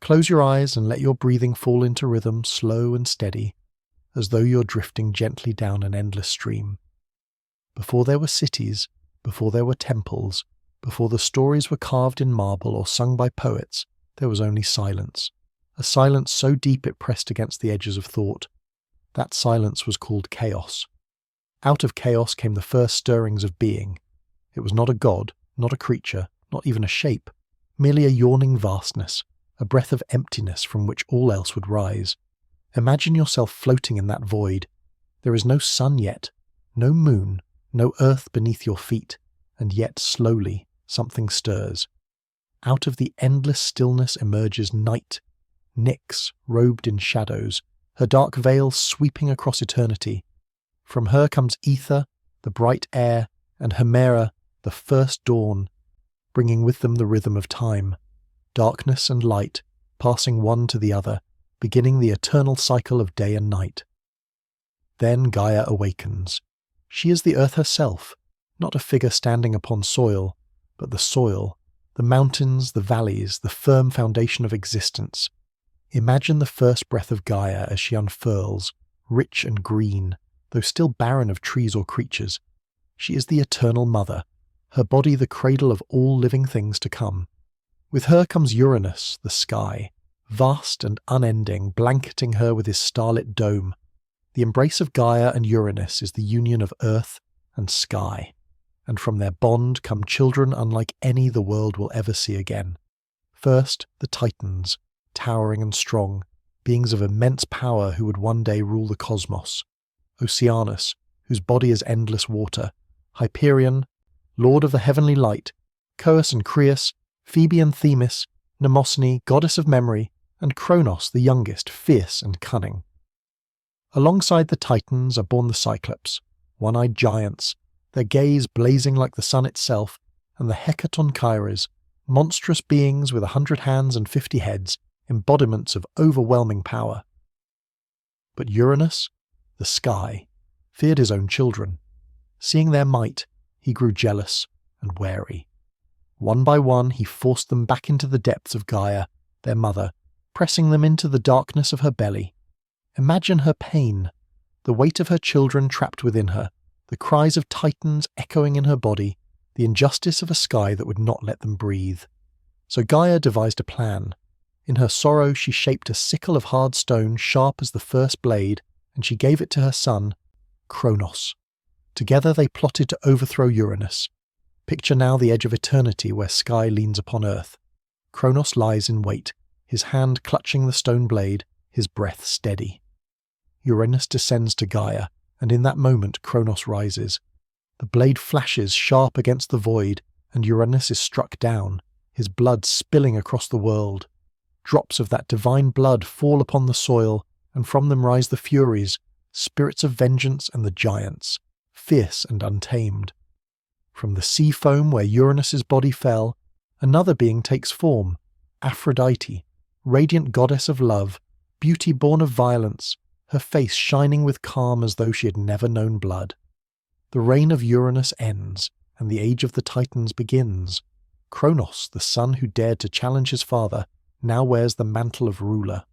Close your eyes and let your breathing fall into rhythm, slow and steady, as though you're drifting gently down an endless stream. Before there were cities, before there were temples, before the stories were carved in marble or sung by poets, there was only silence. A silence so deep it pressed against the edges of thought. That silence was called chaos. Out of chaos came the first stirrings of being. It was not a god, not a creature, not even a shape, merely a yawning vastness, a breath of emptiness from which all else would rise. Imagine yourself floating in that void. There is no sun yet, no moon, no earth beneath your feet, and yet slowly something stirs. Out of the endless stillness emerges night, Nyx, robed in shadows, her dark veil sweeping across eternity. From her comes ether, the bright air, and Hemera, the first dawn, bringing with them the rhythm of time, darkness and light, passing one to the other, beginning the eternal cycle of day and night. Then Gaia awakens. She is the earth herself, not a figure standing upon soil, but the soil, the mountains, the valleys, the firm foundation of existence. Imagine the first breath of Gaia as she unfurls, rich and green, though still barren of trees or creatures. She is the eternal mother, her body the cradle of all living things to come. With her comes Uranus, the sky, vast and unending, blanketing her with his starlit dome. The embrace of Gaia and Uranus is the union of earth and sky, and from their bond come children unlike any the world will ever see again. First, the Titans, towering and strong, beings of immense power who would one day rule the cosmos. Oceanus, whose body is endless water, Hyperion, lord of the heavenly light, Coeus and Creus, Phoebe and Themis, Mnemosyne, goddess of memory, and Kronos, the youngest, fierce and cunning. Alongside the Titans are born the Cyclops, one-eyed giants, their gaze blazing like the sun itself, and the Hecatonchires, monstrous beings with 100 hands and 50 heads, embodiments of overwhelming power. But Uranus, the sky, feared his own children. Seeing their might, he grew jealous and wary. One by one he forced them back into the depths of Gaia, their mother, pressing them into the darkness of her belly. Imagine her pain, the weight of her children trapped within her, the cries of Titans echoing in her body, the injustice of a sky that would not let them breathe. So Gaia devised a plan. In her sorrow she shaped a sickle of hard stone sharp as the first blade, and she gave it to her son, Kronos. Together they plotted to overthrow Uranus. Picture now the edge of eternity where sky leans upon earth. Kronos lies in wait, his hand clutching the stone blade, his breath steady. Uranus descends to Gaia, and in that moment Kronos rises. The blade flashes sharp against the void, and Uranus is struck down, his blood spilling across the world. Drops of that divine blood fall upon the soil, and from them rise the Furies, spirits of vengeance and the giants, fierce and untamed. From the sea foam where Uranus's body fell, another being takes form, Aphrodite, radiant goddess of love, beauty born of violence, her face shining with calm as though she had never known blood. The reign of Uranus ends, and the age of the Titans begins. Kronos, the son who dared to challenge his father, now wears the mantle of ruler.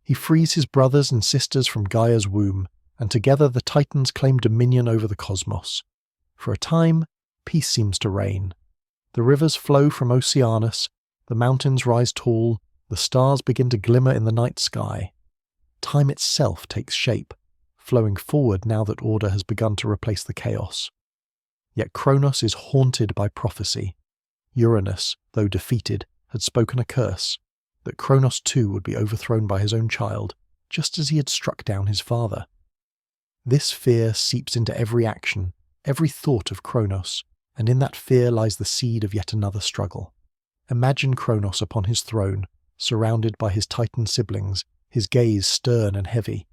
He frees his brothers and sisters from Gaia's womb, and together the Titans claim dominion over the cosmos. For a time, peace seems to reign. The rivers flow from Oceanus, the mountains rise tall, the stars begin to glimmer in the night sky. Time itself takes shape, flowing forward now that order has begun to replace the chaos. Yet Kronos is haunted by prophecy. Uranus, though defeated, had spoken a curse, that Kronos too would be overthrown by his own child, just as he had struck down his father. This fear seeps into every action, every thought of Kronos, and in that fear lies the seed of yet another struggle. Imagine Kronos upon his throne, surrounded by his Titan siblings, his gaze stern and heavy.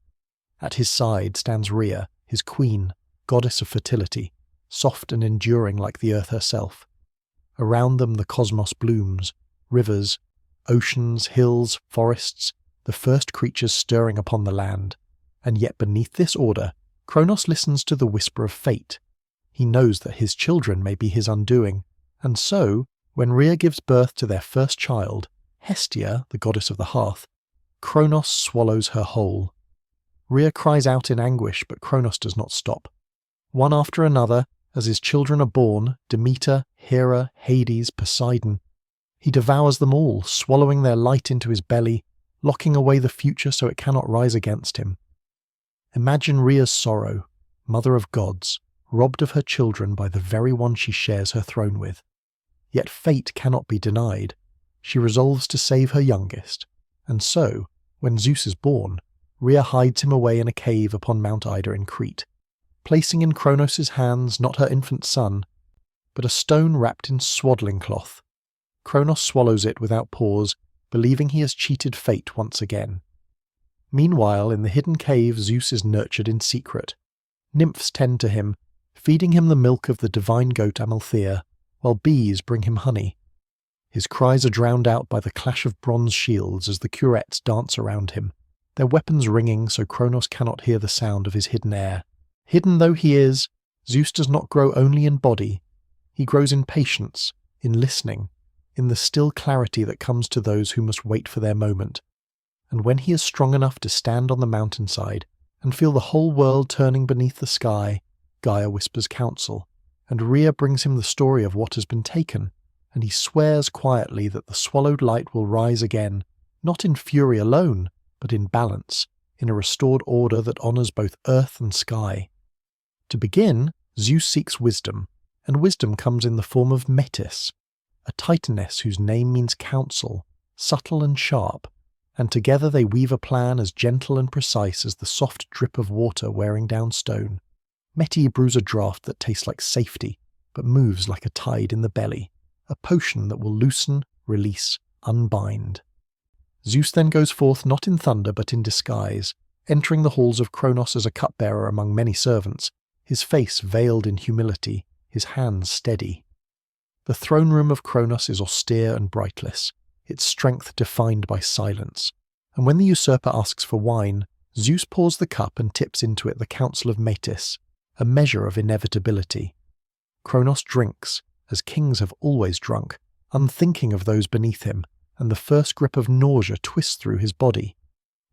At his side stands Rhea, his queen, goddess of fertility, soft and enduring like the earth herself. Around them the cosmos blooms, rivers, oceans, hills, forests, the first creatures stirring upon the land. And yet beneath this order, Kronos listens to the whisper of fate. He knows that his children may be his undoing, and so, when Rhea gives birth to their first child, Hestia, the goddess of the hearth, Kronos swallows her whole. Rhea cries out in anguish, but Kronos does not stop. One after another, as his children are born, Demeter, Hera, Hades, Poseidon, he devours them all, swallowing their light into his belly, locking away the future so it cannot rise against him. Imagine Rhea's sorrow, mother of gods, robbed of her children by the very one she shares her throne with. Yet fate cannot be denied. She resolves to save her youngest, and so, when Zeus is born, Rhea hides him away in a cave upon Mount Ida in Crete, placing in Kronos' hands not her infant son, but a stone wrapped in swaddling cloth. Kronos swallows it without pause, believing he has cheated fate once again. Meanwhile, in the hidden cave, Zeus is nurtured in secret. Nymphs tend to him, feeding him the milk of the divine goat Amalthea, while bees bring him honey. His cries are drowned out by the clash of bronze shields as the curettes dance around him, their weapons ringing so Kronos cannot hear the sound of his hidden heir. Hidden though he is, Zeus does not grow only in body. He grows in patience, in listening, in the still clarity that comes to those who must wait for their moment. And when he is strong enough to stand on the mountainside and feel the whole world turning beneath the sky, Gaia whispers counsel, and Rhea brings him the story of what has been taken, and he swears quietly that the swallowed light will rise again, not in fury alone, but in balance, in a restored order that honours both earth and sky. To begin, Zeus seeks wisdom, and wisdom comes in the form of Metis, a titaness whose name means counsel, subtle and sharp, and together they weave a plan as gentle and precise as the soft drip of water wearing down stone. Meti brews a draught that tastes like safety, but moves like a tide in the belly, a potion that will loosen, release, unbind. Zeus then goes forth not in thunder but in disguise, entering the halls of Kronos as a cupbearer among many servants, his face veiled in humility, his hands steady. The throne room of Kronos is austere and brightless, its strength defined by silence, and when the usurper asks for wine, Zeus pours the cup and tips into it the counsel of Metis, a measure of inevitability. Kronos drinks, as kings have always drunk, unthinking of those beneath him, and the first grip of nausea twists through his body.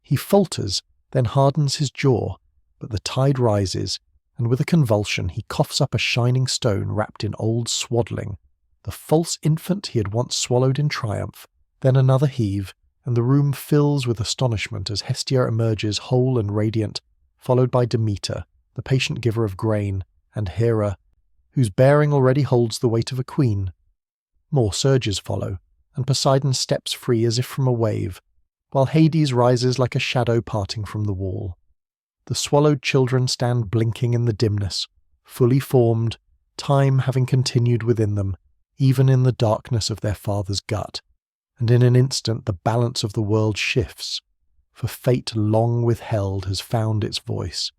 He falters, then hardens his jaw, but the tide rises, and with a convulsion he coughs up a shining stone wrapped in old swaddling, the false infant he had once swallowed in triumph. Then another heave, and the room fills with astonishment as Hestia emerges whole and radiant, followed by Demeter, the patient giver of grain, and Hera, whose bearing already holds the weight of a queen. More surges follow, and Poseidon steps free as if from a wave, while Hades rises like a shadow parting from the wall. The swallowed children stand blinking in the dimness, fully formed, time having continued within them, even in the darkness of their father's gut, and in an instant the balance of the world shifts, for fate long withheld has found its voice.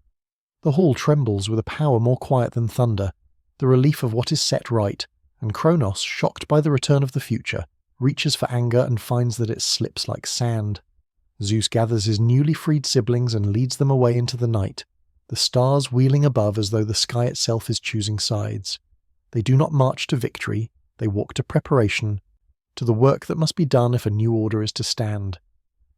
The hall trembles with a power more quiet than thunder, the relief of what is set right, and Kronos, shocked by the return of the future, reaches for anger and finds that it slips like sand. Zeus gathers his newly freed siblings and leads them away into the night, the stars wheeling above as though the sky itself is choosing sides. They do not march to victory, they walk to preparation, to the work that must be done if a new order is to stand.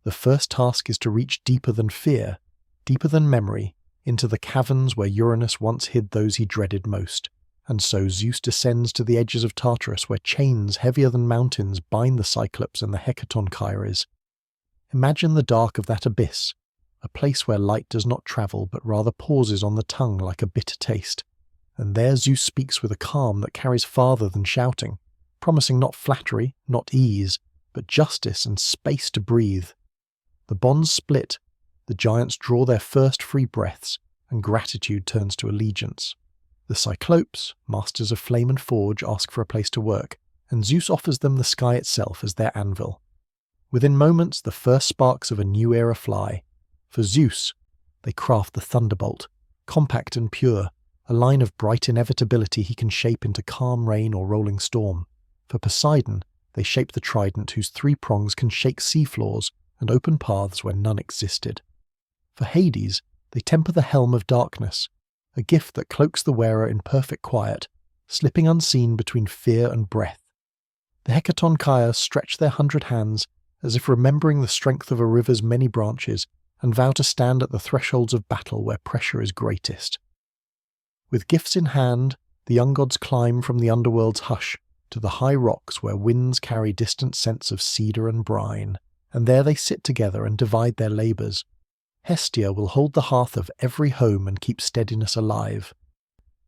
The first task is to reach deeper than fear, deeper than memory, into the caverns where Uranus once hid those he dreaded most. And so Zeus descends to the edges of Tartarus where chains heavier than mountains bind the Cyclops and the Hecatonchires. Imagine the dark of that abyss, a place where light does not travel but rather pauses on the tongue like a bitter taste. And there Zeus speaks with a calm that carries farther than shouting, promising not flattery, not ease, but justice and space to breathe. The bonds split, the giants draw their first free breaths, and gratitude turns to allegiance. The Cyclopes, masters of flame and forge, ask for a place to work, and Zeus offers them the sky itself as their anvil. Within moments, the first sparks of a new era fly. For Zeus, they craft the thunderbolt, compact and pure, a line of bright inevitability he can shape into calm rain or rolling storm. For Poseidon, they shape the trident whose 3 prongs can shake seafloors and open paths where none existed. For Hades, they temper the helm of darkness, a gift that cloaks the wearer in perfect quiet, slipping unseen between fear and breath. The Hecatonchires stretch their 100 hands, as if remembering the strength of a river's many branches, and vow to stand at the thresholds of battle where pressure is greatest. With gifts in hand, the young gods climb from the underworld's hush to the high rocks where winds carry distant scents of cedar and brine, and there they sit together and divide their labours. Hestia will hold the hearth of every home and keep steadiness alive.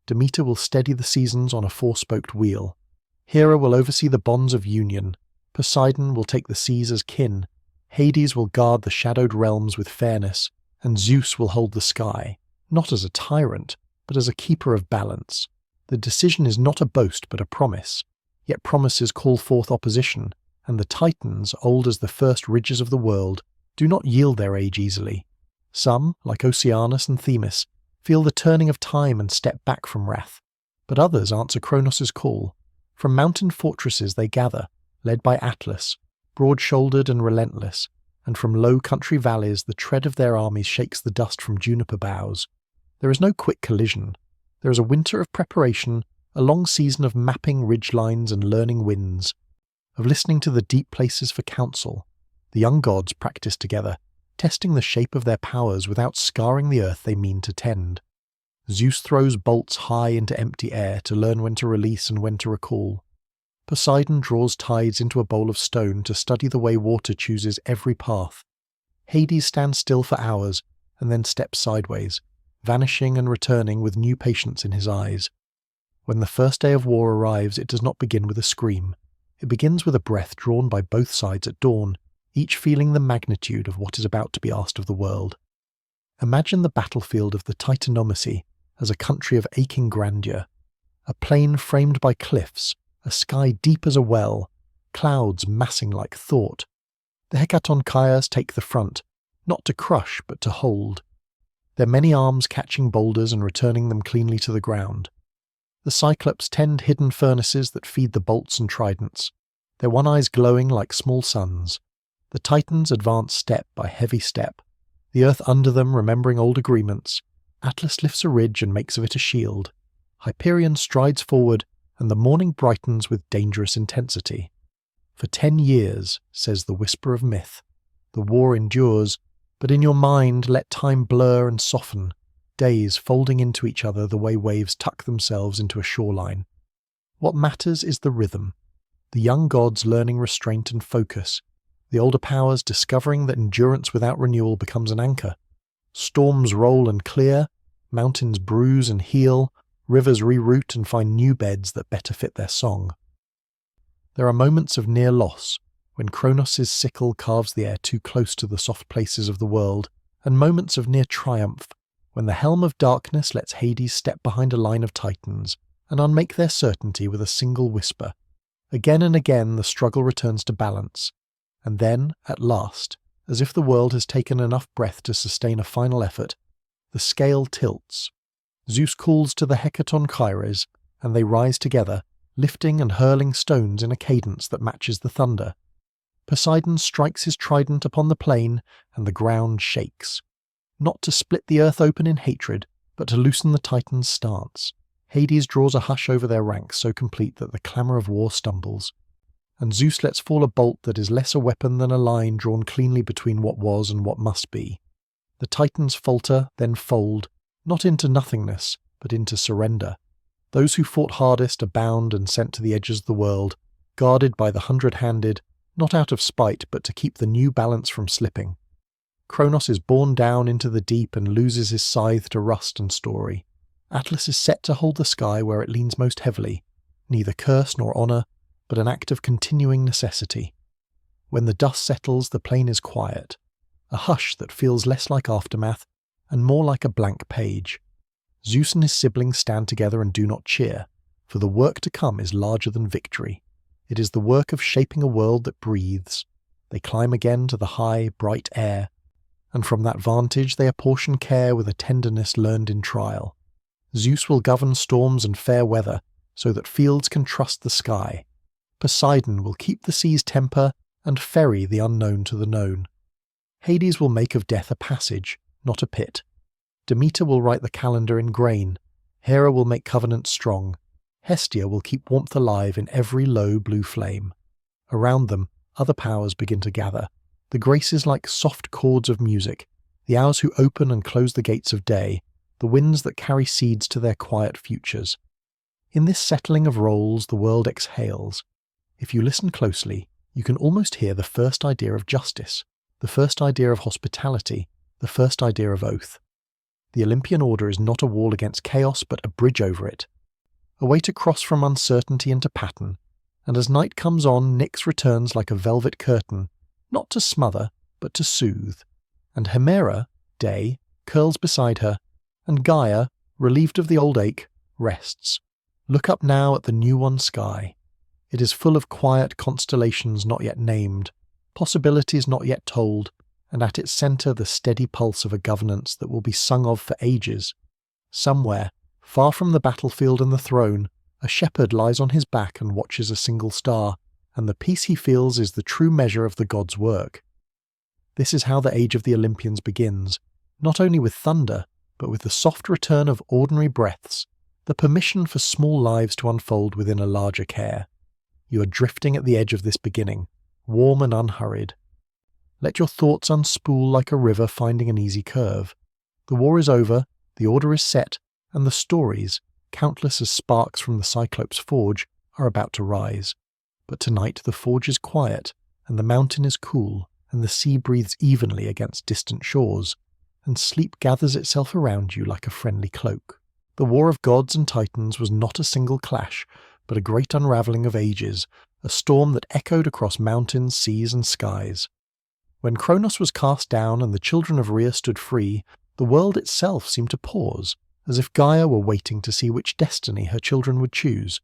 Demeter will steady the seasons on a four-spoked wheel. Hera will oversee the bonds of union. Poseidon will take the seas as kin. Hades will guard the shadowed realms with fairness, and Zeus will hold the sky, not as a tyrant, but as a keeper of balance. The decision is not a boast but a promise, yet promises call forth opposition, and the Titans, old as the first ridges of the world, do not yield their age easily. Some, like Oceanus and Themis, feel the turning of time and step back from wrath, but others answer Kronos' call. From mountain fortresses they gather, led by Atlas, broad-shouldered and relentless, and from low country valleys the tread of their armies shakes the dust from juniper boughs. There is no quick collision. There is a winter of preparation, a long season of mapping ridgelines and learning winds, of listening to the deep places for counsel. The young gods practice together, testing the shape of their powers without scarring the earth they mean to tend. Zeus throws bolts high into empty air to learn when to release and when to recall. Poseidon draws tides into a bowl of stone to study the way water chooses every path. Hades stands still for hours and then steps sideways, vanishing and returning with new patience in his eyes. When the first day of war arrives, it does not begin with a scream. It begins with a breath drawn by both sides at dawn, each feeling the magnitude of what is about to be asked of the world. Imagine the battlefield of the Titanomachy as a country of aching grandeur, a plain framed by cliffs, a sky deep as a well, clouds massing like thought. The Hekatonchires take the front, not to crush but to hold, their many arms catching boulders and returning them cleanly to the ground. The Cyclops tend hidden furnaces that feed the bolts and tridents, their one eyes glowing like small suns. The Titans advance step by heavy step, the earth under them remembering old agreements. Atlas lifts a ridge and makes of it a shield. Hyperion strides forward, and the morning brightens with dangerous intensity. For 10 years, says the whisper of myth, the war endures, but in your mind let time blur and soften, days folding into each other the way waves tuck themselves into a shoreline. What matters is the rhythm, the young gods learning restraint and focus, the older powers discovering that endurance without renewal becomes an anchor. Storms roll and clear, mountains bruise and heal, rivers reroute and find new beds that better fit their song. There are moments of near loss, when Kronos' sickle carves the air too close to the soft places of the world, and moments of near triumph, when the helm of darkness lets Hades step behind a line of Titans and unmake their certainty with a single whisper. Again and again the struggle returns to balance, and then, at last, as if the world has taken enough breath to sustain a final effort, the scale tilts. Zeus calls to the Hekatonchires, and they rise together, lifting and hurling stones in a cadence that matches the thunder. Poseidon strikes his trident upon the plain, and the ground shakes. Not to split the earth open in hatred, but to loosen the Titans' stance. Hades draws a hush over their ranks so complete that the clamour of war stumbles. And Zeus lets fall a bolt that is less a weapon than a line drawn cleanly between what was and what must be. The Titans falter, then fold, not into nothingness, but into surrender. Those who fought hardest are bound and sent to the edges of the world, guarded by the 100-handed, not out of spite but to keep the new balance from slipping. Kronos is borne down into the deep and loses his scythe to rust and story. Atlas is set to hold the sky where it leans most heavily, neither curse nor honour, but an act of continuing necessity. When the dust settles, the plain is quiet, a hush that feels less like aftermath and more like a blank page. Zeus and his siblings stand together and do not cheer, for the work to come is larger than victory. It is the work of shaping a world that breathes. They climb again to the high, bright air, and from that vantage they apportion care with a tenderness learned in trial. Zeus will govern storms and fair weather, so that fields can trust the sky. Poseidon will keep the sea's temper and ferry the unknown to the known. Hades will make of death a passage, not a pit. Demeter will write the calendar in grain. Hera will make covenants strong. Hestia will keep warmth alive in every low blue flame. Around them, other powers begin to gather. The graces like soft chords of music, the hours who open and close the gates of day, the winds that carry seeds to their quiet futures. In this settling of roles, the world exhales. If you listen closely, you can almost hear the first idea of justice, the first idea of hospitality, the first idea of oath. The Olympian order is not a wall against chaos, but a bridge over it. A way to cross from uncertainty into pattern, and as night comes on, Nyx returns like a velvet curtain, not to smother, but to soothe. And Hemera, day, curls beside her, and Gaia, relieved of the old ache, rests. Look up now at the new one sky. It is full of quiet constellations not yet named, possibilities not yet told, and at its centre the steady pulse of a governance that will be sung of for ages. Somewhere, far from the battlefield and the throne, a shepherd lies on his back and watches a single star, and the peace he feels is the true measure of the gods' work. This is how the age of the Olympians begins, not only with thunder, but with the soft return of ordinary breaths, the permission for small lives to unfold within a larger care. You are drifting at the edge of this beginning, warm and unhurried. Let your thoughts unspool like a river finding an easy curve. The war is over, the order is set, and the stories, countless as sparks from the Cyclops' forge, are about to rise. But tonight the forge is quiet, and the mountain is cool, and the sea breathes evenly against distant shores, and sleep gathers itself around you like a friendly cloak. The war of gods and titans was not a single clash, but a great unravelling of ages, a storm that echoed across mountains, seas, and skies. When Kronos was cast down and the children of Rhea stood free, the world itself seemed to pause, as if Gaia were waiting to see which destiny her children would choose.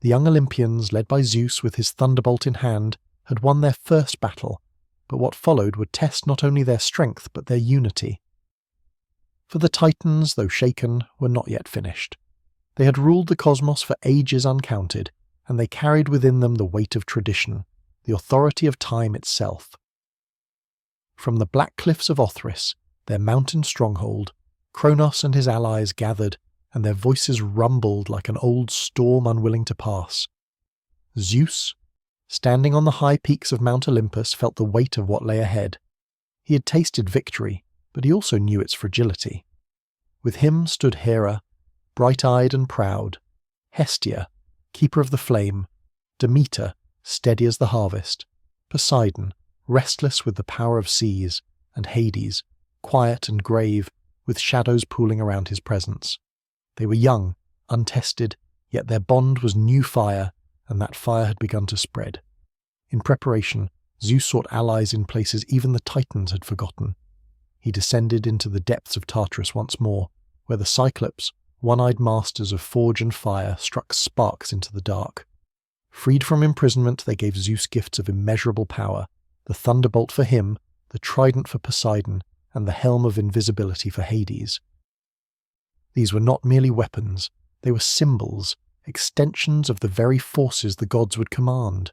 The young Olympians, led by Zeus with his thunderbolt in hand, had won their first battle, but what followed would test not only their strength but their unity. For the Titans, though shaken, were not yet finished. They had ruled the cosmos for ages uncounted, and they carried within them the weight of tradition, the authority of time itself. From the black cliffs of Othrys, their mountain stronghold, Kronos and his allies gathered, and their voices rumbled like an old storm unwilling to pass. Zeus, standing on the high peaks of Mount Olympus, felt the weight of what lay ahead. He had tasted victory, but he also knew its fragility. With him stood Hera, bright-eyed and proud, Hestia, keeper of the flame, Demeter, steady as the harvest, Poseidon, restless with the power of seas, and Hades, quiet and grave, with shadows pooling around his presence. They were young, untested, yet their bond was new fire, and that fire had begun to spread. In preparation, Zeus sought allies in places even the Titans had forgotten. He descended into the depths of Tartarus once more, where the Cyclops, one-eyed masters of forge and fire, struck sparks into the dark. Freed from imprisonment, they gave Zeus gifts of immeasurable power, the thunderbolt for him, the trident for Poseidon, and the helm of invisibility for Hades. These were not merely weapons, they were symbols, extensions of the very forces the gods would command.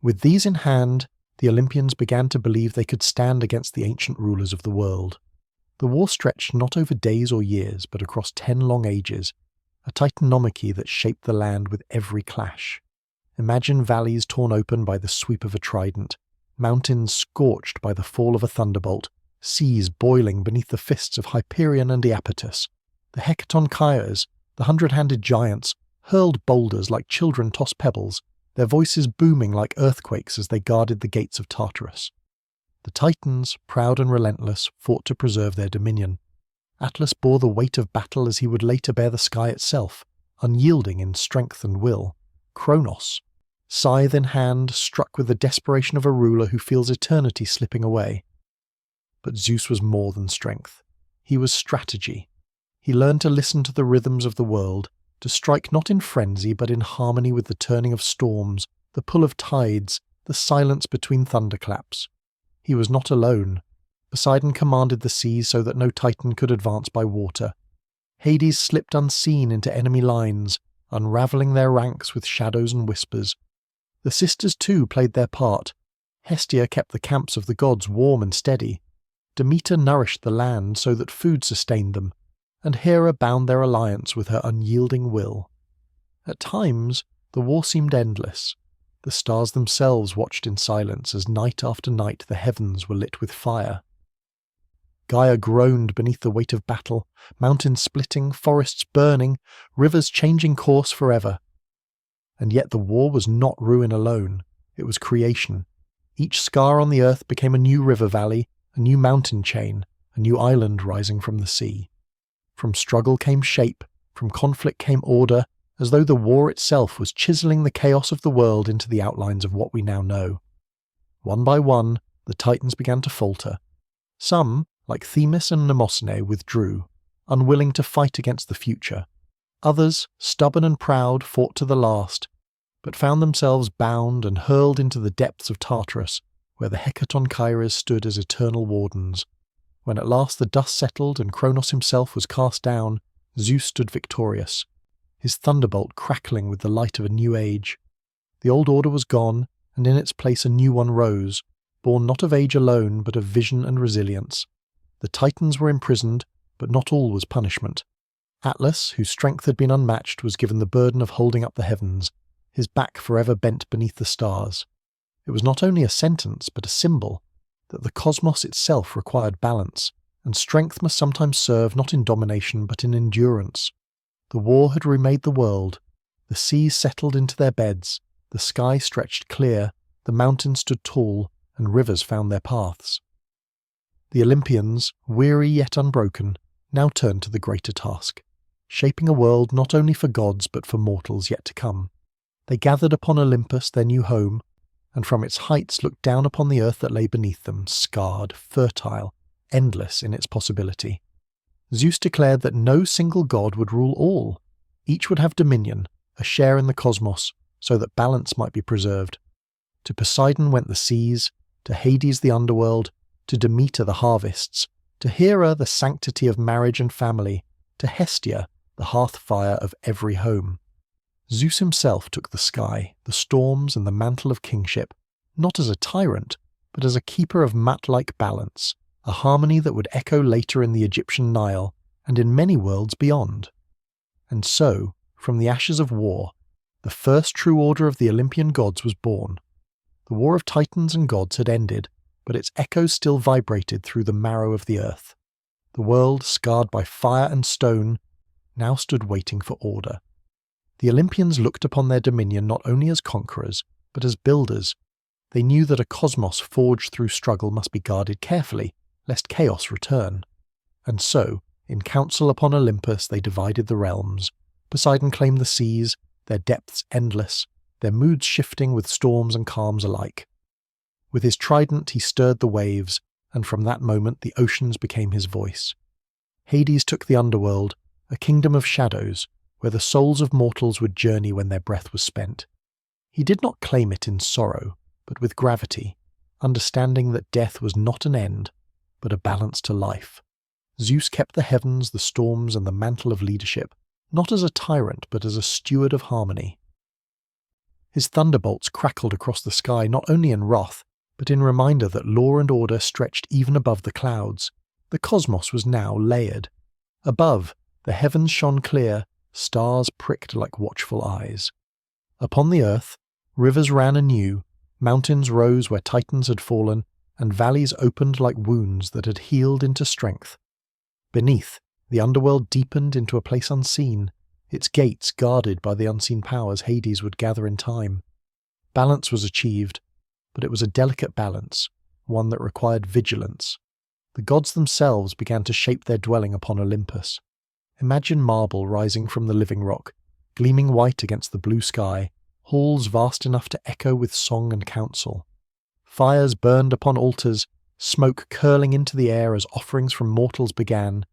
With these in hand, the Olympians began to believe they could stand against the ancient rulers of the world. The war stretched not over days or years, but across 10 long ages, a titanomachy that shaped the land with every clash. Imagine valleys torn open by the sweep of a trident, mountains scorched by the fall of a thunderbolt, seas boiling beneath the fists of Hyperion and Iapetus. The Hecatonchires, the 100-handed giants, hurled boulders like children toss pebbles, their voices booming like earthquakes as they guarded the gates of Tartarus. The Titans, proud and relentless, fought to preserve their dominion. Atlas bore the weight of battle as he would later bear the sky itself, unyielding in strength and will. Kronos, scythe in hand, struck with the desperation of a ruler who feels eternity slipping away. But Zeus was more than strength. He was strategy. He learned to listen to the rhythms of the world, to strike not in frenzy but in harmony with the turning of storms, the pull of tides, the silence between thunderclaps. He was not alone. Poseidon commanded the seas so that no Titan could advance by water. Hades slipped unseen into enemy lines, unravelling their ranks with shadows and whispers. The sisters too played their part. Hestia kept the camps of the gods warm and steady. Demeter nourished the land so that food sustained them, and Hera bound their alliance with her unyielding will. At times, the war seemed endless. The stars themselves watched in silence as night after night the heavens were lit with fire. Gaia groaned beneath the weight of battle, mountains splitting, forests burning, rivers changing course forever. And yet the war was not ruin alone, it was creation. Each scar on the earth became a new river valley, a new mountain chain, a new island rising from the sea. From struggle came shape, from conflict came order, as though the war itself was chiseling the chaos of the world into the outlines of what we now know. One by one, the Titans began to falter. Some, like Theseus and Mnemosyne, withdrew, unwilling to fight against the future. Others, stubborn and proud, fought to the last, but found themselves bound and hurled into the depths of Tartarus, where the Hecatonchires stood as eternal wardens. When at last the dust settled and Kronos himself was cast down, Zeus stood victorious, his thunderbolt crackling with the light of a new age. The old order was gone, and in its place a new one rose, born not of age alone, but of vision and resilience. The Titans were imprisoned, but not all was punishment. Atlas, whose strength had been unmatched, was given the burden of holding up the heavens, his back forever bent beneath the stars. It was not only a sentence, but a symbol, that the cosmos itself required balance, and strength must sometimes serve not in domination but in endurance. The war had remade the world. The seas settled into their beds, the sky stretched clear, the mountains stood tall, and rivers found their paths. The Olympians, weary yet unbroken, now turned to the greater task, shaping a world not only for gods but for mortals yet to come. They gathered upon Olympus, their new home, and from its heights looked down upon the earth that lay beneath them, scarred, fertile, endless in its possibility. Zeus declared that no single god would rule all. Each would have dominion, a share in the cosmos, so that balance might be preserved. To Poseidon went the seas, to Hades the underworld, to Demeter the harvests, to Hera the sanctity of marriage and family, to Hestia the hearth fire of every home. Zeus himself took the sky, the storms and the mantle of kingship, not as a tyrant, but as a keeper of mat-like balance, a harmony that would echo later in the Egyptian Nile and in many worlds beyond. And so, from the ashes of war, the first true order of the Olympian gods was born. The war of titans and gods had ended, but its echoes still vibrated through the marrow of the earth. The world, scarred by fire and stone, now stood waiting for order. The Olympians looked upon their dominion not only as conquerors, but as builders. They knew that a cosmos forged through struggle must be guarded carefully, lest chaos return. And so, in council upon Olympus, they divided the realms. Poseidon claimed the seas, their depths endless, their moods shifting with storms and calms alike. With his trident he stirred the waves, and from that moment the oceans became his voice. Hades took the underworld, a kingdom of shadows, where the souls of mortals would journey when their breath was spent. He did not claim it in sorrow, but with gravity, understanding that death was not an end, but a balance to life. Zeus kept the heavens, the storms, and the mantle of leadership, not as a tyrant, but as a steward of harmony. His thunderbolts crackled across the sky not only in wrath, but in reminder that law and order stretched even above the clouds. The cosmos was now layered. Above, the heavens shone clear, stars pricked like watchful eyes. Upon the earth, rivers ran anew, mountains rose where titans had fallen, and valleys opened like wounds that had healed into strength. Beneath, the underworld deepened into a place unseen, its gates guarded by the unseen powers Hades would gather in time. Balance was achieved, but it was a delicate balance, one that required vigilance. The gods themselves began to shape their dwelling upon Olympus. Imagine marble rising from the living rock, gleaming white against the blue sky, halls vast enough to echo with song and counsel. Fires burned upon altars, smoke curling into the air as offerings from mortals began.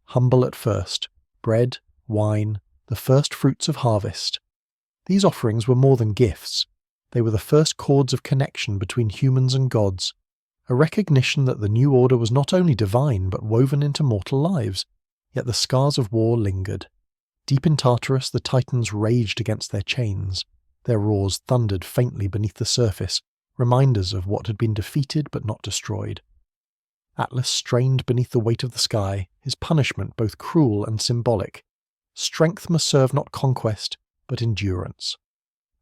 Humble at first, bread, wine, the first fruits of harvest. These offerings were more than gifts. They were the first chords of connection between humans and gods, a recognition that the new order was not only divine but woven into mortal lives. Yet the scars of war lingered. Deep in Tartarus, the Titans raged against their chains. Their roars thundered faintly beneath the surface, reminders of what had been defeated but not destroyed. Atlas strained beneath the weight of the sky, his punishment both cruel and symbolic. Strength must serve not conquest, but endurance.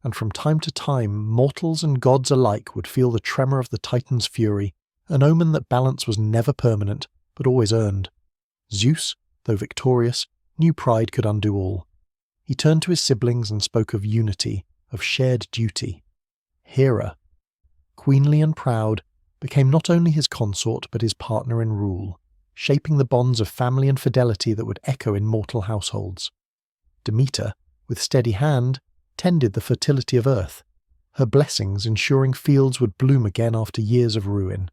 and from time to time mortals and gods alike would feel the tremor of the Titan's fury, an omen that balance was never permanent, but always earned. Zeus, though victorious, knew pride could undo all. He turned to his siblings and spoke of unity, of shared duty. Hera, queenly and proud, became not only his consort but his partner in rule, shaping the bonds of family and fidelity that would echo in mortal households. Demeter, with steady hand, tended the fertility of earth, her blessings ensuring fields would bloom again after years of ruin.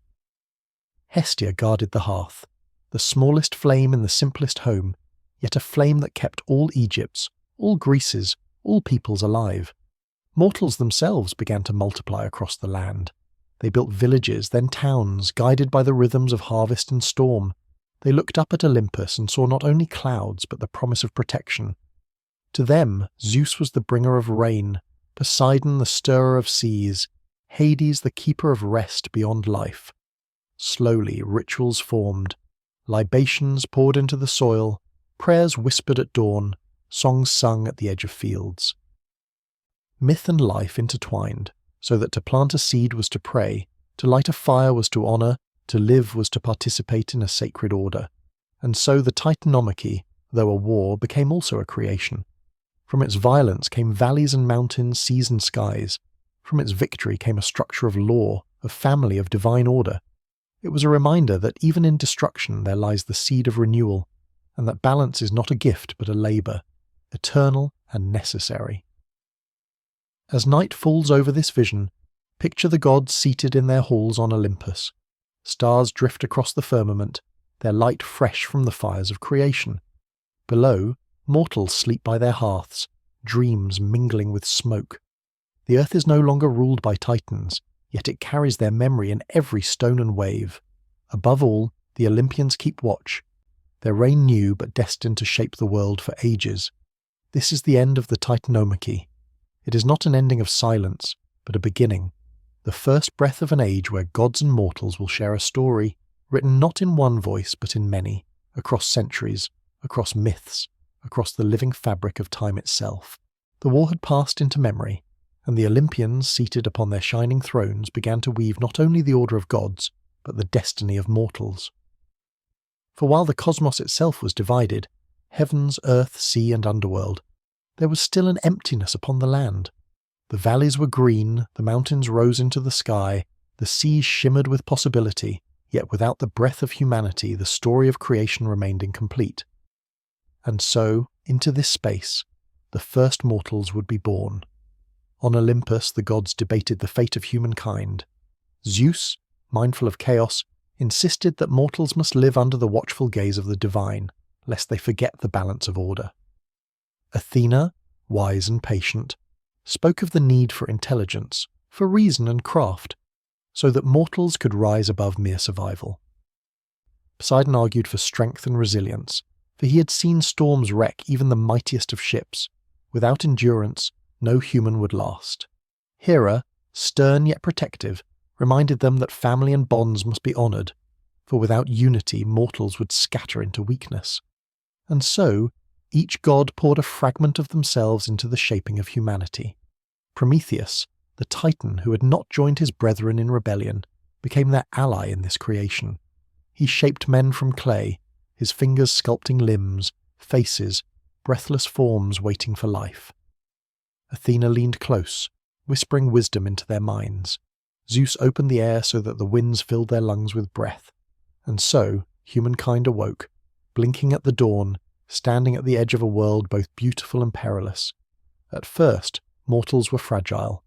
Hestia guarded the hearth, the smallest flame in the simplest home, yet a flame that kept all Egypts, all Greeces, all peoples alive. Mortals themselves began to multiply across the land. They built villages, then towns, guided by the rhythms of harvest and storm. They looked up at Olympus and saw not only clouds but the promise of protection. To them, Zeus was the bringer of rain, Poseidon the stirrer of seas, Hades the keeper of rest beyond life. Slowly rituals formed, libations poured into the soil, prayers whispered at dawn, songs sung at the edge of fields. Myth and life intertwined, so that to plant a seed was to pray, to light a fire was to honour, to live was to participate in a sacred order. And so the Titanomachy, though a war, became also a creation. From its violence came valleys and mountains, seas and skies. From its victory came a structure of law, of family, of divine order. It was a reminder that even in destruction there lies the seed of renewal, and that balance is not a gift but a labour, eternal and necessary. As night falls over this vision, picture the gods seated in their halls on Olympus. Stars drift across the firmament, their light fresh from the fires of creation. Below, mortals sleep by their hearths, dreams mingling with smoke. The earth is no longer ruled by titans, yet it carries their memory in every stone and wave. Above all, the Olympians keep watch, their reign new but destined to shape the world for ages. This is the end of the Titanomachy. It is not an ending of silence, but a beginning, the first breath of an age where gods and mortals will share a story, written not in one voice but in many, across centuries, across myths, across the living fabric of time itself. The war had passed into memory, and the Olympians, seated upon their shining thrones, began to weave not only the order of gods, but the destiny of mortals. For while the cosmos itself was divided, heavens, earth, sea, and underworld, there was still an emptiness upon the land. The valleys were green, the mountains rose into the sky, the seas shimmered with possibility, yet without the breath of humanity the story of creation remained incomplete. And so, into this space, the first mortals would be born. On Olympus the gods debated the fate of humankind. Zeus, mindful of chaos, insisted that mortals must live under the watchful gaze of the divine, lest they forget the balance of order. Athena, wise and patient, spoke of the need for intelligence, for reason and craft, so that mortals could rise above mere survival. Poseidon argued for strength and resilience, for he had seen storms wreck even the mightiest of ships. Without endurance, no human would last. Hera, stern yet protective, reminded them that family and bonds must be honoured, for without unity mortals would scatter into weakness. And so, each god poured a fragment of themselves into the shaping of humanity. Prometheus, the Titan who had not joined his brethren in rebellion, became their ally in this creation. He shaped men from clay, his fingers sculpting limbs, faces, breathless forms waiting for life. Athena leaned close, whispering wisdom into their minds. Zeus opened the air so that the winds filled their lungs with breath. And so, humankind awoke, blinking at the dawn, standing at the edge of a world both beautiful and perilous. At first, mortals were fragile.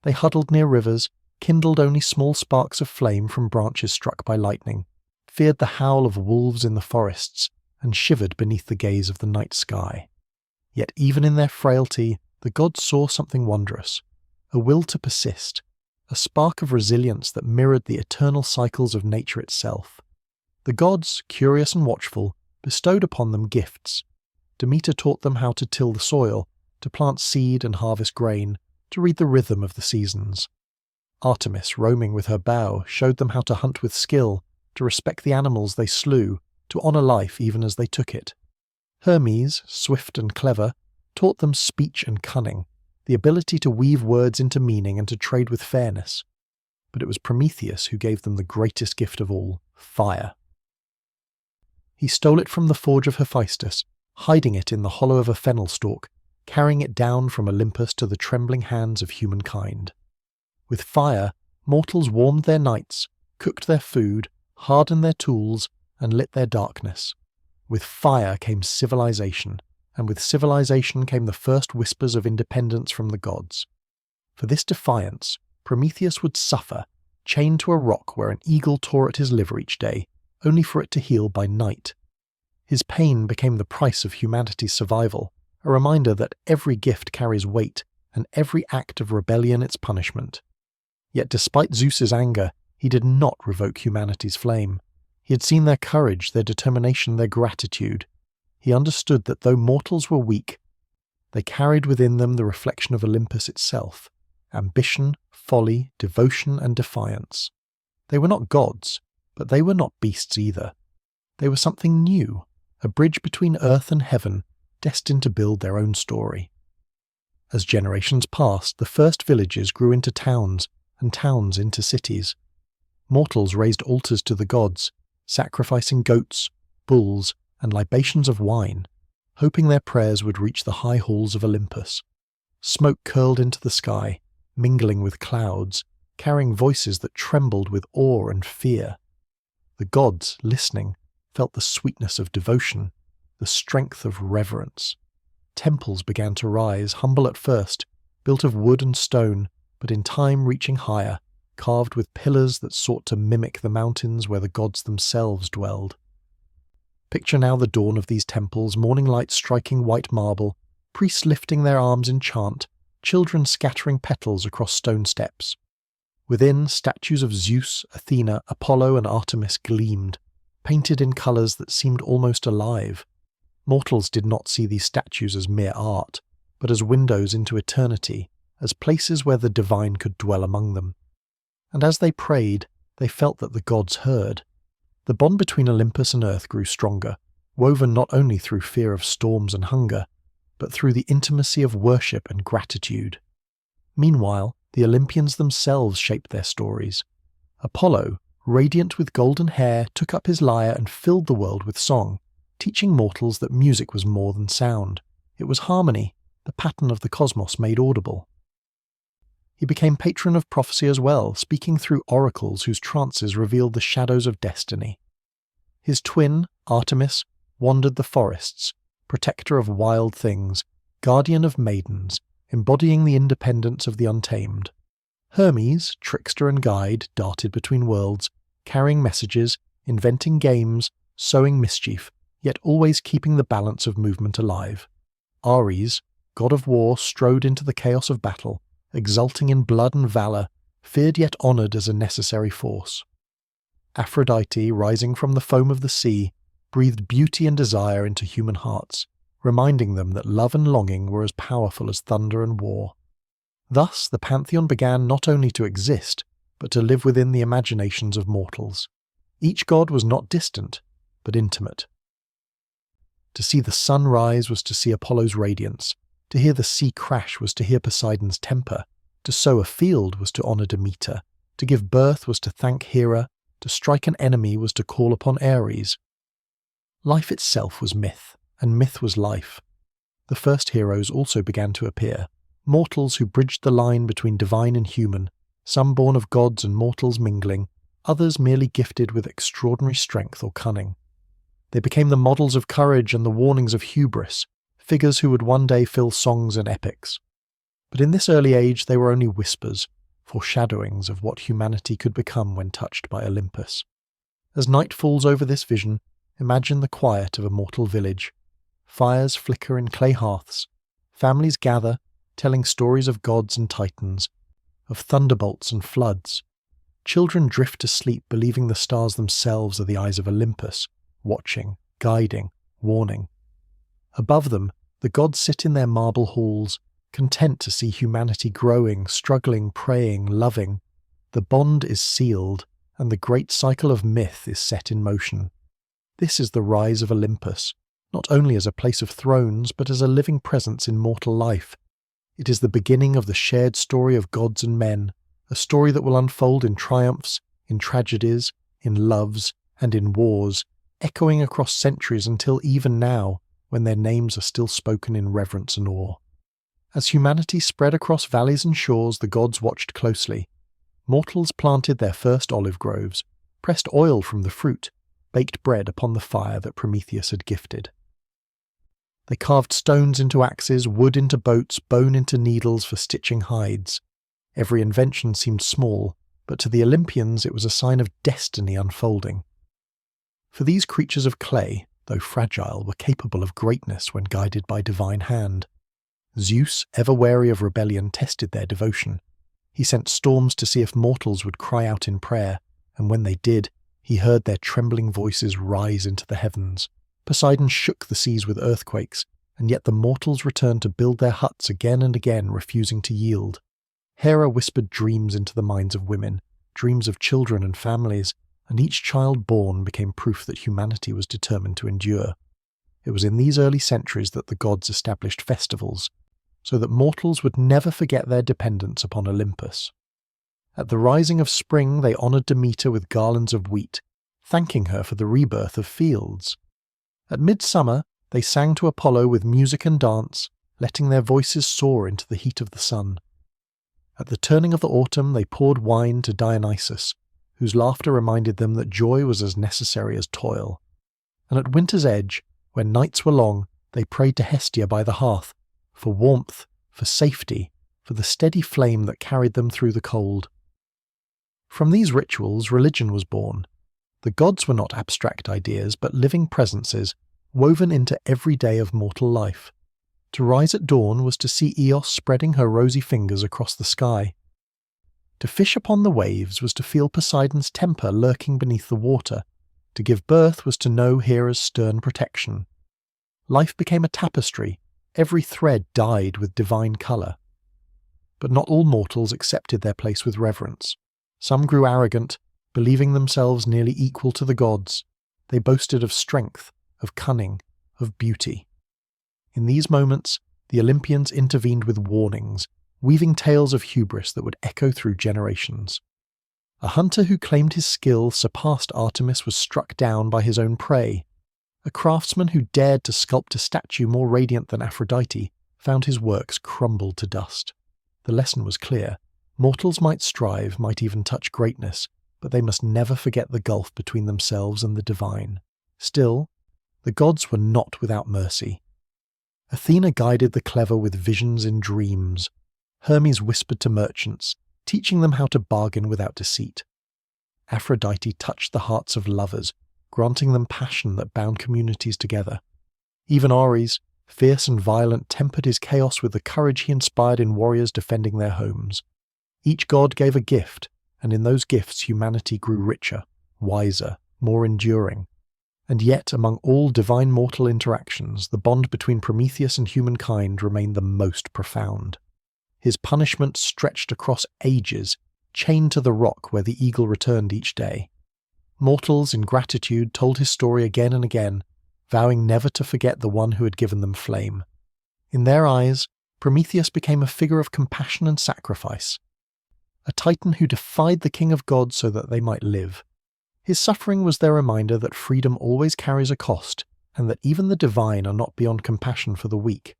They huddled near rivers, kindled only small sparks of flame from branches struck by lightning, feared the howl of wolves in the forests, and shivered beneath the gaze of the night sky. Yet even in their frailty, the gods saw something wondrous, a will to persist, a spark of resilience that mirrored the eternal cycles of nature itself. The gods, curious and watchful, bestowed upon them gifts. Demeter taught them how to till the soil, to plant seed and harvest grain, to read the rhythm of the seasons. Artemis, roaming with her bow, showed them how to hunt with skill, to respect the animals they slew, to honour life even as they took it. Hermes, swift and clever, taught them speech and cunning, the ability to weave words into meaning and to trade with fairness. But it was Prometheus who gave them the greatest gift of all, fire. He stole it from the forge of Hephaestus, hiding it in the hollow of a fennel stalk, carrying it down from Olympus to the trembling hands of humankind. With fire, mortals warmed their nights, cooked their food, hardened their tools, and lit their darkness. With fire came civilization, and with civilization came the first whispers of independence from the gods. For this defiance, Prometheus would suffer, chained to a rock where an eagle tore at his liver each day, only for it to heal by night. His pain became the price of humanity's survival, a reminder that every gift carries weight, and every act of rebellion its punishment. Yet despite Zeus's anger, he did not revoke humanity's flame. He had seen their courage, their determination, their gratitude. He understood that though mortals were weak, they carried within them the reflection of Olympus itself: ambition, folly, devotion, and defiance. They were not gods, but they were not beasts either. They were something new, a bridge between earth and heaven, destined to build their own story. As generations passed, the first villages grew into towns, and towns into cities. Mortals raised altars to the gods, sacrificing goats, bulls, and libations of wine, hoping their prayers would reach the high halls of Olympus. Smoke curled into the sky, mingling with clouds, carrying voices that trembled with awe and fear. The gods, listening, felt the sweetness of devotion, the strength of reverence. Temples began to rise, humble at first, built of wood and stone, but in time reaching higher, carved with pillars that sought to mimic the mountains where the gods themselves dwelled. Picture now the dawn of these temples, morning light striking white marble, priests lifting their arms in chant, children scattering petals across stone steps. Within, statues of Zeus, Athena, Apollo, and Artemis gleamed, painted in colours that seemed almost alive. Mortals did not see these statues as mere art, but as windows into eternity, as places where the divine could dwell among them. And as they prayed, they felt that the gods heard. The bond between Olympus and earth grew stronger, woven not only through fear of storms and hunger, but through the intimacy of worship and gratitude. Meanwhile, the Olympians themselves shaped their stories. Apollo, radiant with golden hair, took up his lyre and filled the world with song, teaching mortals that music was more than sound. It was harmony, the pattern of the cosmos made audible. He became patron of prophecy as well, speaking through oracles whose trances revealed the shadows of destiny. His twin, Artemis, wandered the forests, protector of wild things, guardian of maidens, embodying the independence of the untamed. Hermes, trickster and guide, darted between worlds, carrying messages, inventing games, sowing mischief, yet always keeping the balance of movement alive. Ares, god of war, strode into the chaos of battle, exulting in blood and valour, feared yet honoured as a necessary force. Aphrodite, rising from the foam of the sea, breathed beauty and desire into human hearts, reminding them that love and longing were as powerful as thunder and war. Thus the pantheon began not only to exist, but to live within the imaginations of mortals. Each god was not distant, but intimate. To see the sun rise was to see Apollo's radiance. To hear the sea crash was to hear Poseidon's temper. To sow a field was to honour Demeter. To give birth was to thank Hera. To strike an enemy was to call upon Ares. Life itself was myth, and myth was life. The first heroes also began to appear, mortals who bridged the line between divine and human, some born of gods and mortals mingling, others merely gifted with extraordinary strength or cunning. They became the models of courage and the warnings of hubris, figures who would one day fill songs and epics. But in this early age they were only whispers, foreshadowings of what humanity could become when touched by Olympus. As night falls over this vision, imagine the quiet of a mortal village. Fires flicker in clay hearths. Families gather, telling stories of gods and titans, of thunderbolts and floods. Children drift to sleep believing the stars themselves are the eyes of Olympus, watching, guiding, warning. Above them, the gods sit in their marble halls, content to see humanity growing, struggling, praying, loving. The bond is sealed, and the great cycle of myth is set in motion. This is the rise of Olympus, not only as a place of thrones, but as a living presence in mortal life. It is the beginning of the shared story of gods and men, a story that will unfold in triumphs, in tragedies, in loves, and in wars, echoing across centuries until even now, when their names are still spoken in reverence and awe. As humanity spread across valleys and shores, the gods watched closely. Mortals planted their first olive groves, pressed oil from the fruit, baked bread upon the fire that Prometheus had gifted. They carved stones into axes, wood into boats, bone into needles for stitching hides. Every invention seemed small, but to the Olympians it was a sign of destiny unfolding. For these creatures of clay, though fragile, were capable of greatness when guided by divine hand. Zeus, ever wary of rebellion, tested their devotion. He sent storms to see if mortals would cry out in prayer, and when they did, he heard their trembling voices rise into the heavens. Poseidon shook the seas with earthquakes, and yet the mortals returned to build their huts again and again, refusing to yield. Hera whispered dreams into the minds of women, dreams of children and families, and each child born became proof that humanity was determined to endure. It was in these early centuries that the gods established festivals, so that mortals would never forget their dependence upon Olympus. At the rising of spring they honoured Demeter with garlands of wheat, thanking her for the rebirth of fields. At midsummer they sang to Apollo with music and dance, letting their voices soar into the heat of the sun. At the turning of the autumn they poured wine to Dionysus, whose laughter reminded them that joy was as necessary as toil. And at winter's edge, when nights were long, they prayed to Hestia by the hearth, for warmth, for safety, for the steady flame that carried them through the cold. From these rituals, religion was born. The gods were not abstract ideas, but living presences, woven into every day of mortal life. To rise at dawn was to see Eos spreading her rosy fingers across the sky. To fish upon the waves was to feel Poseidon's temper lurking beneath the water. To give birth was to know Hera's stern protection. Life became a tapestry, every thread dyed with divine colour. But not all mortals accepted their place with reverence. Some grew arrogant, believing themselves nearly equal to the gods. They boasted of strength, of cunning, of beauty. In these moments, the Olympians intervened with warnings, weaving tales of hubris that would echo through generations. A hunter who claimed his skill surpassed Artemis was struck down by his own prey. A craftsman who dared to sculpt a statue more radiant than Aphrodite found his works crumbled to dust. The lesson was clear. Mortals might strive, might even touch greatness, but they must never forget the gulf between themselves and the divine. Still, the gods were not without mercy. Athena guided the clever with visions in dreams. Hermes whispered to merchants, teaching them how to bargain without deceit. Aphrodite touched the hearts of lovers, granting them passion that bound communities together. Even Ares, fierce and violent, tempered his chaos with the courage he inspired in warriors defending their homes. Each god gave a gift, and in those gifts humanity grew richer, wiser, more enduring. And yet, among all divine mortal interactions, the bond between Prometheus and humankind remained the most profound. His punishment stretched across ages, chained to the rock where the eagle returned each day. Mortals, in gratitude, told his story again and again, vowing never to forget the one who had given them flame. In their eyes, Prometheus became a figure of compassion and sacrifice, a titan who defied the king of gods so that they might live. His suffering was their reminder that freedom always carries a cost, and that even the divine are not beyond compassion for the weak.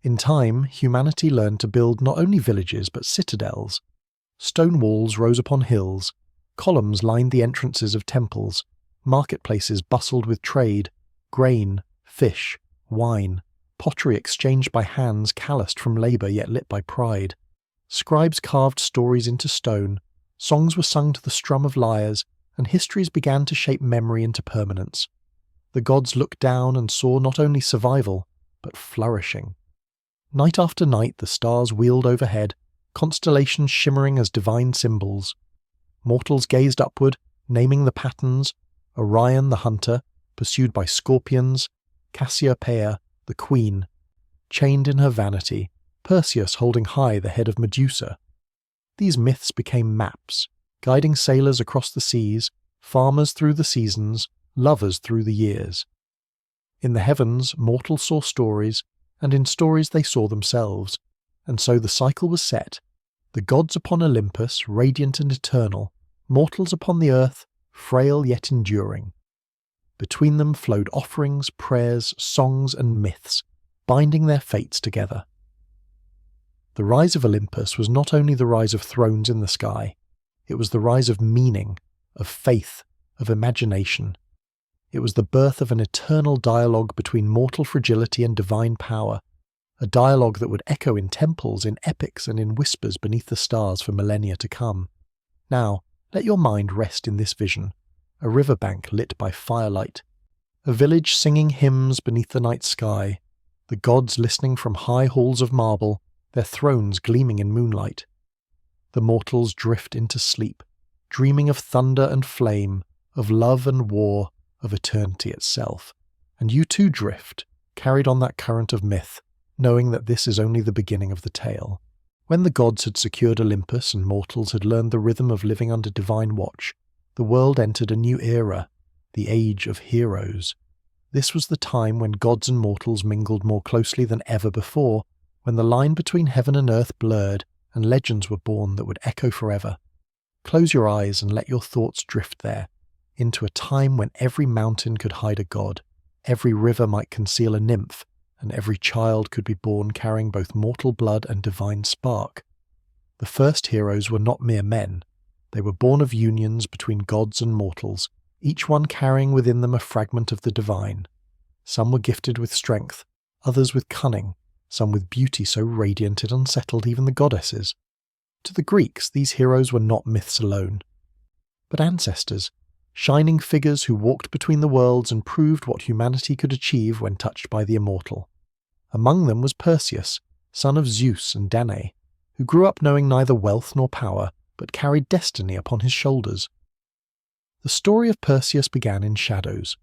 In time, humanity learned to build not only villages but citadels. Stone walls rose upon hills, columns lined the entrances of temples, marketplaces bustled with trade, grain, fish, wine, pottery exchanged by hands calloused from labour yet lit by pride. Scribes carved stories into stone, songs were sung to the strum of lyres, and histories began to shape memory into permanence. The gods looked down and saw not only survival, but flourishing. Night after night the stars wheeled overhead, constellations shimmering as divine symbols. Mortals gazed upward, naming the patterns: Orion the hunter, pursued by scorpions; Cassiopeia, the queen, chained in her vanity; Perseus holding high the head of Medusa. These myths became maps, guiding sailors across the seas, farmers through the seasons, lovers through the years. In the heavens, mortals saw stories, and in stories they saw themselves, And so the cycle was set. The gods upon Olympus, radiant and eternal, mortals upon the earth, frail yet enduring. Between them flowed offerings, prayers, songs, and myths, binding their fates together. The rise of Olympus was not only the rise of thrones in the sky, it was the rise of meaning, of faith, of imagination. It was the birth of an eternal dialogue between mortal fragility and divine power, a dialogue that would echo in temples, in epics, and in whispers beneath the stars for millennia to come. Now, let your mind rest in this vision, a riverbank lit by firelight, a village singing hymns beneath the night sky, the gods listening from high halls of marble, their thrones gleaming in moonlight. The mortals drift into sleep, dreaming of thunder and flame, of love and war, of eternity itself. And you too drift, carried on that current of myth, knowing that this is only the beginning of the tale. When the gods had secured Olympus and mortals had learned the rhythm of living under divine watch, the world entered a new era, the age of heroes. This was the time when gods and mortals mingled more closely than ever before, when the line between heaven and earth blurred and legends were born that would echo forever. Close your eyes and let your thoughts drift there, into a time when every mountain could hide a god, every river might conceal a nymph, and every child could be born carrying both mortal blood and divine spark. The first heroes were not mere men. They were born of unions between gods and mortals, each one carrying within them a fragment of the divine. Some were gifted with strength, others with cunning, some with beauty so radiant it unsettled even the goddesses. To the Greeks, these heroes were not myths alone, but ancestors, shining figures who walked between the worlds and proved what humanity could achieve when touched by the immortal. Among them was Perseus, son of Zeus and Danae, who grew up knowing neither wealth nor power, but carried destiny upon his shoulders. The story of Perseus began in shadows,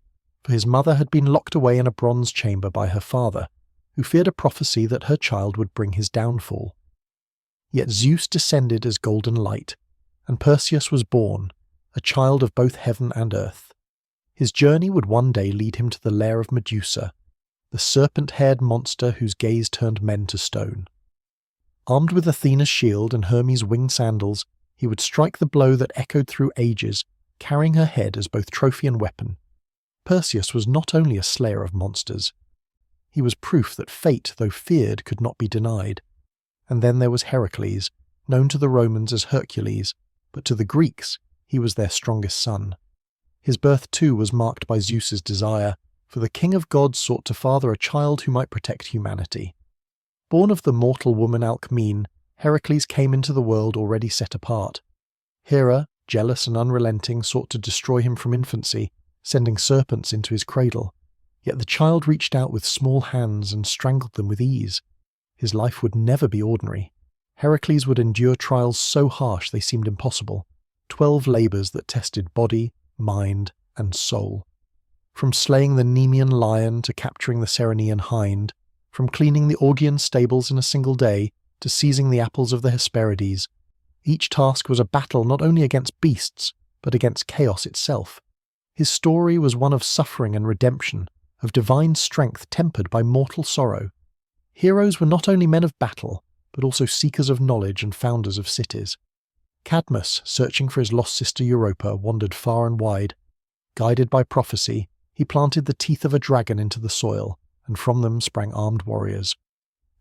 for his mother had been locked away in a bronze chamber by her father, who feared a prophecy that her child would bring his downfall. Yet Zeus descended as golden light, and Perseus was born, a child of both heaven and earth. His journey would one day lead him to the lair of Medusa, the serpent-haired monster whose gaze turned men to stone. Armed with Athena's shield and Hermes' winged sandals, he would strike the blow that echoed through ages, carrying her head as both trophy and weapon. Perseus was not only a slayer of monsters. He was proof that fate, though feared, could not be denied. And then there was Heracles, known to the Romans as Hercules, but to the Greeks he was their strongest son. His birth too was marked by Zeus's desire, for the king of gods sought to father a child who might protect humanity. Born of the mortal woman Alcmene, Heracles came into the world already set apart. Hera, jealous and unrelenting, sought to destroy him from infancy, sending serpents into his cradle. Yet the child reached out with small hands and strangled them with ease. His life would never be ordinary. Heracles would endure trials so harsh they seemed impossible, 12 labours that tested body, mind, and soul. From slaying the Nemean lion to capturing the Ceryneian hind, from cleaning the Augean stables in a single day to seizing the apples of the Hesperides, each task was a battle not only against beasts, but against chaos itself. His story was one of suffering and redemption, of divine strength tempered by mortal sorrow. Heroes were not only men of battle, but also seekers of knowledge and founders of cities. Cadmus, searching for his lost sister Europa, wandered far and wide. Guided by prophecy, he planted the teeth of a dragon into the soil, and from them sprang armed warriors.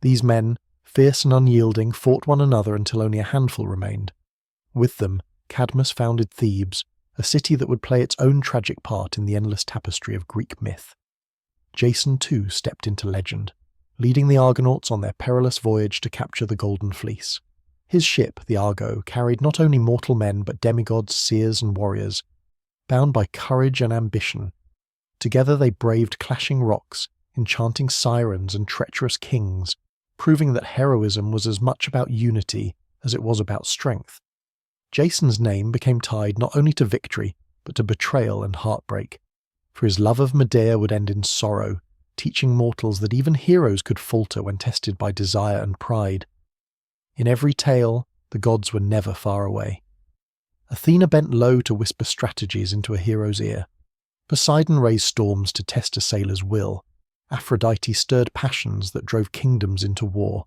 These men, fierce and unyielding, fought one another until only a handful remained. With them, Cadmus founded Thebes, a city that would play its own tragic part in the endless tapestry of Greek myth. Jason too stepped into legend, leading the Argonauts on their perilous voyage to capture the Golden Fleece. His ship, the Argo, carried not only mortal men but demigods, seers and warriors, bound by courage and ambition. Together they braved clashing rocks, enchanting sirens and treacherous kings, proving that heroism was as much about unity as it was about strength. Jason's name became tied not only to victory, but to betrayal and heartbreak, for his love of Medea would end in sorrow, teaching mortals that even heroes could falter when tested by desire and pride. In every tale, the gods were never far away. Athena bent low to whisper strategies into a hero's ear. Poseidon raised storms to test a sailor's will. Aphrodite stirred passions that drove kingdoms into war.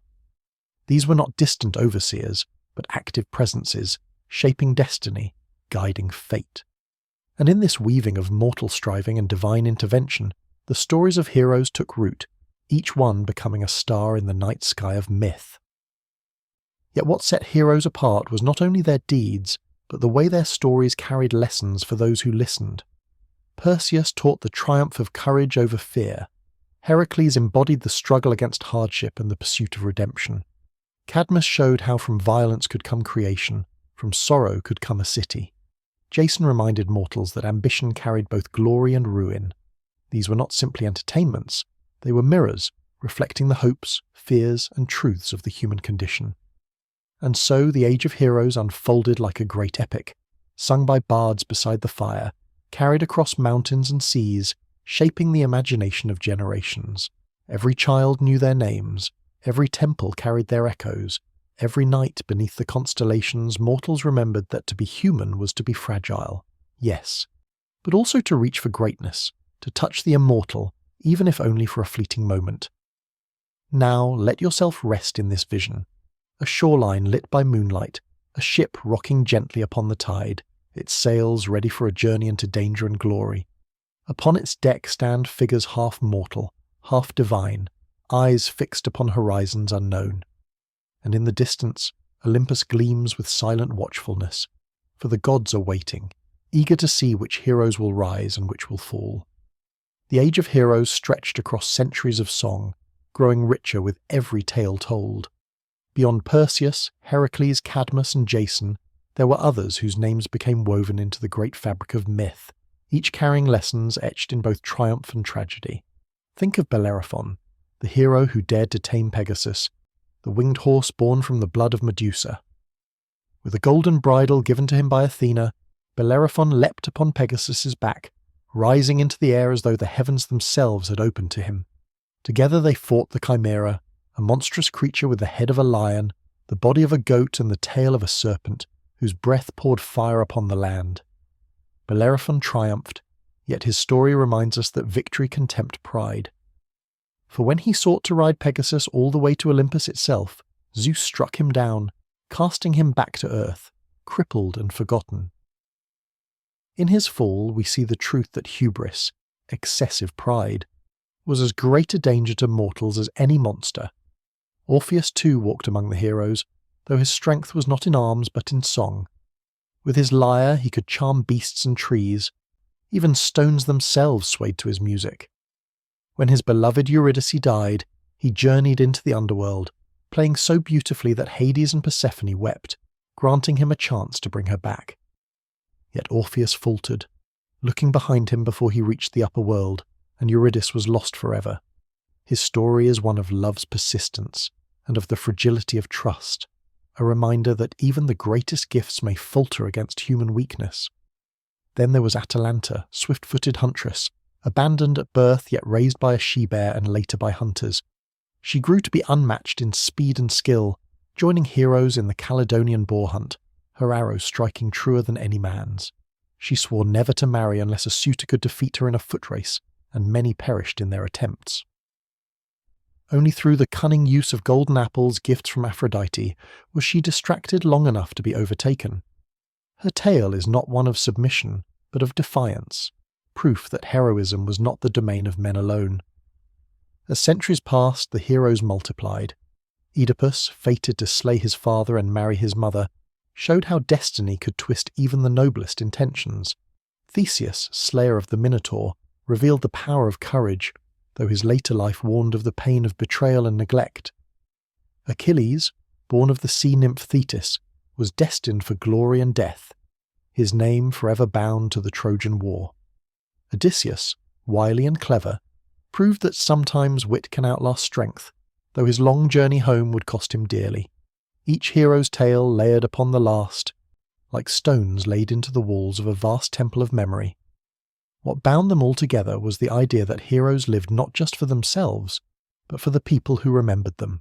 These were not distant overseers, but active presences, shaping destiny, guiding fate. And in this weaving of mortal striving and divine intervention, the stories of heroes took root, each one becoming a star in the night sky of myth. Yet what set heroes apart was not only their deeds, but the way their stories carried lessons for those who listened. Perseus taught the triumph of courage over fear. Heracles embodied the struggle against hardship and the pursuit of redemption. Cadmus showed how from violence could come creation, from sorrow could come a city. Jason reminded mortals that ambition carried both glory and ruin. These were not simply entertainments, they were mirrors, reflecting the hopes, fears, and truths of the human condition. And so the Age of Heroes unfolded like a great epic, sung by bards beside the fire, carried across mountains and seas, shaping the imagination of generations. Every child knew their names, every temple carried their echoes, every night beneath the constellations mortals remembered that to be human was to be fragile, yes, but also to reach for greatness, to touch the immortal, even if only for a fleeting moment. Now let yourself rest in this vision. A shoreline lit by moonlight, a ship rocking gently upon the tide, its sails ready for a journey into danger and glory. Upon its deck stand figures half mortal, half divine, eyes fixed upon horizons unknown. And in the distance, Olympus gleams with silent watchfulness, for the gods are waiting, eager to see which heroes will rise and which will fall. The Age of Heroes stretched across centuries of song, growing richer with every tale told. Beyond Perseus, Heracles, Cadmus, and Jason, there were others whose names became woven into the great fabric of myth, each carrying lessons etched in both triumph and tragedy. Think of Bellerophon, the hero who dared to tame Pegasus, the winged horse born from the blood of Medusa. With a golden bridle given to him by Athena, Bellerophon leapt upon Pegasus's back, rising into the air as though the heavens themselves had opened to him. Together they fought the Chimera, a monstrous creature with the head of a lion, the body of a goat and the tail of a serpent, whose breath poured fire upon the land. Bellerophon triumphed, yet his story reminds us that victory can tempt pride. For when he sought to ride Pegasus all the way to Olympus itself, Zeus struck him down, casting him back to earth, crippled and forgotten. In his fall we see the truth that hubris, excessive pride, was as great a danger to mortals as any monster. Orpheus too walked among the heroes, though his strength was not in arms but in song. With his lyre he could charm beasts and trees, even stones themselves swayed to his music. When his beloved Eurydice died, he journeyed into the underworld, playing so beautifully that Hades and Persephone wept, granting him a chance to bring her back. Yet Orpheus faltered, looking behind him before he reached the upper world, and Eurydice was lost forever. His story is one of love's persistence and of the fragility of trust, a reminder that even the greatest gifts may falter against human weakness. Then there was Atalanta, swift-footed huntress, abandoned at birth yet raised by a she-bear and later by hunters. She grew to be unmatched in speed and skill, joining heroes in the Caledonian boar hunt, her arrow striking truer than any man's. She swore never to marry unless a suitor could defeat her in a foot race, and many perished in their attempts. Only through the cunning use of golden apples, gifts from Aphrodite, was she distracted long enough to be overtaken. Her tale is not one of submission, but of defiance, proof that heroism was not the domain of men alone. As centuries passed, the heroes multiplied. Oedipus, fated to slay his father and marry his mother, showed how destiny could twist even the noblest intentions. Theseus, slayer of the Minotaur, revealed the power of courage, though his later life warned of the pain of betrayal and neglect. Achilles, born of the sea nymph Thetis, was destined for glory and death, his name forever bound to the Trojan War. Odysseus, wily and clever, proved that sometimes wit can outlast strength, though his long journey home would cost him dearly. Each hero's tale layered upon the last, like stones laid into the walls of a vast temple of memory. What bound them all together was the idea that heroes lived not just for themselves, but for the people who remembered them.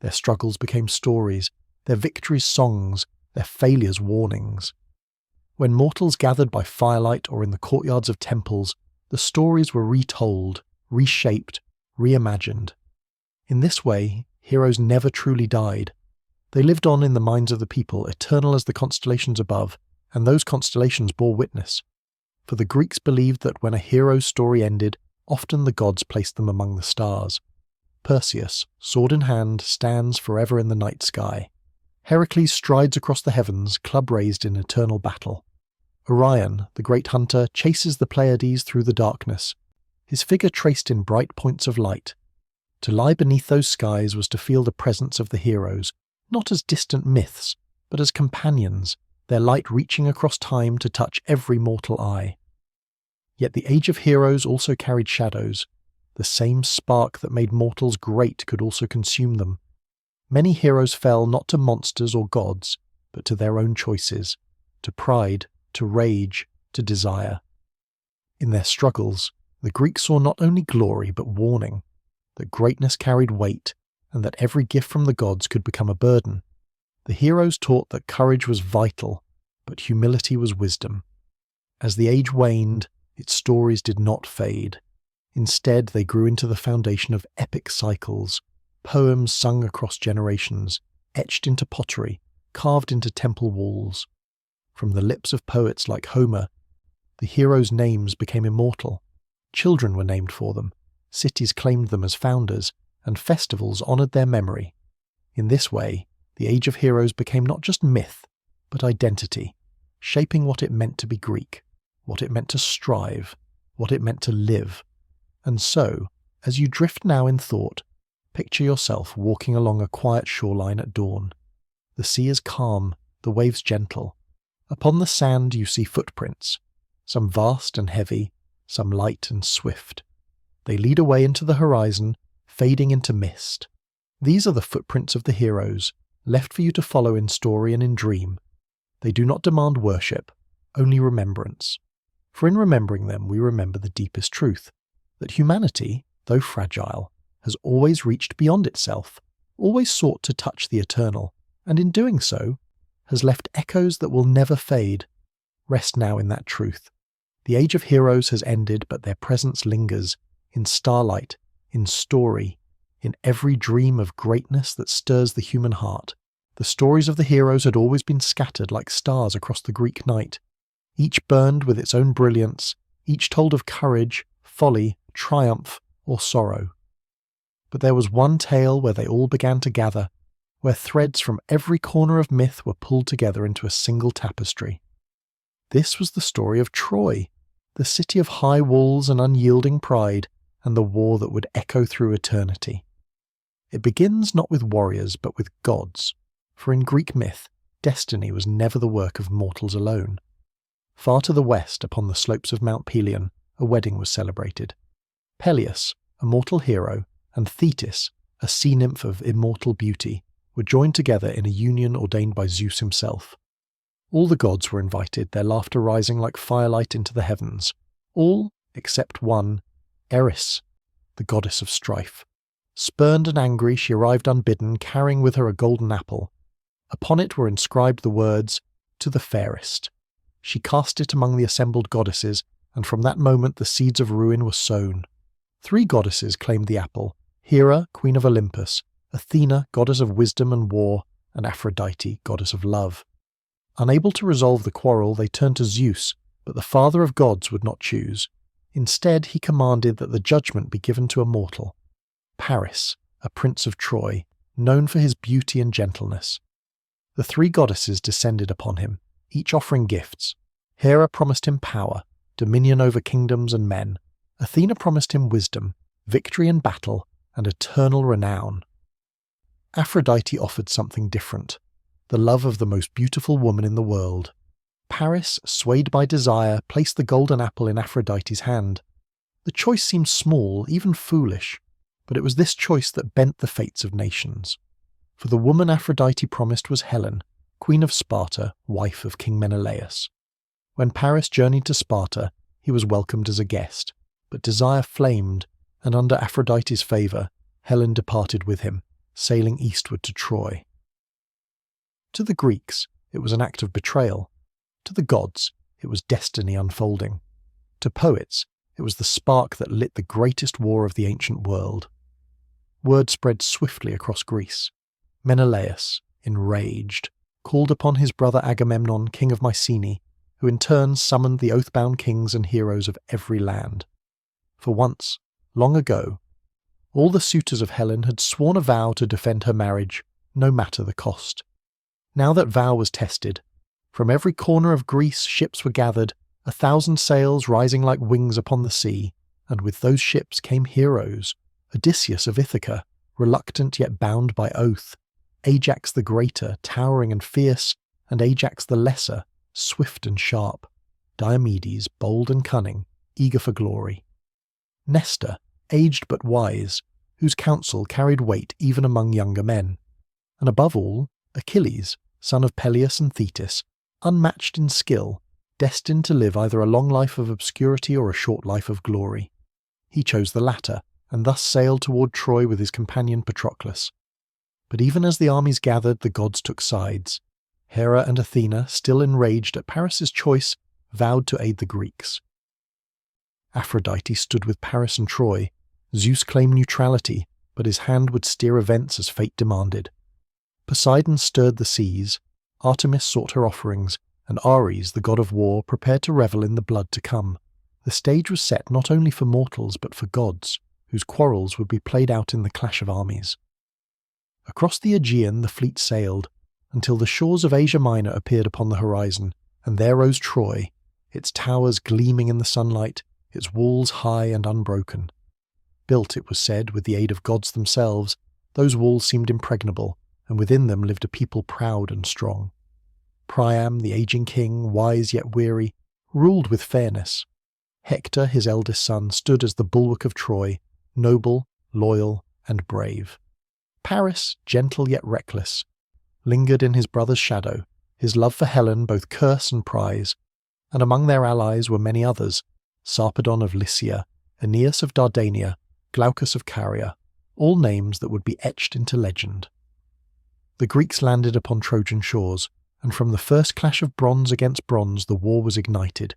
Their struggles became stories, their victories songs, their failures warnings. When mortals gathered by firelight or in the courtyards of temples, the stories were retold, reshaped, reimagined. In this way, heroes never truly died, They lived on in the minds of the people, eternal as the constellations above, and those constellations bore witness. For the Greeks believed that when a hero's story ended, often the gods placed them among the stars. Perseus, sword in hand, stands forever in the night sky. Heracles strides across the heavens, club raised in eternal battle. Orion, the great hunter, chases the Pleiades through the darkness, his figure traced in bright points of light. To lie beneath those skies was to feel the presence of the heroes, not as distant myths, but as companions, their light reaching across time to touch every mortal eye. Yet the age of heroes also carried shadows. The same spark that made mortals great could also consume them. Many heroes fell not to monsters or gods, but to their own choices, to pride, to rage, to desire. In their struggles, the Greeks saw not only glory but warning, that greatness carried weight, and that every gift from the gods could become a burden. The heroes taught that courage was vital, but humility was wisdom. As the age waned, its stories did not fade. Instead, they grew into the foundation of epic cycles, poems sung across generations, etched into pottery, carved into temple walls. From the lips of poets like Homer, the heroes' names became immortal. Children were named for them, cities claimed them as founders, and festivals honoured their memory. In this way, the Age of Heroes became not just myth, but identity, shaping what it meant to be Greek, what it meant to strive, what it meant to live. And so, as you drift now in thought, picture yourself walking along a quiet shoreline at dawn. The sea is calm, the waves gentle. Upon the sand you see footprints, some vast and heavy, some light and swift. They lead away into the horizon, fading into mist. These are the footprints of the heroes, left for you to follow in story and in dream. They do not demand worship, only remembrance. For in remembering them we remember the deepest truth, that humanity, though fragile, has always reached beyond itself, always sought to touch the eternal, and in doing so, has left echoes that will never fade. Rest now in that truth. The Age of Heroes has ended, but their presence lingers, in starlight, in story, in every dream of greatness that stirs the human heart. The stories of the heroes had always been scattered like stars across the Greek night. Each burned with its own brilliance, each told of courage, folly, triumph, or sorrow. But there was one tale where they all began to gather, where threads from every corner of myth were pulled together into a single tapestry. This was the story of Troy, the city of high walls and unyielding pride, and the war that would echo through eternity. It begins not with warriors, but with gods, for in Greek myth, destiny was never the work of mortals alone. Far to the west, upon the slopes of Mount Pelion, a wedding was celebrated. Peleus, a mortal hero, and Thetis, a sea nymph of immortal beauty, were joined together in a union ordained by Zeus himself. All the gods were invited, their laughter rising like firelight into the heavens. All, except one, Eris, the goddess of strife. Spurned and angry, she arrived unbidden, carrying with her a golden apple. Upon it were inscribed the words, "To the fairest." She cast it among the assembled goddesses, and from that moment the seeds of ruin were sown. 3 goddesses claimed the apple: Hera, queen of Olympus, Athena, goddess of wisdom and war, and Aphrodite, goddess of love. Unable to resolve the quarrel, they turned to Zeus, but the father of gods would not choose. Instead, he commanded that the judgment be given to a mortal, Paris, a prince of Troy, known for his beauty and gentleness. The 3 goddesses descended upon him, each offering gifts. Hera promised him power, dominion over kingdoms and men. Athena promised him wisdom, victory in battle, and eternal renown. Aphrodite offered something different, the love of the most beautiful woman in the world. Paris, swayed by desire, placed the golden apple in Aphrodite's hand. The choice seemed small, even foolish, but it was this choice that bent the fates of nations. For the woman Aphrodite promised was Helen, queen of Sparta, wife of King Menelaus. When Paris journeyed to Sparta, he was welcomed as a guest, but desire flamed, and under Aphrodite's favour, Helen departed with him, sailing eastward to Troy. To the Greeks, it was an act of betrayal. To the gods, it was destiny unfolding. To poets, it was the spark that lit the greatest war of the ancient world. Word spread swiftly across Greece. Menelaus, enraged, called upon his brother Agamemnon, king of Mycenae, who in turn summoned the oath-bound kings and heroes of every land. For once, long ago, all the suitors of Helen had sworn a vow to defend her marriage, no matter the cost. Now that vow was tested. From every corner of Greece ships were gathered, 1,000 sails rising like wings upon the sea, and with those ships came heroes, Odysseus of Ithaca, reluctant yet bound by oath, Ajax the Greater, towering and fierce, and Ajax the Lesser, swift and sharp, Diomedes, bold and cunning, eager for glory, Nestor, aged but wise, whose counsel carried weight even among younger men, and above all, Achilles, son of Peleus and Thetis, unmatched in skill, destined to live either a long life of obscurity or a short life of glory. He chose the latter, and thus sailed toward Troy with his companion Patroclus. But even as the armies gathered, the gods took sides. Hera and Athena, still enraged at Paris' choice, vowed to aid the Greeks. Aphrodite stood with Paris and Troy. Zeus claimed neutrality, but his hand would steer events as fate demanded. Poseidon stirred the seas, Artemis sought her offerings, and Ares, the god of war, prepared to revel in the blood to come. The stage was set not only for mortals but for gods, whose quarrels would be played out in the clash of armies. Across the Aegean the fleet sailed, until the shores of Asia Minor appeared upon the horizon, and there rose Troy, its towers gleaming in the sunlight, its walls high and unbroken. Built, it was said, with the aid of gods themselves, those walls seemed impregnable, and within them lived a people proud and strong. Priam, the aging king, wise yet weary, ruled with fairness. Hector, his eldest son, stood as the bulwark of Troy, noble, loyal, and brave. Paris, gentle yet reckless, lingered in his brother's shadow, his love for Helen both curse and prize, and among their allies were many others, Sarpedon of Lycia, Aeneas of Dardania, Glaucus of Caria, all names that would be etched into legend. The Greeks landed upon Trojan shores, and from the first clash of bronze against bronze the war was ignited.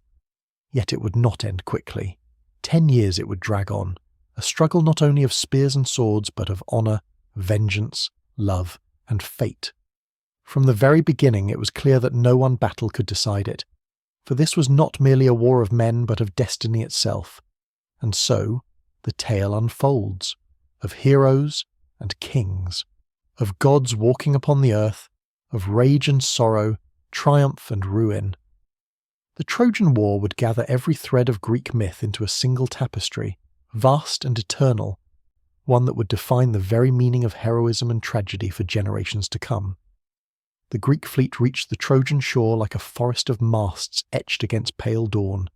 Yet it would not end quickly. 10 years it would drag on, a struggle not only of spears and swords, but of honour, vengeance, love, and fate. From the very beginning it was clear that no one battle could decide it, for this was not merely a war of men but of destiny itself. And so, the tale unfolds, of heroes and kings, of gods walking upon the earth, of rage and sorrow, triumph and ruin. The Trojan War would gather every thread of Greek myth into a single tapestry, vast and eternal, one that would define the very meaning of heroism and tragedy for generations to come. The Greek fleet reached the Trojan shore like a forest of masts etched against pale dawn,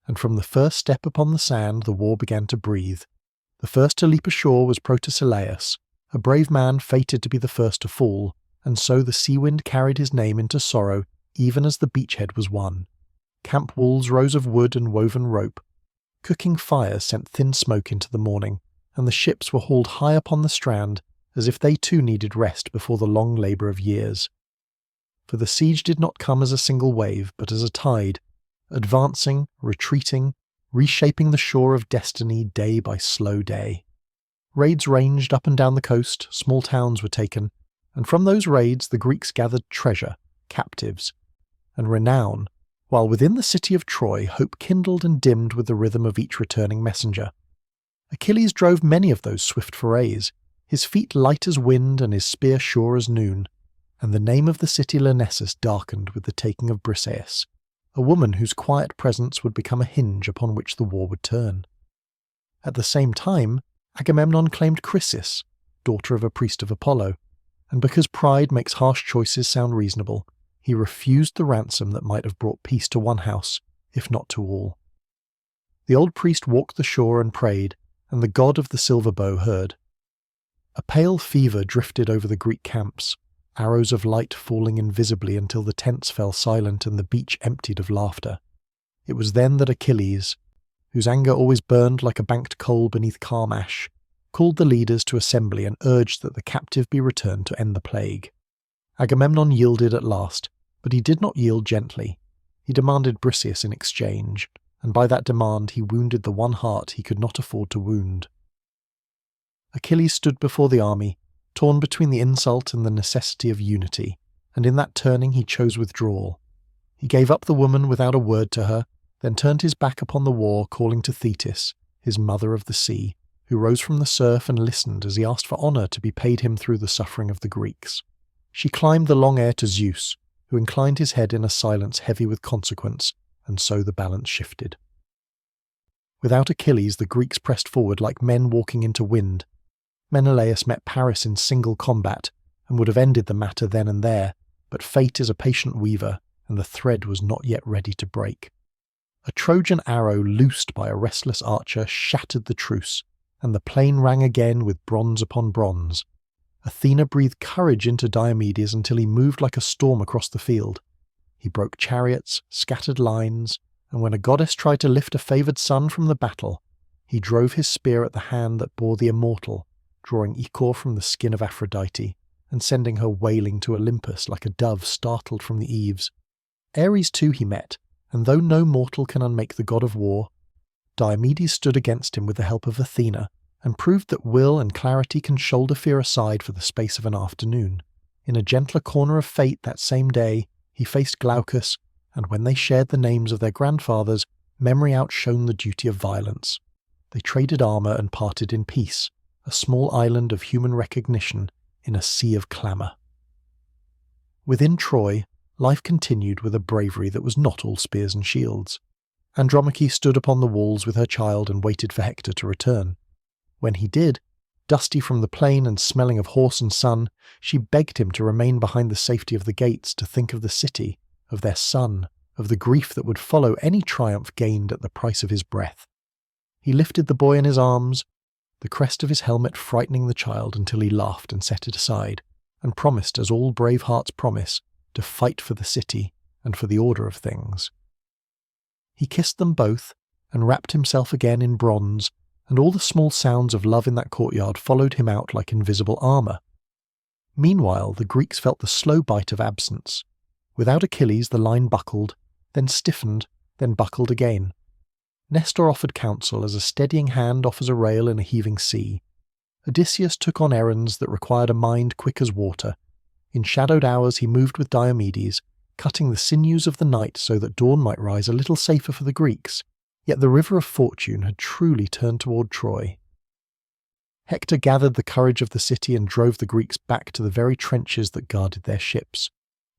and from the first step upon the sand the war began to breathe. The first to leap ashore was Protesilaus, a brave man fated to be the first to fall, and so the sea wind carried his name into sorrow even as the beachhead was won. Camp walls rose of wood and woven rope. Cooking fires sent thin smoke into the morning, and the ships were hauled high upon the strand as if they too needed rest before the long labour of years. For the siege did not come as a single wave, but as a tide, advancing, retreating, reshaping the shore of destiny day by slow day. Raids ranged up and down the coast, small towns were taken, and from those raids the Greeks gathered treasure, captives, and renown, while within the city of Troy hope kindled and dimmed with the rhythm of each returning messenger. Achilles drove many of those swift forays, his feet light as wind and his spear sure as noon, and the name of the city Lyrnessus darkened with the taking of Briseis, a woman whose quiet presence would become a hinge upon which the war would turn. At the same time, Agamemnon claimed Chrysis, daughter of a priest of Apollo, and because pride makes harsh choices sound reasonable, he refused the ransom that might have brought peace to one house, if not to all. The old priest walked the shore and prayed, and the god of the silver bow heard. A pale fever drifted over the Greek camps, arrows of light falling invisibly until the tents fell silent and the beach emptied of laughter. It was then that Achilles, whose anger always burned like a banked coal beneath calm ash, called the leaders to assembly and urged that the captive be returned to end the plague. Agamemnon yielded at last, but he did not yield gently. He demanded Briseis in exchange, and by that demand he wounded the one heart he could not afford to wound. Achilles stood before the army, torn between the insult and the necessity of unity, and in that turning he chose withdrawal. He gave up the woman without a word to her, then turned his back upon the war, calling to Thetis, his mother of the sea, who rose from the surf and listened as he asked for honour to be paid him through the suffering of the Greeks. She climbed the long air to Zeus, who inclined his head in a silence heavy with consequence, and so the balance shifted. Without Achilles, the Greeks pressed forward like men walking into wind. Menelaus met Paris in single combat, and would have ended the matter then and there, but fate is a patient weaver, and the thread was not yet ready to break. A Trojan arrow loosed by a restless archer shattered the truce, and the plain rang again with bronze upon bronze. Athena breathed courage into Diomedes until he moved like a storm across the field. He broke chariots, scattered lines, and when a goddess tried to lift a favoured son from the battle, he drove his spear at the hand that bore the immortal, drawing ichor from the skin of Aphrodite, and sending her wailing to Olympus like a dove startled from the eaves. Ares too he met, and though no mortal can unmake the god of war, Diomedes stood against him with the help of Athena, and proved that will and clarity can shoulder fear aside for the space of an afternoon. In a gentler corner of fate that same day, he faced Glaucus, and when they shared the names of their grandfathers, memory outshone the duty of violence. They traded armour and parted in peace, a small island of human recognition in a sea of clamour. Within Troy, life continued with a bravery that was not all spears and shields. Andromache stood upon the walls with her child and waited for Hector to return. When he did, dusty from the plain and smelling of horse and sun, she begged him to remain behind the safety of the gates to think of the city, of their son, of the grief that would follow any triumph gained at the price of his breath. He lifted the boy in his arms, the crest of his helmet frightening the child until he laughed and set it aside, and promised, as all brave hearts promise, to fight for the city and for the order of things. He kissed them both, and wrapped himself again in bronze, and all the small sounds of love in that courtyard followed him out like invisible armour. Meanwhile, the Greeks felt the slow bite of absence. Without Achilles, the line buckled, then stiffened, then buckled again. Nestor offered counsel as a steadying hand offers a rail in a heaving sea. Odysseus took on errands that required a mind quick as water. In shadowed hours he moved with Diomedes, cutting the sinews of the night so that dawn might rise a little safer for the Greeks. Yet the river of fortune had truly turned toward Troy. Hector gathered the courage of the city and drove the Greeks back to the very trenches that guarded their ships.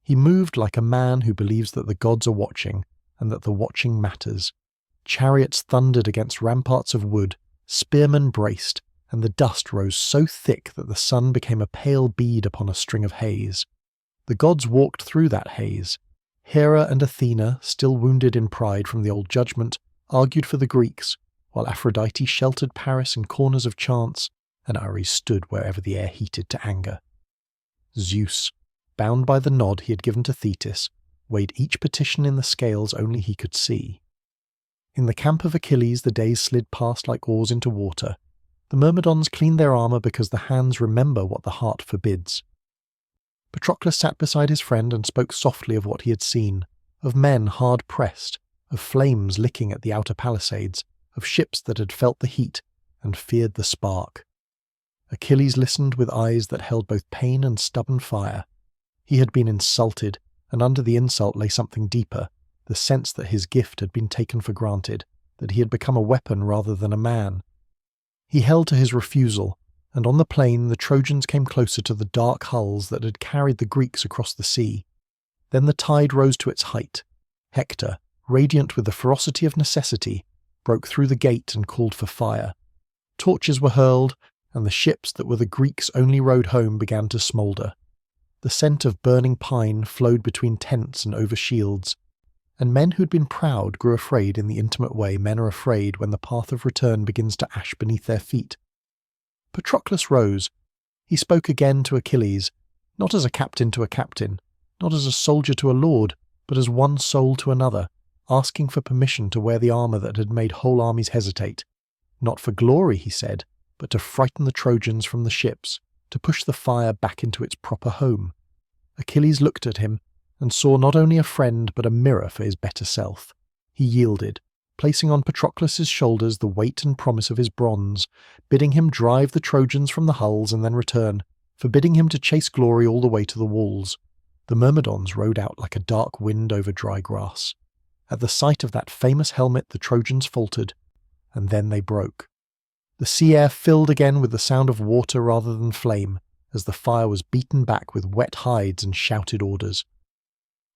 He moved like a man who believes that the gods are watching, and that the watching matters. Chariots thundered against ramparts of wood, spearmen braced, and the dust rose so thick that the sun became a pale bead upon a string of haze. The gods walked through that haze. Hera and Athena, still wounded in pride from the old judgment, argued for the Greeks, while Aphrodite sheltered Paris in corners of chance, and Ares stood wherever the air heated to anger. Zeus, bound by the nod he had given to Thetis, weighed each petition in the scales only he could see. In the camp of Achilles the days slid past like oars into water. The Myrmidons cleaned their armour because the hands remember what the heart forbids. Patroclus sat beside his friend and spoke softly of what he had seen, of men hard pressed, of flames licking at the outer palisades, of ships that had felt the heat and feared the spark. Achilles listened with eyes that held both pain and stubborn fire. He had been insulted, and under the insult lay something deeper, the sense that his gift had been taken for granted, that he had become a weapon rather than a man. He held to his refusal, and on the plain the Trojans came closer to the dark hulls that had carried the Greeks across the sea. Then the tide rose to its height. Hector, radiant with the ferocity of necessity, broke through the gate and called for fire. Torches were hurled, and the ships that were the Greeks' only road home began to smoulder. The scent of burning pine flowed between tents and over shields, and men who'd been proud grew afraid in the intimate way men are afraid when the path of return begins to ash beneath their feet. Patroclus rose. He spoke again to Achilles, not as a captain to a captain, not as a soldier to a lord, but as one soul to another, asking for permission to wear the armour that had made whole armies hesitate. Not for glory, he said, but to frighten the Trojans from the ships, to push the fire back into its proper home. Achilles looked at him, and saw not only a friend but a mirror for his better self. He yielded, placing on Patroclus's shoulders the weight and promise of his bronze, bidding him drive the Trojans from the hulls and then return, forbidding him to chase glory all the way to the walls. The Myrmidons rode out like a dark wind over dry grass. At the sight of that famous helmet, the Trojans faltered, and then they broke. The sea air filled again with the sound of water rather than flame, as the fire was beaten back with wet hides and shouted orders.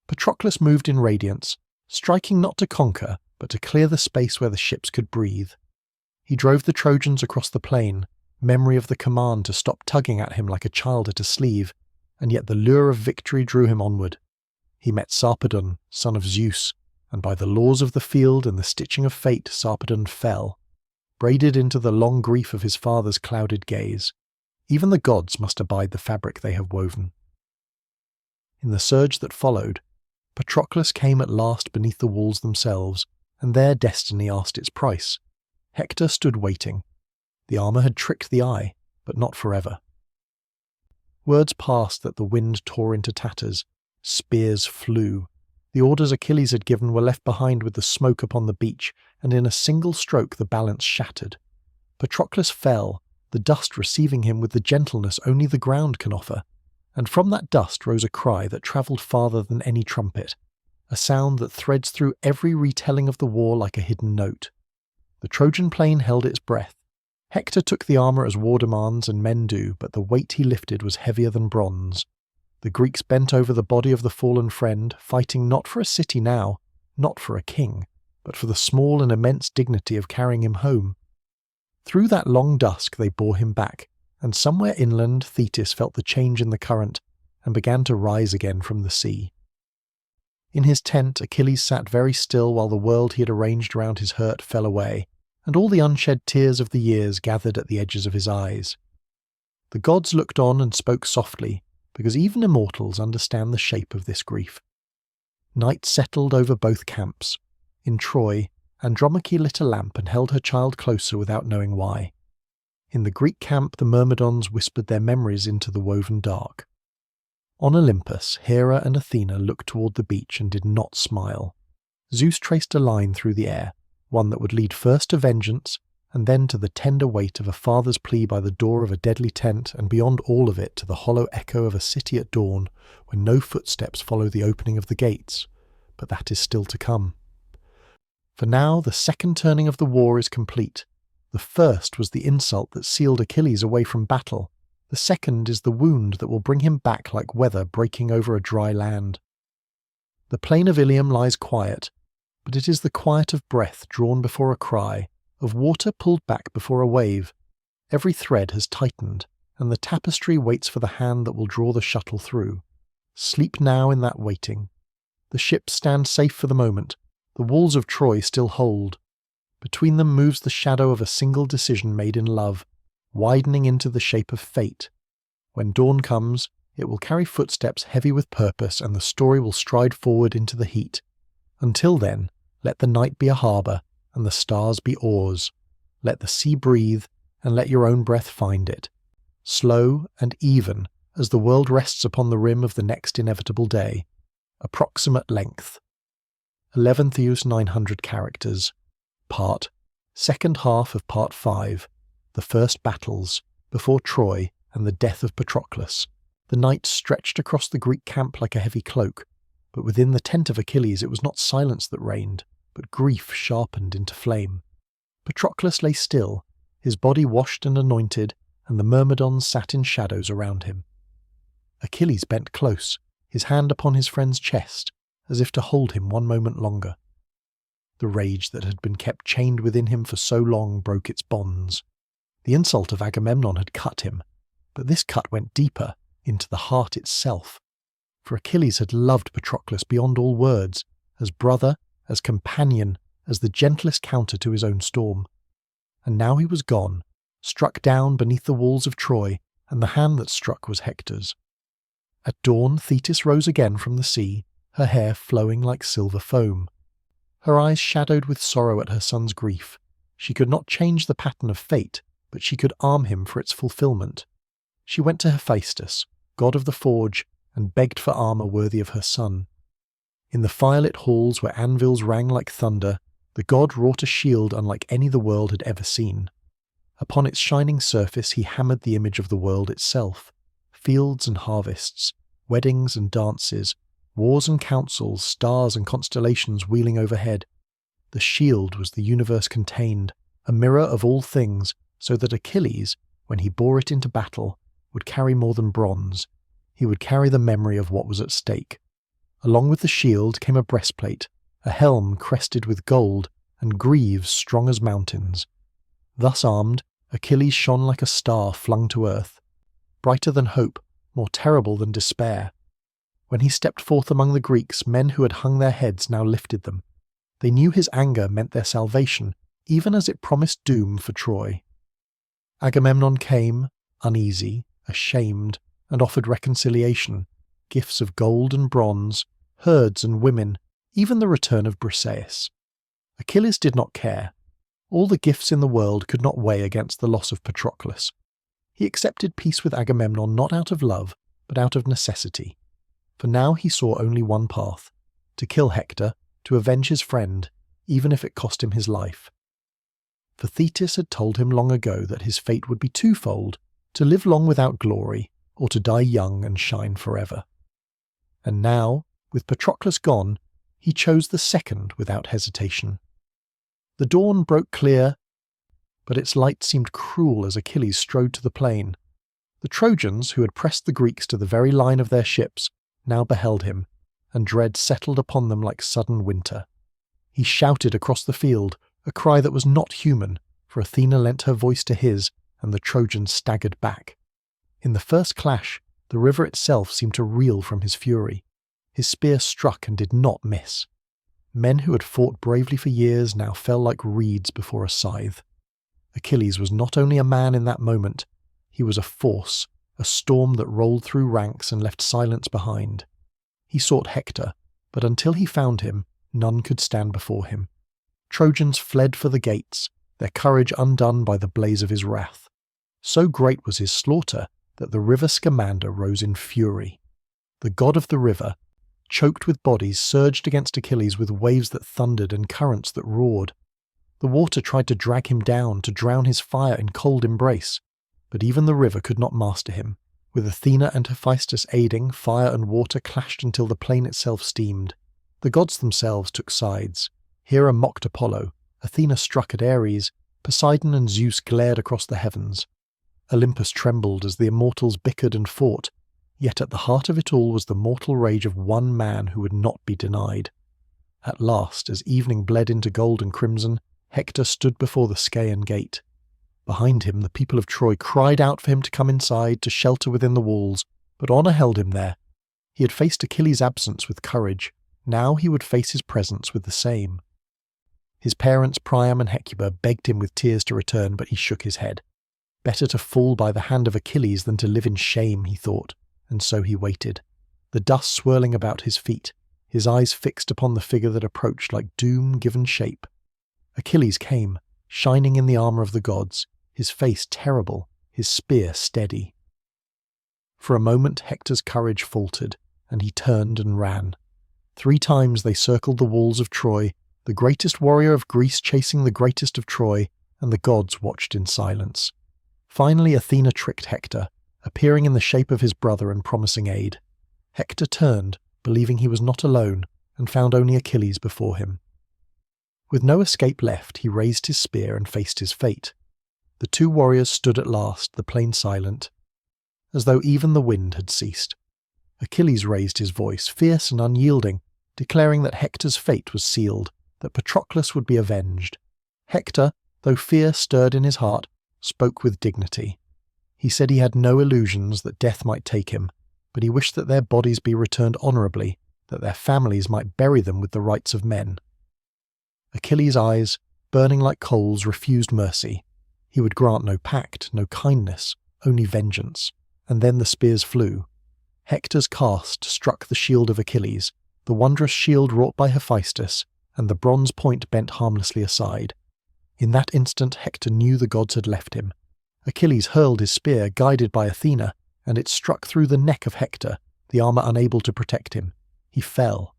Patroclus moved in radiance, striking not to conquer, but to clear the space where the ships could breathe. He drove the Trojans across the plain, memory of the command to stop tugging at him like a child at a sleeve, and yet the lure of victory drew him onward. He met Sarpedon, son of Zeus, and by the laws of the field and the stitching of fate Sarpedon fell, braided into the long grief of his father's clouded gaze. Even the gods must abide the fabric they have woven. In the surge that followed, Patroclus came at last beneath the walls themselves, and there destiny asked its price. Hector stood waiting. The armour had tricked the eye, but not forever. Words passed that the wind tore into tatters. Spears flew. The orders Achilles had given were left behind with the smoke upon the beach, and in a single stroke the balance shattered. Patroclus fell, the dust receiving him with the gentleness only the ground can offer, and from that dust rose a cry that travelled farther than any trumpet, a sound that threads through every retelling of the war like a hidden note. The Trojan plain held its breath. Hector took the armour as war demands and men do, but the weight he lifted was heavier than bronze. The Greeks bent over the body of the fallen friend, fighting not for a city now, not for a king, but for the small and immense dignity of carrying him home. Through that long dusk they bore him back, and somewhere inland Theseus felt the change in the current, and began to rise again from the sea. In his tent Achilles sat very still while the world he had arranged around his hurt fell away, and all the unshed tears of the years gathered at the edges of his eyes. The gods looked on and spoke softly, because even immortals understand the shape of this grief. Night settled over both camps. In Troy, Andromache lit a lamp and held her child closer without knowing why. In the Greek camp the Myrmidons whispered their memories into the woven dark. On Olympus, Hera and Athena looked toward the beach and did not smile. Zeus traced a line through the air, one that would lead first to vengeance, and then to the tender weight of a father's plea by the door of a deadly tent, and beyond all of it to the hollow echo of a city at dawn, when no footsteps follow the opening of the gates. But that is still to come. For now the second turning of the war is complete. The first was the insult that sealed Achilles away from battle. The second is the wound that will bring him back like weather breaking over a dry land. The plain of Ilium lies quiet, but it is the quiet of breath drawn before a cry, of water pulled back before a wave. Every thread has tightened, and the tapestry waits for the hand that will draw the shuttle through. Sleep now in that waiting. The ships stand safe for the moment. The walls of Troy still hold. Between them moves the shadow of a single decision made in love, widening into the shape of fate. When dawn comes, it will carry footsteps heavy with purpose, and the story will stride forward into the heat. Until then, let the night be a harbour, and the stars be oars. Let the sea breathe, and let your own breath find it. Slow and even, as the world rests upon the rim of the next inevitable day. Approximate length. 11 Theus 900 characters. Part. Second half of Part 5. The first battles, before Troy and the death of Patroclus. The night stretched across the Greek camp like a heavy cloak, but within the tent of Achilles it was not silence that reigned, but grief sharpened into flame. Patroclus lay still, his body washed and anointed, and the Myrmidons sat in shadows around him. Achilles bent close, his hand upon his friend's chest, as if to hold him one moment longer. The rage that had been kept chained within him for so long broke its bonds. The insult of Agamemnon had cut him, but this cut went deeper, into the heart itself. For Achilles had loved Patroclus beyond all words, as brother, as companion, as the gentlest counter to his own storm. And now he was gone, struck down beneath the walls of Troy, and the hand that struck was Hector's. At dawn Thetis rose again from the sea, her hair flowing like silver foam. Her eyes shadowed with sorrow at her son's grief. She could not change the pattern of fate, but she could arm him for its fulfilment. She went to Hephaestus, god of the forge, and begged for armour worthy of her son. In the firelit halls where anvils rang like thunder, the god wrought a shield unlike any the world had ever seen. Upon its shining surface he hammered the image of the world itself. fields and harvests, weddings and dances, wars and councils, stars and constellations wheeling overhead. The shield was the universe contained, a mirror of all things, so that Achilles, when he bore it into battle, would carry more than bronze. He would carry the memory of what was at stake. Along with the shield came a breastplate, a helm crested with gold, and greaves strong as mountains. Thus armed, Achilles shone like a star flung to earth, brighter than hope, more terrible than despair. When he stepped forth among the Greeks, men who had hung their heads now lifted them. They knew his anger meant their salvation, even as it promised doom for Troy. Agamemnon came, uneasy, ashamed, and offered reconciliation, gifts of gold and bronze, herds and women, even the return of Briseis. Achilles did not care. All the gifts in the world could not weigh against the loss of Patroclus. He accepted peace with Agamemnon not out of love, but out of necessity. For now he saw only one path: to kill Hector, to avenge his friend, even if it cost him his life. For Theseus had told him long ago that his fate would be twofold: to live long without glory, or to die young and shine forever. And now, with Patroclus gone, he chose the second without hesitation. The dawn broke clear, but its light seemed cruel as Achilles strode to the plain. The Trojans, who had pressed the Greeks to the very line of their ships, now beheld him, and dread settled upon them like sudden winter. He shouted across the field, a cry that was not human, for Athena lent her voice to his, and the Trojans staggered back. In the first clash, the river itself seemed to reel from his fury. His spear struck and did not miss. Men who had fought bravely for years now fell like reeds before a scythe. Achilles was not only a man in that moment, he was a force, a storm that rolled through ranks and left silence behind. He sought Hector, but until he found him, none could stand before him. Trojans fled for the gates, their courage undone by the blaze of his wrath. So great was his slaughter that the river Scamander rose in fury. The god of the river, choked with bodies, surged against Achilles with waves that thundered and currents that roared. The water tried to drag him down, to drown his fire in cold embrace, but even the river could not master him. With Athena and Hephaestus aiding, fire and water clashed until the plain itself steamed. The gods themselves took sides. Hera mocked Apollo, Athena struck at Ares, Poseidon and Zeus glared across the heavens. Olympus trembled as the immortals bickered and fought, yet at the heart of it all was the mortal rage of one man who would not be denied. At last, as evening bled into gold and crimson, Hector stood before the Scaean gate. Behind him, the people of Troy cried out for him to come inside, to shelter within the walls, but honour held him there. He had faced Achilles' absence with courage. Now he would face his presence with the same. His parents Priam and Hecuba begged him with tears to return, but he shook his head. Better to fall by the hand of Achilles than to live in shame, he thought, and so he waited, the dust swirling about his feet, his eyes fixed upon the figure that approached like doom given shape. Achilles came, shining in the armour of the gods, his face terrible, his spear steady. For a moment Hector's courage faltered, and he turned and ran. 3 times they circled the walls of Troy, the greatest warrior of Greece chasing the greatest of Troy, and the gods watched in silence. Finally Athena tricked Hector, appearing in the shape of his brother and promising aid. Hector turned, believing he was not alone, and found only Achilles before him. With no escape left, he raised his spear and faced his fate. The 2 warriors stood at last, the plain silent, as though even the wind had ceased. Achilles raised his voice, fierce and unyielding, declaring that Hector's fate was sealed, that Patroclus would be avenged. Hector, though fear stirred in his heart, spoke with dignity. He said he had no illusions that death might take him, but he wished that their bodies be returned honourably, that their families might bury them with the rights of men. Achilles' eyes, burning like coals, refused mercy. He would grant no pact, no kindness, only vengeance. And then the spears flew. Hector's cast struck the shield of Achilles, the wondrous shield wrought by Hephaestus, and the bronze point bent harmlessly aside. In that instant Hector knew the gods had left him. Achilles hurled his spear, guided by Athena, and it struck through the neck of Hector, the armour unable to protect him. He fell,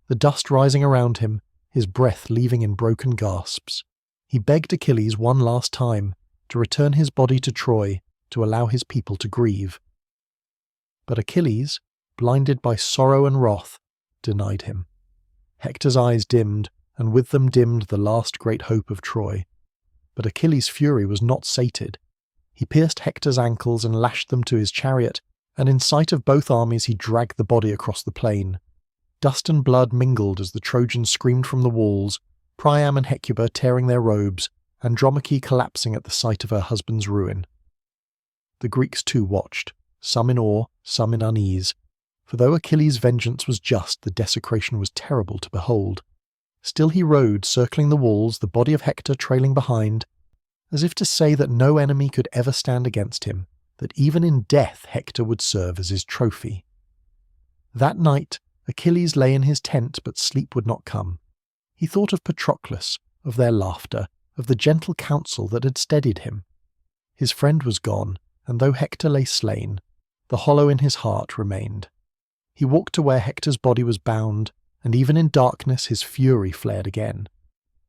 the dust rising around him, his breath leaving in broken gasps. He begged Achilles one last time to return his body to Troy, to allow his people to grieve. But Achilles, blinded by sorrow and wrath, denied him. Hector's eyes dimmed, and with them dimmed the last great hope of Troy. But Achilles' fury was not sated. He pierced Hector's ankles and lashed them to his chariot, and in sight of both armies he dragged the body across the plain. Dust and blood mingled as the Trojans screamed from the walls, Priam and Hecuba tearing their robes, Andromache collapsing at the sight of her husband's ruin. The Greeks too watched, some in awe, some in unease, for though Achilles' vengeance was just, the desecration was terrible to behold. Still he rode, circling the walls, the body of Hector trailing behind, as if to say that no enemy could ever stand against him, that even in death Hector would serve as his trophy. That night Achilles lay in his tent, but sleep would not come. He thought of Patroclus, of their laughter, of the gentle counsel that had steadied him. His friend was gone, and though Hector lay slain, the hollow in his heart remained. He walked to where Hector's body was bound, and even in darkness his fury flared again.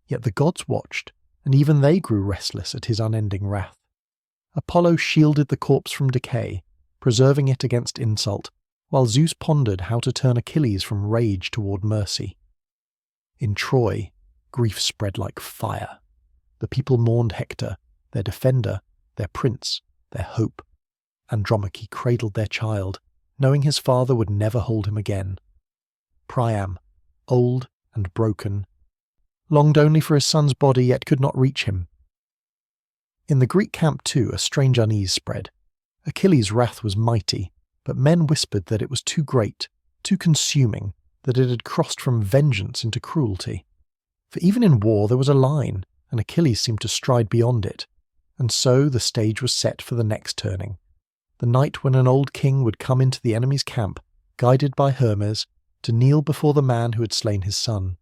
Yet the gods watched, and even they grew restless at his unending wrath. Apollo shielded the corpse from decay, preserving it against insult, while Zeus pondered how to turn Achilles from rage toward mercy. In Troy, grief spread like fire. The people mourned Hector, their defender, their prince, their hope. Andromache cradled their child, knowing his father would never hold him again. Priam, old and broken, longed only for his son's body, yet could not reach him. In the Greek camp too a strange unease spread. Achilles' wrath was mighty, but men whispered that it was too great, too consuming, that it had crossed from vengeance into cruelty. For even in war there was a line, and Achilles seemed to stride beyond it, and so the stage was set for the next turning, the night when an old king would come into the enemy's camp, guided by Hermes, to kneel before the man who had slain his son.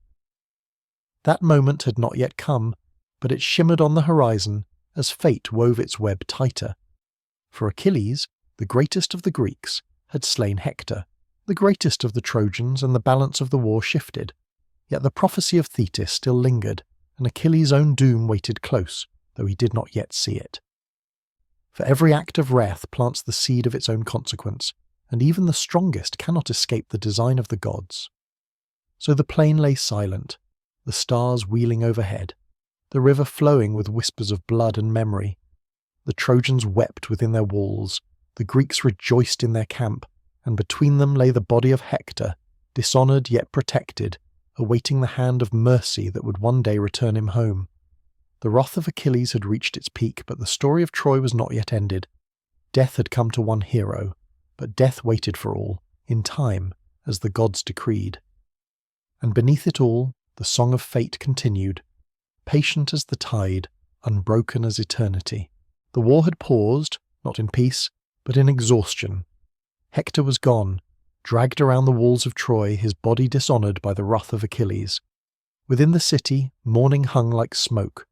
That moment had not yet come, but it shimmered on the horizon as fate wove its web tighter. For Achilles, the greatest of the Greeks, had slain Hector, the greatest of the Trojans, and the balance of the war shifted. Yet the prophecy of Theseus still lingered, and Achilles' own doom waited close, though he did not yet see it. For every act of wrath plants the seed of its own consequence, and even the strongest cannot escape the design of the gods. So the plain lay silent, the stars wheeling overhead, the river flowing with whispers of blood and memory. The Trojans wept within their walls, the Greeks rejoiced in their camp, and between them lay the body of Hector, dishonoured yet protected, awaiting the hand of mercy that would one day return him home. The wrath of Achilles had reached its peak, but the story of Troy was not yet ended. Death had come to one hero, but death waited for all, in time, as the gods decreed. And beneath it all, the song of fate continued, patient as the tide, unbroken as eternity. The war had paused, not in peace, but in exhaustion. Hector was gone, dragged around the walls of Troy, his body dishonoured by the wrath of Achilles. Within the city, mourning hung like smoke.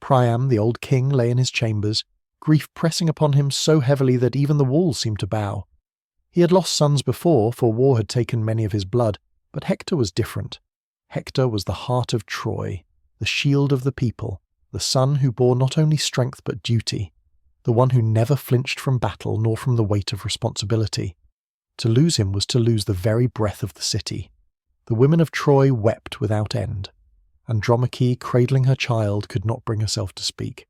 Priam, the old king, lay in his chambers, grief pressing upon him so heavily that even the walls seemed to bow. He had lost sons before, for war had taken many of his blood, but Hector was different. Hector was the heart of Troy, the shield of the people, the son who bore not only strength but duty, the one who never flinched from battle nor from the weight of responsibility. To lose him was to lose the very breath of the city. The women of Troy wept without end. Andromache, cradling her child, could not bring herself to speak.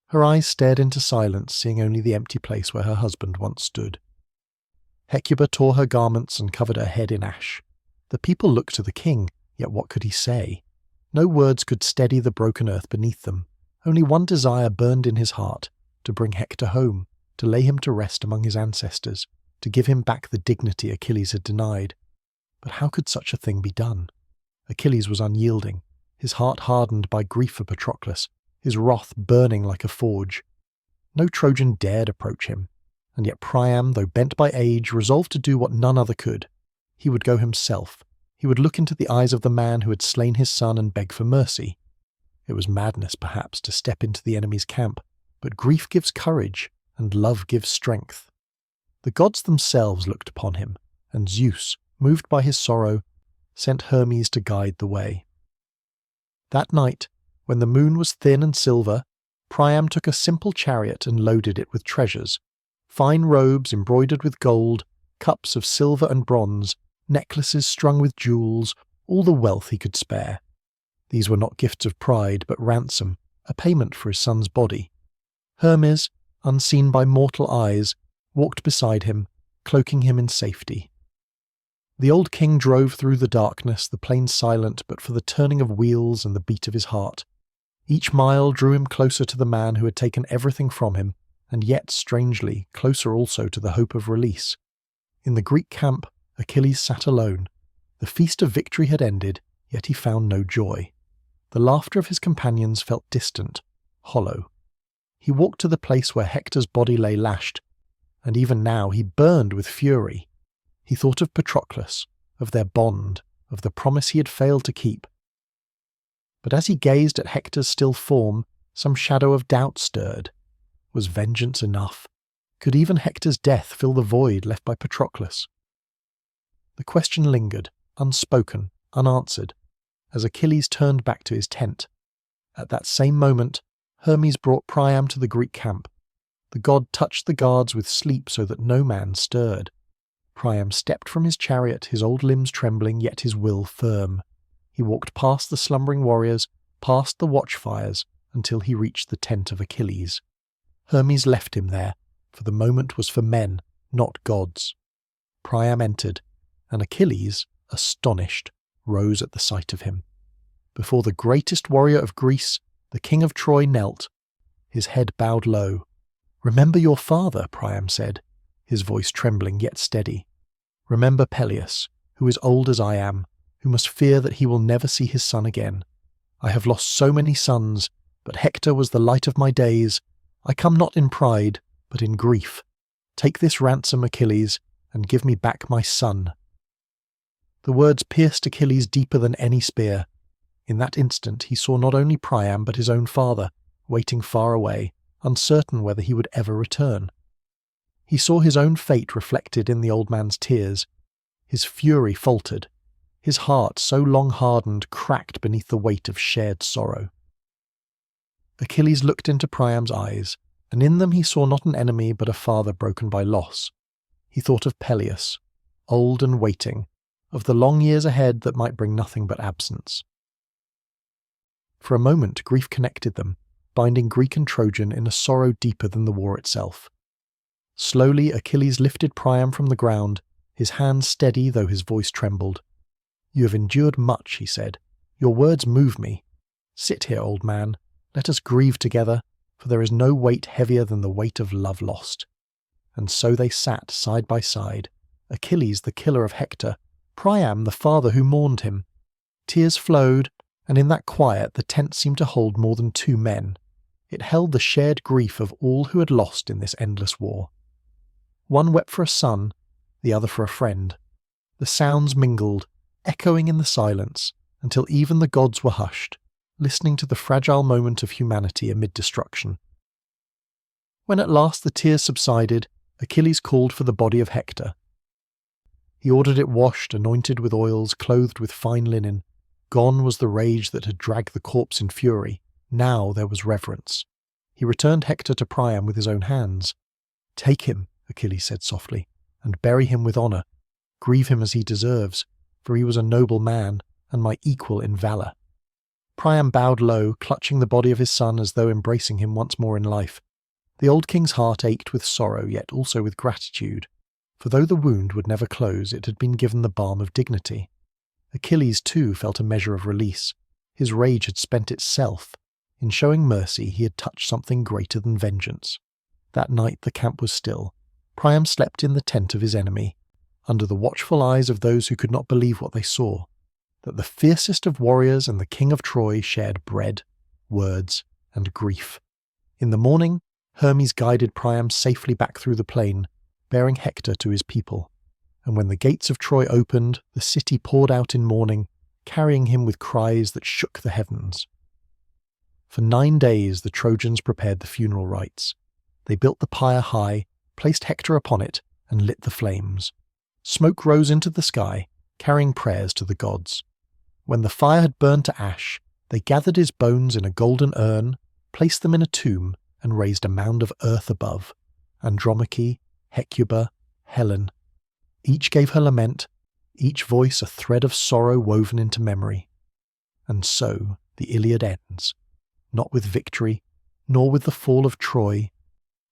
Her eyes stared into silence, seeing only the empty place where her husband once stood. Hecuba tore her garments and covered her head in ash. The people looked to the king, yet what could he say? No words could steady the broken earth beneath them. Only one desire burned in his heart, to bring Hector home, to lay him to rest among his ancestors, to give him back the dignity Achilles had denied. But how could such a thing be done? Achilles was unyielding, his heart hardened by grief for Patroclus, his wrath burning like a forge. No Trojan dared approach him, and yet Priam, though bent by age, resolved to do what none other could. He would go himself. He would look into the eyes of the man who had slain his son and beg for mercy. It was madness, perhaps, to step into the enemy's camp, but grief gives courage, and love gives strength. The gods themselves looked upon him, and Zeus, moved by his sorrow, sent Hermes to guide the way. That night, when the moon was thin and silver, Priam took a simple chariot and loaded it with treasures, fine robes embroidered with gold, cups of silver and bronze, necklaces strung with jewels, all the wealth he could spare. These were not gifts of pride, but ransom, a payment for his son's body. Hermes, unseen by mortal eyes, walked beside him, cloaking him in safety. The old king drove through the darkness, the plain silent but for the turning of wheels and the beat of his heart. Each mile drew him closer to the man who had taken everything from him, and yet, strangely, closer also to the hope of release. In the Greek camp, Achilles sat alone. The feast of victory had ended, yet he found no joy. The laughter of his companions felt distant, hollow. He walked to the place where Hector's body lay lashed, and even now he burned with fury. He thought of Patroclus, of their bond, of the promise he had failed to keep. But as he gazed at Hector's still form, some shadow of doubt stirred. Was vengeance enough? Could even Hector's death fill the void left by Patroclus? The question lingered, unspoken, unanswered, as Achilles turned back to his tent. At that same moment, Hermes brought Priam to the Greek camp. The god touched the guards with sleep so that no man stirred. Priam stepped from his chariot, his old limbs trembling, yet his will firm. He walked past the slumbering warriors, past the watchfires, until he reached the tent of Achilles. Hermes left him there, for the moment was for men, not gods. Priam entered, and Achilles, astonished, rose at the sight of him. Before the greatest warrior of Greece, the king of Troy knelt. His head bowed low. "Remember your father," Priam said, his voice trembling yet steady. "Remember Peleus, who is old as I am, who must fear that he will never see his son again. I have lost so many sons, but Hector was the light of my days. I come not in pride, but in grief. Take this ransom, Achilles, and give me back my son." The words pierced Achilles deeper than any spear. In that instant he saw not only Priam but his own father, waiting far away, uncertain whether he would ever return. He saw his own fate reflected in the old man's tears. His fury faltered. His heart, so long hardened, cracked beneath the weight of shared sorrow. Achilles looked into Priam's eyes, and in them he saw not an enemy but a father broken by loss. He thought of Peleus, old and waiting, of the long years ahead that might bring nothing but absence. For a moment grief connected them, binding Greek and Trojan in a sorrow deeper than the war itself. Slowly Achilles lifted Priam from the ground, his hands steady though his voice trembled. "You have endured much," he said. "Your words move me. Sit here, old man. Let us grieve together, for there is no weight heavier than the weight of love lost." And so they sat side by side, Achilles the killer of Hector, Priam the father who mourned him. Tears flowed, and in that quiet the tent seemed to hold more than two men. It held the shared grief of all who had lost in this endless war. One wept for a son, the other for a friend. The sounds mingled, echoing in the silence, until even the gods were hushed, listening to the fragile moment of humanity amid destruction. When at last the tears subsided, Achilles called for the body of Hector. He ordered it washed, anointed with oils, clothed with fine linen. Gone was the rage that had dragged the corpse in fury. Now there was reverence. He returned Hector to Priam with his own hands. "Take him," Achilles said softly, "and bury him with honour. Grieve him as he deserves, for he was a noble man, and my equal in valour." Priam bowed low, clutching the body of his son as though embracing him once more in life. The old king's heart ached with sorrow, yet also with gratitude, for though the wound would never close, it had been given the balm of dignity. Achilles, too, felt a measure of release. His rage had spent itself. In showing mercy, he had touched something greater than vengeance. That night the camp was still. Priam slept in the tent of his enemy, under the watchful eyes of those who could not believe what they saw, that the fiercest of warriors and the king of Troy shared bread, words, and grief. In the morning, Hermes guided Priam safely back through the plain, bearing Hector to his people. And when the gates of Troy opened, the city poured out in mourning, carrying him with cries that shook the heavens. For 9 days the Trojans prepared the funeral rites. They built the pyre high, placed Hector upon it, and lit the flames. Smoke rose into the sky, carrying prayers to the gods. When the fire had burned to ash, they gathered his bones in a golden urn, placed them in a tomb, and raised a mound of earth above. Andromache, Hecuba, Helen. Each gave her lament, each voice a thread of sorrow woven into memory. And so the Iliad ends, not with victory, nor with the fall of Troy,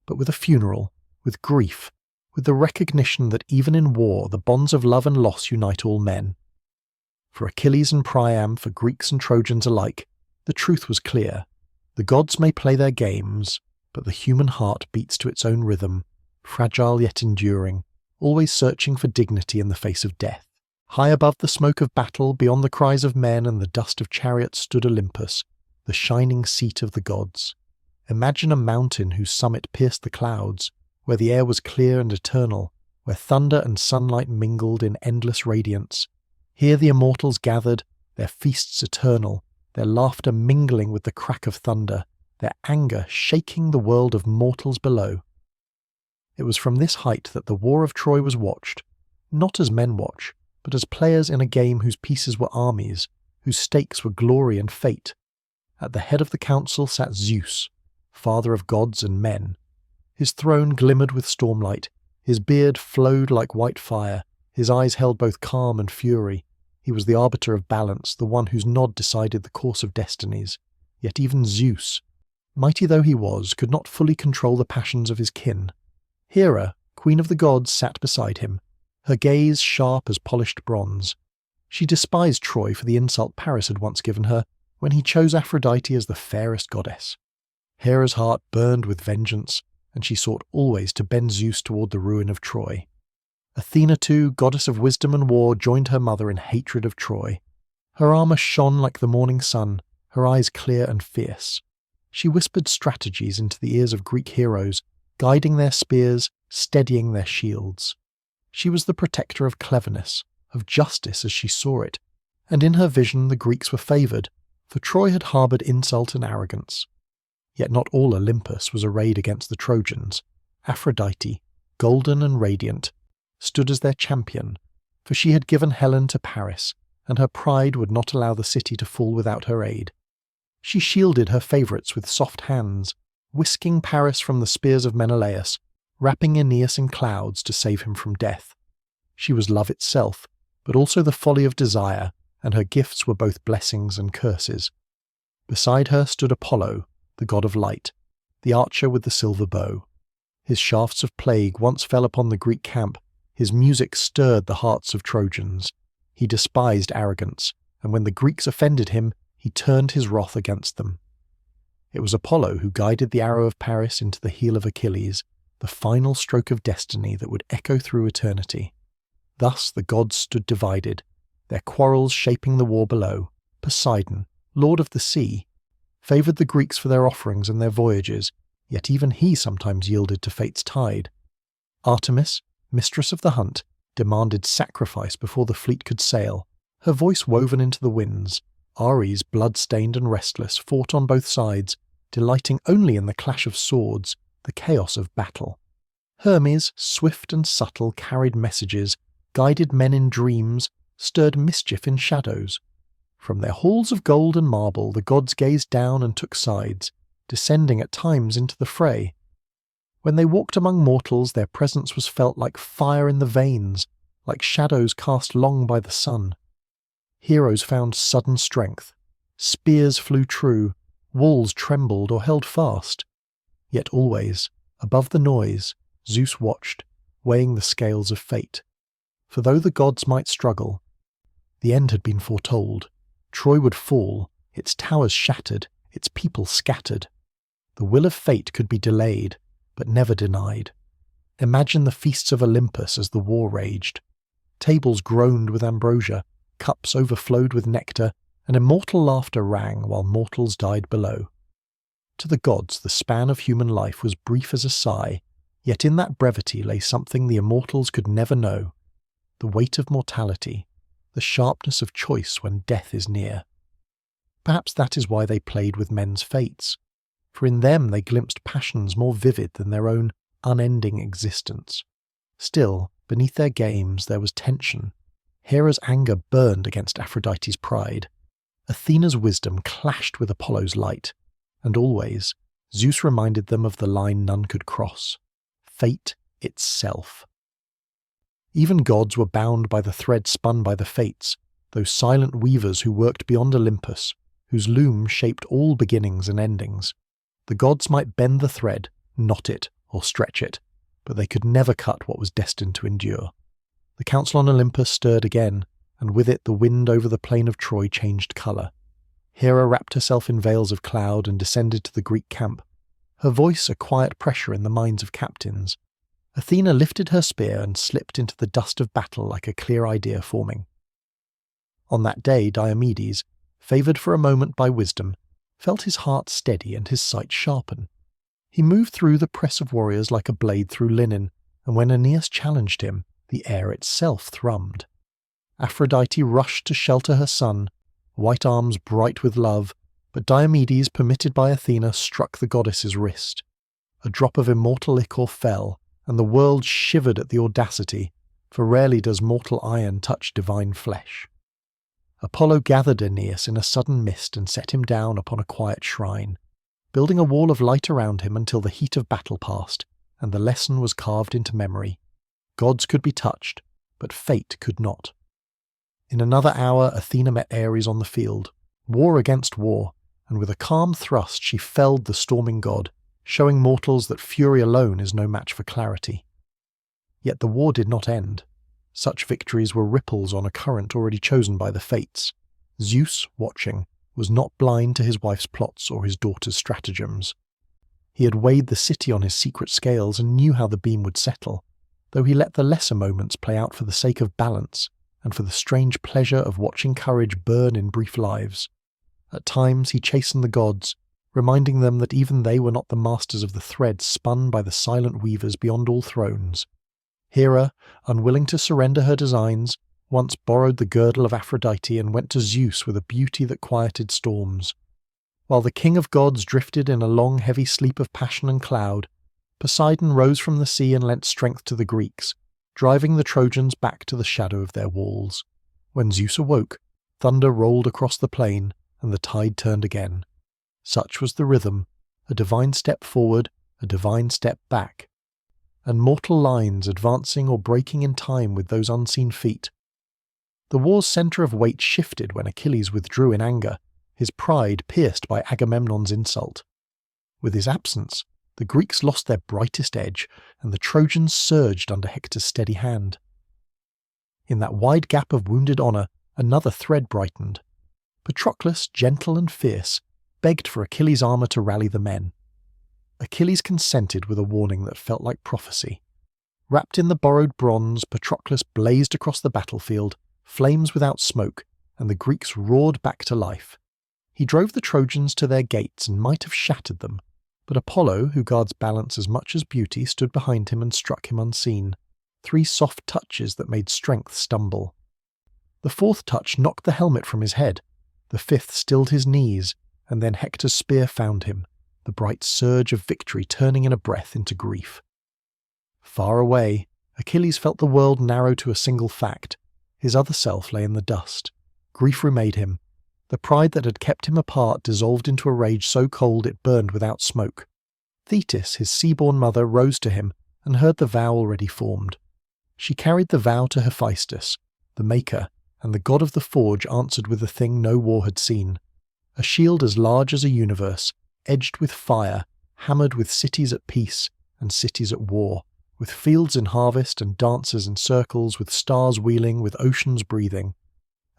but with a funeral, with grief, with the recognition that even in war the bonds of love and loss unite all men. For Achilles and Priam, for Greeks and Trojans alike, the truth was clear. The gods may play their games, but the human heart beats to its own rhythm, fragile yet enduring, always searching for dignity in the face of death. High above the smoke of battle, beyond the cries of men and the dust of chariots, stood Olympus, the shining seat of the gods. Imagine a mountain whose summit pierced the clouds, where the air was clear and eternal, where thunder and sunlight mingled in endless radiance. Here the immortals gathered, their feasts eternal, their laughter mingling with the crack of thunder, their anger shaking the world of mortals below. It was from this height that the war of Troy was watched, not as men watch, but as players in a game whose pieces were armies, whose stakes were glory and fate. At the head of the council sat Zeus, father of gods and men. His throne glimmered with stormlight, his beard flowed like white fire, his eyes held both calm and fury. He was the arbiter of balance, the one whose nod decided the course of destinies. Yet even Zeus, mighty though he was, could not fully control the passions of his kin. Hera, queen of the gods, sat beside him, her gaze sharp as polished bronze. She despised Troy for the insult Paris had once given her when he chose Aphrodite as the fairest goddess. Hera's heart burned with vengeance, and she sought always to bend Zeus toward the ruin of Troy. Athena too, goddess of wisdom and war, joined her mother in hatred of Troy. Her armour shone like the morning sun, her eyes clear and fierce. She whispered strategies into the ears of Greek heroes, guiding their spears, steadying their shields. She was the protector of cleverness, of justice as she saw it, and in her vision the Greeks were favoured, for Troy had harboured insult and arrogance. Yet not all Olympus was arrayed against the Trojans. Aphrodite, golden and radiant, stood as their champion, for she had given Helen to Paris, and her pride would not allow the city to fall without her aid. She shielded her favourites with soft hands, whisking Paris from the spears of Menelaus, wrapping Aeneas in clouds to save him from death. She was love itself, but also the folly of desire, and her gifts were both blessings and curses. Beside her stood Apollo, the god of light, the archer with the silver bow. His shafts of plague once fell upon the Greek camp, his music stirred the hearts of Trojans. He despised arrogance, and when the Greeks offended him, he turned his wrath against them. It was Apollo who guided the arrow of Paris into the heel of Achilles, the final stroke of destiny that would echo through eternity. Thus the gods stood divided, their quarrels shaping the war below. Poseidon, lord of the sea, favoured the Greeks for their offerings and their voyages, yet even he sometimes yielded to fate's tide. Artemis, mistress of the hunt, demanded sacrifice before the fleet could sail, her voice woven into the winds. Ares, blood-stained and restless, fought on both sides, delighting only in the clash of swords, the chaos of battle. Hermes, swift and subtle, carried messages, guided men in dreams, stirred mischief in shadows. From their halls of gold and marble the gods gazed down and took sides, descending at times into the fray. When they walked among mortals, their presence was felt like fire in the veins, like shadows cast long by the sun. Heroes found sudden strength. Spears flew true, walls trembled or held fast. Yet always, above the noise, Zeus watched, weighing the scales of fate. For though the gods might struggle, the end had been foretold. Troy would fall, its towers shattered, its people scattered. The will of fate could be delayed, but never denied. Imagine the feasts of Olympus as the war raged. Tables groaned with ambrosia, cups overflowed with nectar, and immortal laughter rang while mortals died below. To the gods the span of human life was brief as a sigh, yet in that brevity lay something the immortals could never know: the weight of mortality, the sharpness of choice when death is near. Perhaps that is why they played with men's fates, for in them they glimpsed passions more vivid than their own unending existence. Still, beneath their games there was tension. Hera's anger burned against Aphrodite's pride. Athena's wisdom clashed with Apollo's light. And always, Zeus reminded them of the line none could cross: fate itself. Even gods were bound by the thread spun by the fates, those silent weavers who worked beyond Olympus, whose loom shaped all beginnings and endings. The gods might bend the thread, knot it, or stretch it, but they could never cut what was destined to endure. The council on Olympus stirred again, and with it the wind over the plain of Troy changed colour. Hera wrapped herself in veils of cloud and descended to the Greek camp, her voice a quiet pressure in the minds of captains. Athena lifted her spear and slipped into the dust of battle like a clear idea forming. On that day Diomedes, favoured for a moment by wisdom, felt his heart steady and his sight sharpen. He moved through the press of warriors like a blade through linen, and when Aeneas challenged him, the air itself thrummed. Aphrodite rushed to shelter her son, white arms bright with love, but Diomedes, permitted by Athena, struck the goddess's wrist. A drop of immortal ichor fell, and the world shivered at the audacity, for rarely does mortal iron touch divine flesh. Apollo gathered Aeneas in a sudden mist and set him down upon a quiet shrine, building a wall of light around him until the heat of battle passed, and the lesson was carved into memory. Gods could be touched, but fate could not. In another hour Athena met Ares on the field, war against war, and with a calm thrust she felled the storming god, showing mortals that fury alone is no match for clarity. Yet the war did not end. Such victories were ripples on a current already chosen by the fates. Zeus, watching, was not blind to his wife's plots or his daughter's stratagems. He had weighed the city on his secret scales and knew how the beam would settle, though he let the lesser moments play out for the sake of balance and for the strange pleasure of watching courage burn in brief lives. At times he chastened the gods, reminding them that even they were not the masters of the thread spun by the silent weavers beyond all thrones. Hera, unwilling to surrender her designs, once borrowed the girdle of Aphrodite and went to Zeus with a beauty that quieted storms. While the king of gods drifted in a long heavy sleep of passion and cloud, Poseidon rose from the sea and lent strength to the Greeks, driving the Trojans back to the shadow of their walls. When Zeus awoke, thunder rolled across the plain, and the tide turned again. Such was the rhythm, a divine step forward, a divine step back, and mortal lines advancing or breaking in time with those unseen feet. The war's centre of weight shifted when Achilles withdrew in anger, his pride pierced by Agamemnon's insult. With his absence, the Greeks lost their brightest edge, and the Trojans surged under Hector's steady hand. In that wide gap of wounded honour, another thread brightened. Patroclus, gentle and fierce, begged for Achilles' armour to rally the men. Achilles consented with a warning that felt like prophecy. Wrapped in the borrowed bronze, Patroclus blazed across the battlefield, flames without smoke, and the Greeks roared back to life. He drove the Trojans to their gates and might have shattered them, but Apollo, who guards balance as much as beauty, stood behind him and struck him unseen. 3 soft touches that made strength stumble. The 4th touch knocked the helmet from his head, the 5th stilled his knees, and then Hector's spear found him, the bright surge of victory turning in a breath into grief. Far away, Achilles felt the world narrow to a single fact. His other self lay in the dust. Grief remade him. The pride that had kept him apart dissolved into a rage so cold it burned without smoke. Thetis, his sea-born mother, rose to him and heard the vow already formed. She carried the vow to Hephaestus, the maker, and the god of the forge answered with the thing no war had seen. A shield as large as a universe, edged with fire, hammered with cities at peace and cities at war, with fields in harvest and dancers in circles, with stars wheeling, with oceans breathing.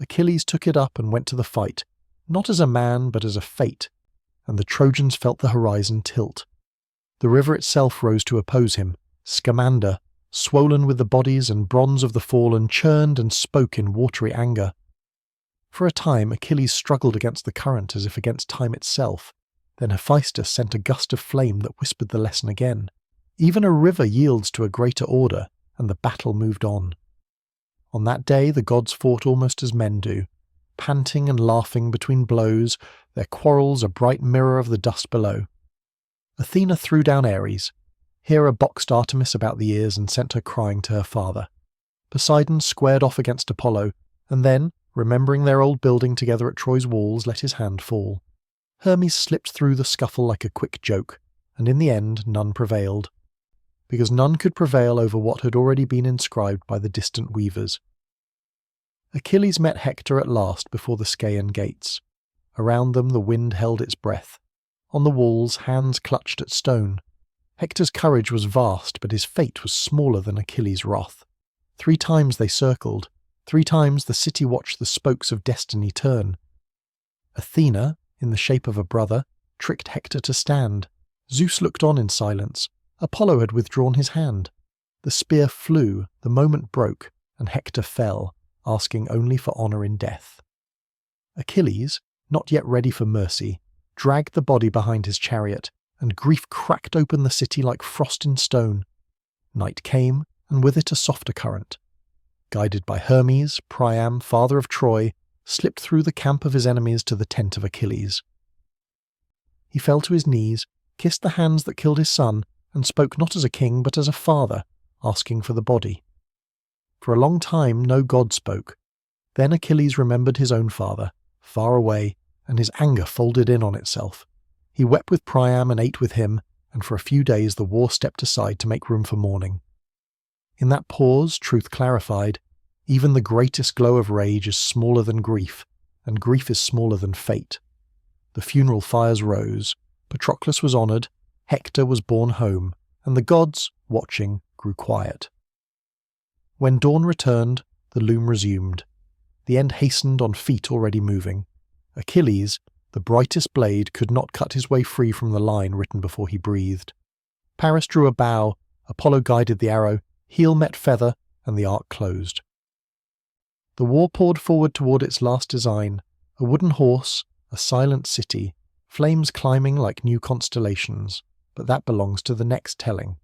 Achilles took it up and went to the fight, not as a man but as a fate, and the Trojans felt the horizon tilt. The river itself rose to oppose him. Scamander, swollen with the bodies and bronze of the fallen, churned and spoke in watery anger. For a time Achilles struggled against the current as if against time itself. Then Hephaestus sent a gust of flame that whispered the lesson again. Even a river yields to a greater order, and the battle moved on. On that day the gods fought almost as men do, panting and laughing between blows, their quarrels a bright mirror of the dust below. Athena threw down Ares. Hera boxed Artemis about the ears and sent her crying to her father. Poseidon squared off against Apollo, and then, remembering their old building together at Troy's walls, let his hand fall. Hermes slipped through the scuffle like a quick joke, and in the end none prevailed. because none could prevail over what had already been inscribed by the distant weavers. Achilles met Hector at last before the Scaean gates. Around them the wind held its breath. On the walls hands clutched at stone. Hector's courage was vast, but his fate was smaller than Achilles' wrath. 3 times they circled. 3 times the city watched the spokes of destiny turn. Athena, in the shape of a brother, tricked Hector to stand. Zeus looked on in silence. Apollo had withdrawn his hand. The spear flew, the moment broke, and Hector fell, asking only for honour in death. Achilles, not yet ready for mercy, dragged the body behind his chariot, and grief cracked open the city like frost in stone. Night came, and with it a softer current. Guided by Hermes, Priam, father of Troy, slipped through the camp of his enemies to the tent of Achilles. He fell to his knees, kissed the hands that killed his son, and spoke not as a king but as a father, asking for the body. For a long time no god spoke. Then Achilles remembered his own father, far away, and his anger folded in on itself. He wept with Priam and ate with him, and for a few days the war stepped aside to make room for mourning. In that pause, truth clarified. Even the greatest glow of rage is smaller than grief, and grief is smaller than fate. The funeral fires rose, Patroclus was honoured, Hector was borne home, and the gods, watching, grew quiet. When dawn returned, the loom resumed. The end hastened on feet already moving. Achilles, the brightest blade, could not cut his way free from the line written before he breathed. Paris drew a bow, Apollo guided the arrow, heel met feather, and the arc closed. The war poured forward toward its last design, a wooden horse, a silent city, flames climbing like new constellations, but that belongs to the next telling.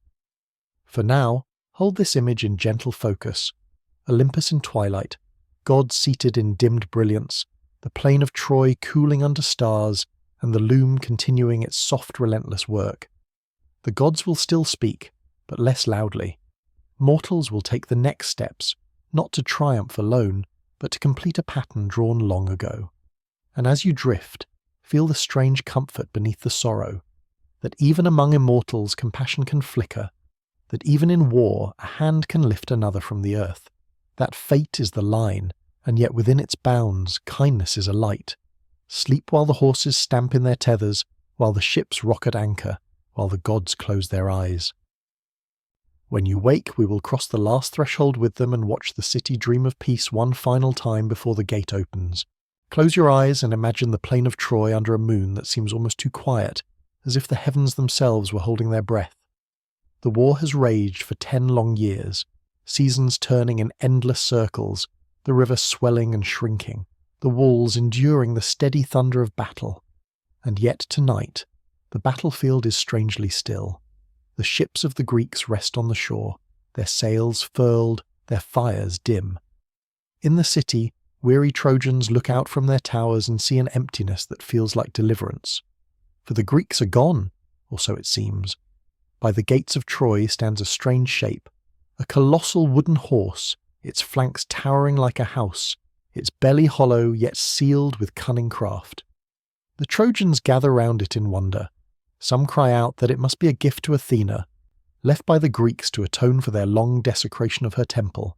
For now, hold this image in gentle focus. Olympus in twilight, gods seated in dimmed brilliance, the plain of Troy cooling under stars, and the loom continuing its soft, relentless work. The gods will still speak, but less loudly. Mortals will take the next steps, not to triumph alone, but to complete a pattern drawn long ago. And as you drift, feel the strange comfort beneath the sorrow, that even among immortals compassion can flicker, that even in war a hand can lift another from the earth, that fate is the line, and yet within its bounds kindness is a light. Sleep while the horses stamp in their tethers, while the ships rock at anchor, while the gods close their eyes. When you wake, we will cross the last threshold with them and watch the city dream of peace one final time before the gate opens. Close your eyes and imagine the plain of Troy under a moon that seems almost too quiet, as if the heavens themselves were holding their breath. The war has raged for 10 long years, seasons turning in endless circles, the river swelling and shrinking, the walls enduring the steady thunder of battle. And yet tonight, the battlefield is strangely still. The ships of the Greeks rest on the shore, their sails furled, their fires dim. In the city, weary Trojans look out from their towers and see an emptiness that feels like deliverance. For the Greeks are gone, or so it seems. By the gates of Troy stands a strange shape, a colossal wooden horse, its flanks towering like a house, its belly hollow yet sealed with cunning craft. The Trojans gather round it in wonder. Some cry out that it must be a gift to Athena, left by the Greeks to atone for their long desecration of her temple.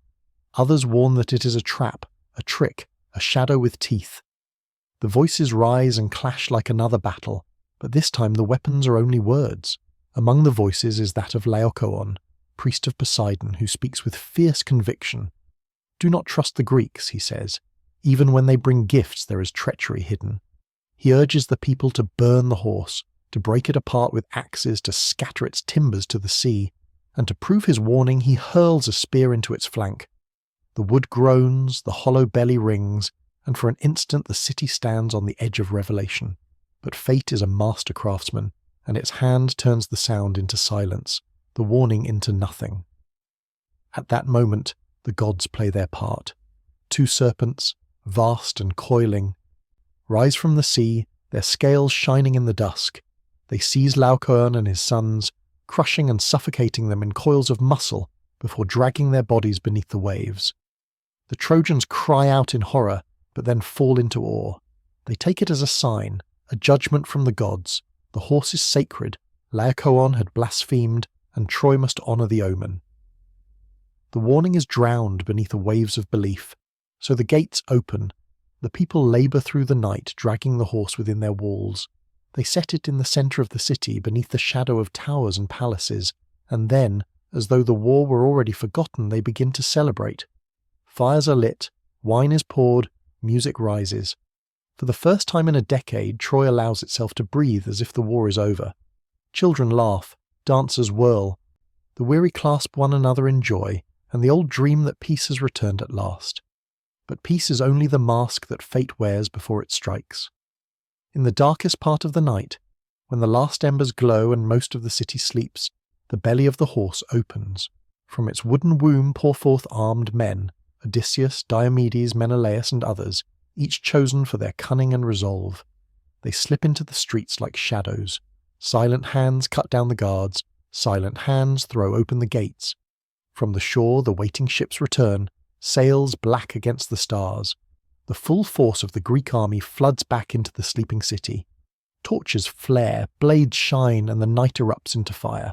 Others warn that it is a trap, a trick, a shadow with teeth. The voices rise and clash like another battle, but this time the weapons are only words. Among the voices is that of Laocoon, priest of Poseidon, who speaks with fierce conviction. Do not trust the Greeks, he says. Even when they bring gifts there is treachery hidden. He urges the people to burn the horse, to break it apart with axes, to scatter its timbers to the sea, and to prove his warning he hurls a spear into its flank. The wood groans, the hollow belly rings, and for an instant the city stands on the edge of revelation. But fate is a master craftsman, and its hand turns the sound into silence, the warning into nothing. At that moment, the gods play their part. 2 serpents, vast and coiling, rise from the sea, their scales shining in the dusk. They seize Laocoon and his sons, crushing and suffocating them in coils of muscle before dragging their bodies beneath the waves. The Trojans cry out in horror, but then fall into awe. They take it as a sign, a judgment from the gods. The horse is sacred. Laocoon had blasphemed, and Troy must honour the omen. The warning is drowned beneath the waves of belief, so the gates open. The people labour through the night, dragging the horse within their walls. They set it in the centre of the city, beneath the shadow of towers and palaces, and then, as though the war were already forgotten, they begin to celebrate. Fires are lit, wine is poured, music rises. For the first time in a decade, Troy allows itself to breathe as if the war is over. Children laugh, dancers whirl. The weary clasp one another in joy, and the old dream that peace has returned at last. But peace is only the mask that fate wears before it strikes. In the darkest part of the night, when the last embers glow and most of the city sleeps, the belly of the horse opens. From its wooden womb pour forth armed men, Odysseus, Diomedes, Menelaus, and others, each chosen for their cunning and resolve. They slip into the streets like shadows. Silent hands cut down the guards, silent hands throw open the gates. From the shore the waiting ships return, sails black against the stars. The full force of the Greek army floods back into the sleeping city. Torches flare, blades shine, and the night erupts into fire.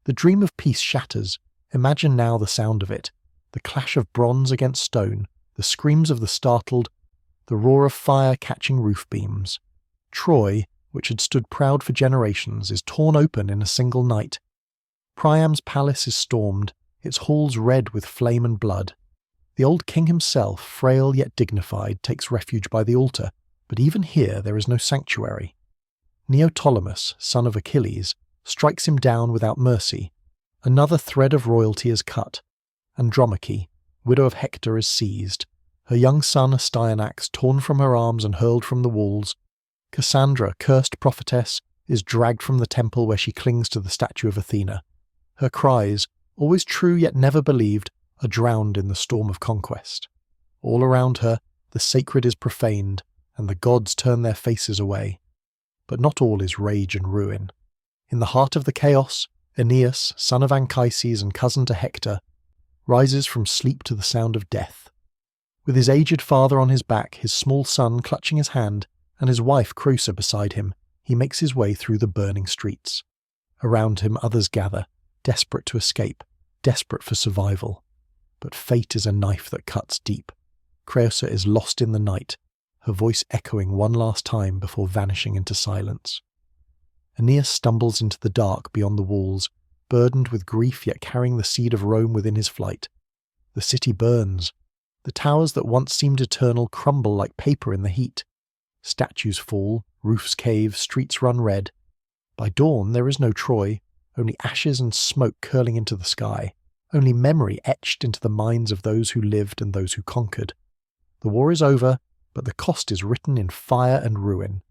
The dream of peace shatters. Imagine now the sound of it. The clash of bronze against stone, the screams of the startled, the roar of fire catching roof beams. Troy, which had stood proud for generations, is torn open in a single night. Priam's palace is stormed, its halls red with flame and blood. The old king himself, frail yet dignified, takes refuge by the altar, but even here there is no sanctuary. Neoptolemus, son of Achilles, strikes him down without mercy. Another thread of royalty is cut. Andromache, widow of Hector, is seized. Her young son Astyanax torn from her arms and hurled from the walls. Cassandra, cursed prophetess, is dragged from the temple where she clings to the statue of Athena. Her cries, always true yet never believed, are drowned in the storm of conquest. All around her, the sacred is profaned, and the gods turn their faces away. But not all is rage and ruin. In the heart of the chaos, Aeneas, son of Anchises and cousin to Hector, rises from sleep to the sound of death. With his aged father on his back, his small son clutching his hand, and his wife Creusa beside him, he makes his way through the burning streets. Around him others gather, desperate to escape, desperate for survival. But fate is a knife that cuts deep. Creusa is lost in the night, her voice echoing one last time before vanishing into silence. Aeneas stumbles into the dark beyond the walls, burdened with grief yet carrying the seed of Rome within his flight. The city burns. The towers that once seemed eternal crumble like paper in the heat. Statues fall, roofs cave, streets run red. By dawn there is no Troy, only ashes and smoke curling into the sky, only memory etched into the minds of those who lived and those who conquered. The war is over, but the cost is written in fire and ruin.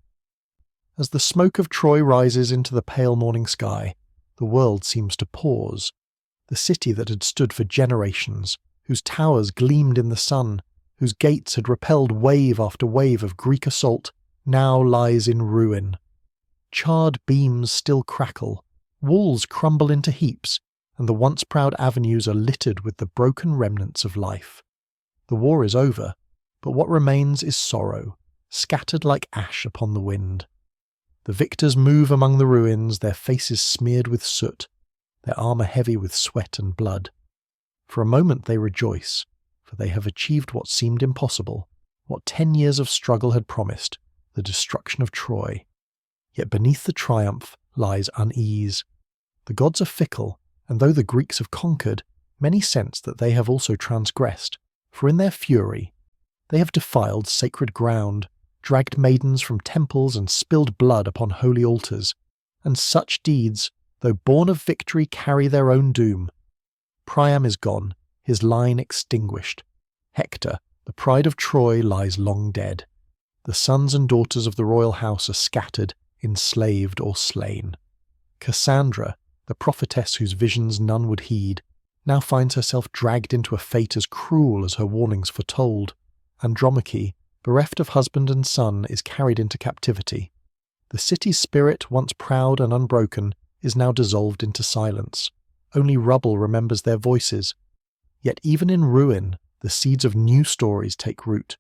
As the smoke of Troy rises into the pale morning sky, the world seems to pause. The city that had stood for generations, whose towers gleamed in the sun, whose gates had repelled wave after wave of Greek assault, now lies in ruin. Charred beams still crackle, walls crumble into heaps, and the once proud avenues are littered with the broken remnants of life. The war is over, but what remains is sorrow, scattered like ash upon the wind. The victors move among the ruins, their faces smeared with soot, their armour heavy with sweat and blood. For a moment they rejoice, for they have achieved what seemed impossible, what 10 years of struggle had promised, the destruction of Troy. Yet beneath the triumph lies unease. The gods are fickle, and though the Greeks have conquered, many sense that they have also transgressed, for in their fury they have defiled sacred ground, dragged maidens from temples and spilled blood upon holy altars, and such deeds, though born of victory, carry their own doom. Priam is gone, his line extinguished. Hector, the pride of Troy, lies long dead. The sons and daughters of the royal house are scattered, enslaved or slain. Cassandra, the prophetess whose visions none would heed, now finds herself dragged into a fate as cruel as her warnings foretold. Andromache, bereft of husband and son, is carried into captivity. The city's spirit, once proud and unbroken, is now dissolved into silence. Only rubble remembers their voices. Yet even in ruin, the seeds of new stories take root.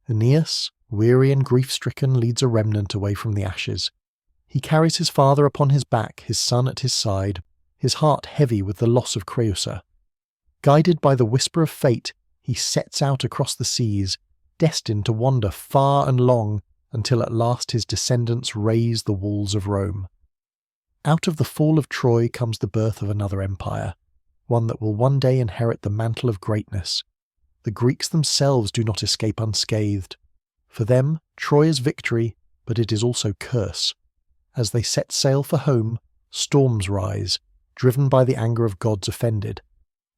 Aeneas, weary and grief-stricken, leads a remnant away from the ashes. He carries his father upon his back, his son at his side, his heart heavy with the loss of Creusa. Guided by the whisper of fate, he sets out across the seas, destined to wander far and long until at last his descendants raze the walls of Rome. Out of the fall of Troy comes the birth of another empire, one that will one day inherit the mantle of greatness. The Greeks themselves do not escape unscathed. For them, Troy is victory, but it is also curse. As they set sail for home, storms rise, driven by the anger of gods offended.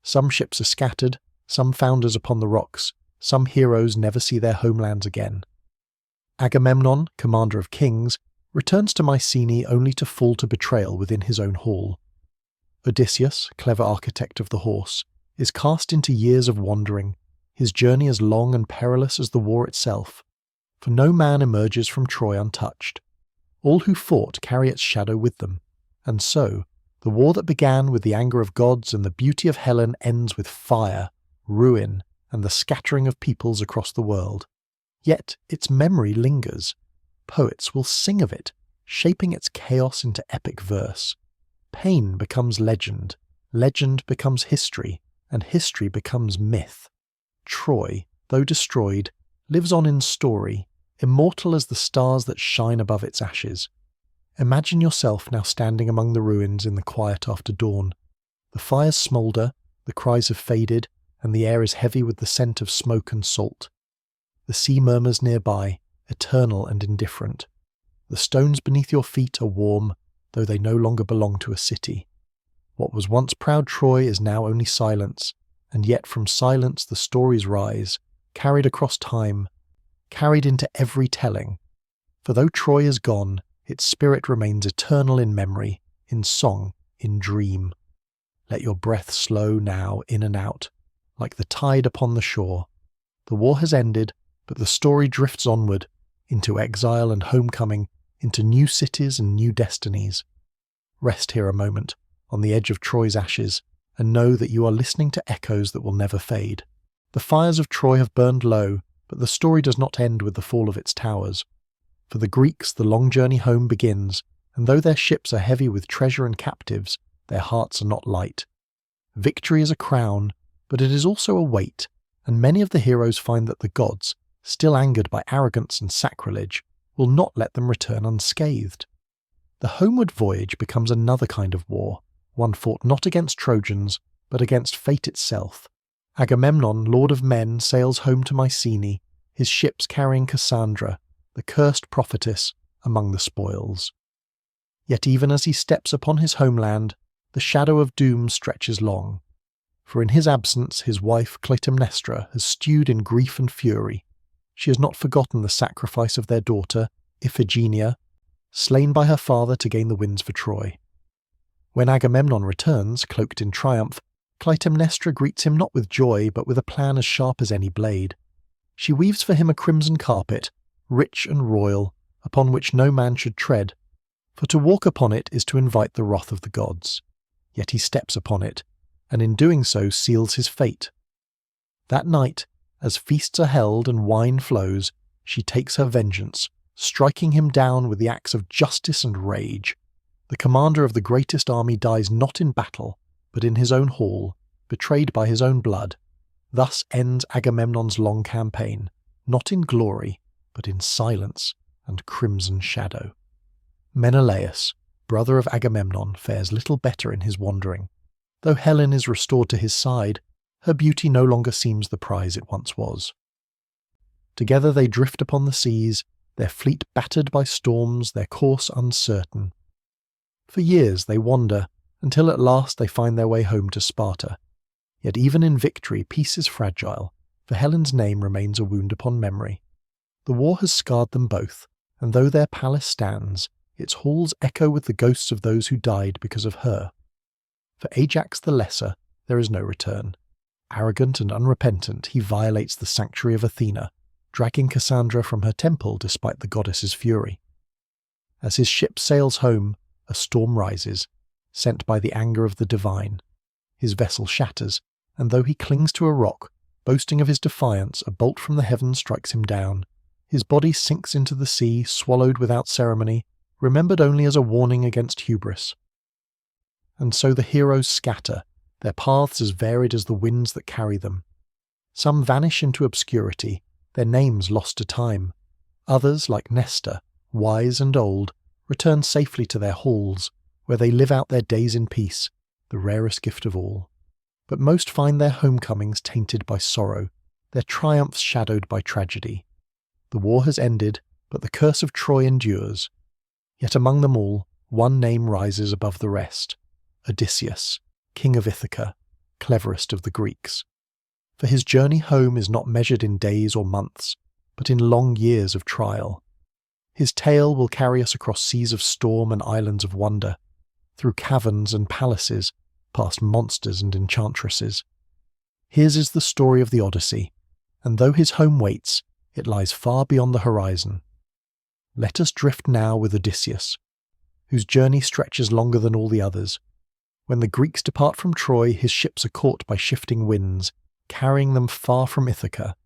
Some ships are scattered, some founders upon the rocks, some heroes never see their homelands again. Agamemnon, commander of kings, returns to Mycenae only to fall to betrayal within his own hall. Odysseus, clever architect of the horse, is cast into years of wandering, his journey as long and perilous as the war itself. For no man emerges from Troy untouched. All who fought carry its shadow with them, and so, the war that began with the anger of gods and the beauty of Helen ends with fire, ruin, and the scattering of peoples across the world. Yet its memory lingers. Poets will sing of it, shaping its chaos into epic verse. Pain becomes legend, legend becomes history, and history becomes myth. Troy, though destroyed, lives on in story, immortal as the stars that shine above its ashes. Imagine yourself now standing among the ruins in the quiet after dawn. The fires smoulder, the cries have faded, and the air is heavy with the scent of smoke and salt. The sea murmurs nearby, eternal and indifferent. The stones beneath your feet are warm, though they no longer belong to a city. What was once proud Troy is now only silence, and yet from silence the stories rise, carried across time, carried into every telling. For though Troy is gone, its spirit remains eternal in memory, in song, in dream. Let your breath slow now in and out, like the tide upon the shore. The war has ended, but the story drifts onward, into exile and homecoming, into new cities and new destinies. Rest here a moment, on the edge of Troy's ashes, and know that you are listening to echoes that will never fade. The fires of Troy have burned low, but the story does not end with the fall of its towers. For the Greeks, the long journey home begins, and though their ships are heavy with treasure and captives, their hearts are not light. Victory is a crown, but it is also a weight, and many of the heroes find that the gods, still angered by arrogance and sacrilege, will not let them return unscathed. The homeward voyage becomes another kind of war, one fought not against Trojans, but against fate itself. Agamemnon, lord of men, sails home to Mycenae, his ships carrying Cassandra, the cursed prophetess, among the spoils. Yet even as he steps upon his homeland, the shadow of doom stretches long. For in his absence his wife Clytemnestra has stewed in grief and fury. She has not forgotten the sacrifice of their daughter, Iphigenia, slain by her father to gain the winds for Troy. When Agamemnon returns, cloaked in triumph, Clytemnestra greets him not with joy, but with a plan as sharp as any blade. She weaves for him a crimson carpet, rich and royal, upon which no man should tread, for to walk upon it is to invite the wrath of the gods. Yet he steps upon it, and in doing so seals his fate. That night, as feasts are held and wine flows, she takes her vengeance, striking him down with the axe of justice and rage. The commander of the greatest army dies not in battle, but in his own hall, betrayed by his own blood. Thus ends Agamemnon's long campaign, not in glory, but in silence and crimson shadow. Menelaus, brother of Agamemnon, fares little better in his wandering. Though Helen is restored to his side, her beauty no longer seems the prize it once was. Together they drift upon the seas, their fleet battered by storms, their course uncertain. For years they wander, until at last they find their way home to Sparta. Yet even in victory peace is fragile, for Helen's name remains a wound upon memory. The war has scarred them both, and though their palace stands, its halls echo with the ghosts of those who died because of her. For Ajax the Lesser there is no return. Arrogant and unrepentant, he violates the sanctuary of Athena, dragging Cassandra from her temple despite the goddess's fury. As his ship sails home, a storm rises, sent by the anger of the divine. His vessel shatters, and though he clings to a rock, boasting of his defiance, a bolt from the heavens strikes him down. His body sinks into the sea, swallowed without ceremony, remembered only as a warning against hubris. and so the heroes scatter, their paths as varied as the winds that carry them. Some vanish into obscurity, their names lost to time. Others, like Nestor, wise and old, return safely to their halls, where they live out their days in peace, the rarest gift of all. But most find their homecomings tainted by sorrow, their triumphs shadowed by tragedy. The war has ended, but the curse of Troy endures. Yet among them all, one name rises above the rest: Odysseus, king of Ithaca, cleverest of the Greeks. For his journey home is not measured in days or months, but in long years of trial. His tale will carry us across seas of storm and islands of wonder, through caverns and palaces, past monsters and enchantresses. His is the story of the Odyssey, and though his home waits, it lies far beyond the horizon. Let us drift now with Odysseus, whose journey stretches longer than all the others. When the Greeks depart from Troy, his ships are caught by shifting winds, carrying them far from Ithaca.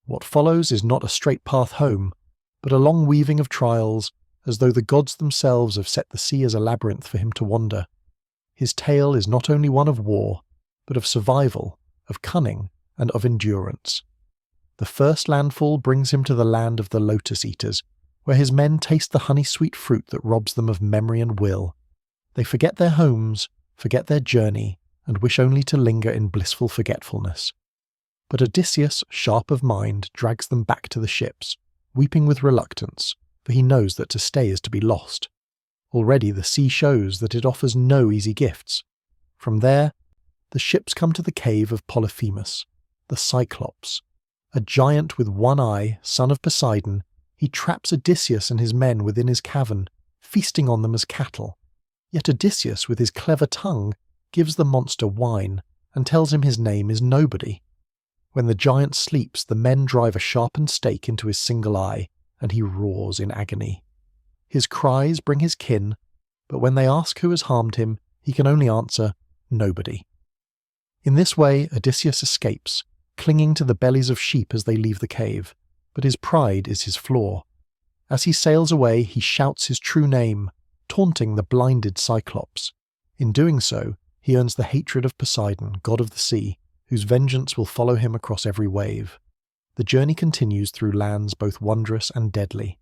What follows is not a straight path home, but a long weaving of trials, as though the gods themselves have set the sea as a labyrinth for him to wander. His tale is not only one of war, but of survival, of cunning, and of endurance. The first landfall brings him to the land of the lotus eaters, where his men taste the honey-sweet fruit that robs them of memory and will. They forget their homes, forget their journey, and wish only to linger in blissful forgetfulness. But Odysseus, sharp of mind, drags them back to the ships, weeping with reluctance, for he knows that to stay is to be lost. Already the sea shows that it offers no easy gifts. From there, the ships come to the cave of Polyphemus, the Cyclops. A giant with one eye, son of Poseidon, he traps Odysseus and his men within his cavern, feasting on them as cattle. Yet Odysseus, with his clever tongue, gives the monster wine, and tells him his name is Nobody. When the giant sleeps, the men drive a sharpened stake into his single eye, and he roars in agony. His cries bring his kin, but when they ask who has harmed him, he can only answer, Nobody. In this way, Odysseus escapes, clinging to the bellies of sheep as they leave the cave, but his pride is his flaw. As he sails away, he shouts his true name, taunting the blinded Cyclops. In doing so, he earns the hatred of Poseidon, god of the sea, whose vengeance will follow him across every wave. The journey continues through lands both wondrous and deadly.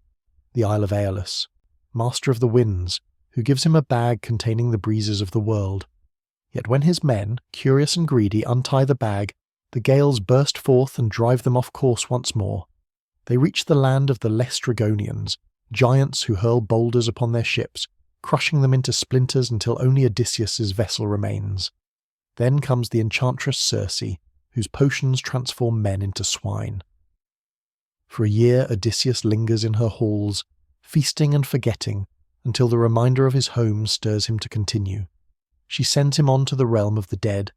The Isle of Aeolus, master of the winds, who gives him a bag containing the breezes of the world. Yet when his men, curious and greedy, untie the bag, the gales burst forth and drive them off course once more. They reach the land of the Laestrygonians, giants who hurl boulders upon their ships, crushing them into splinters until only Odysseus's vessel remains. Then comes the enchantress Circe, whose potions transform men into swine. For a year Odysseus lingers in her halls, feasting and forgetting, until the reminder of his home stirs him to continue. She sends him on to the realm of the dead,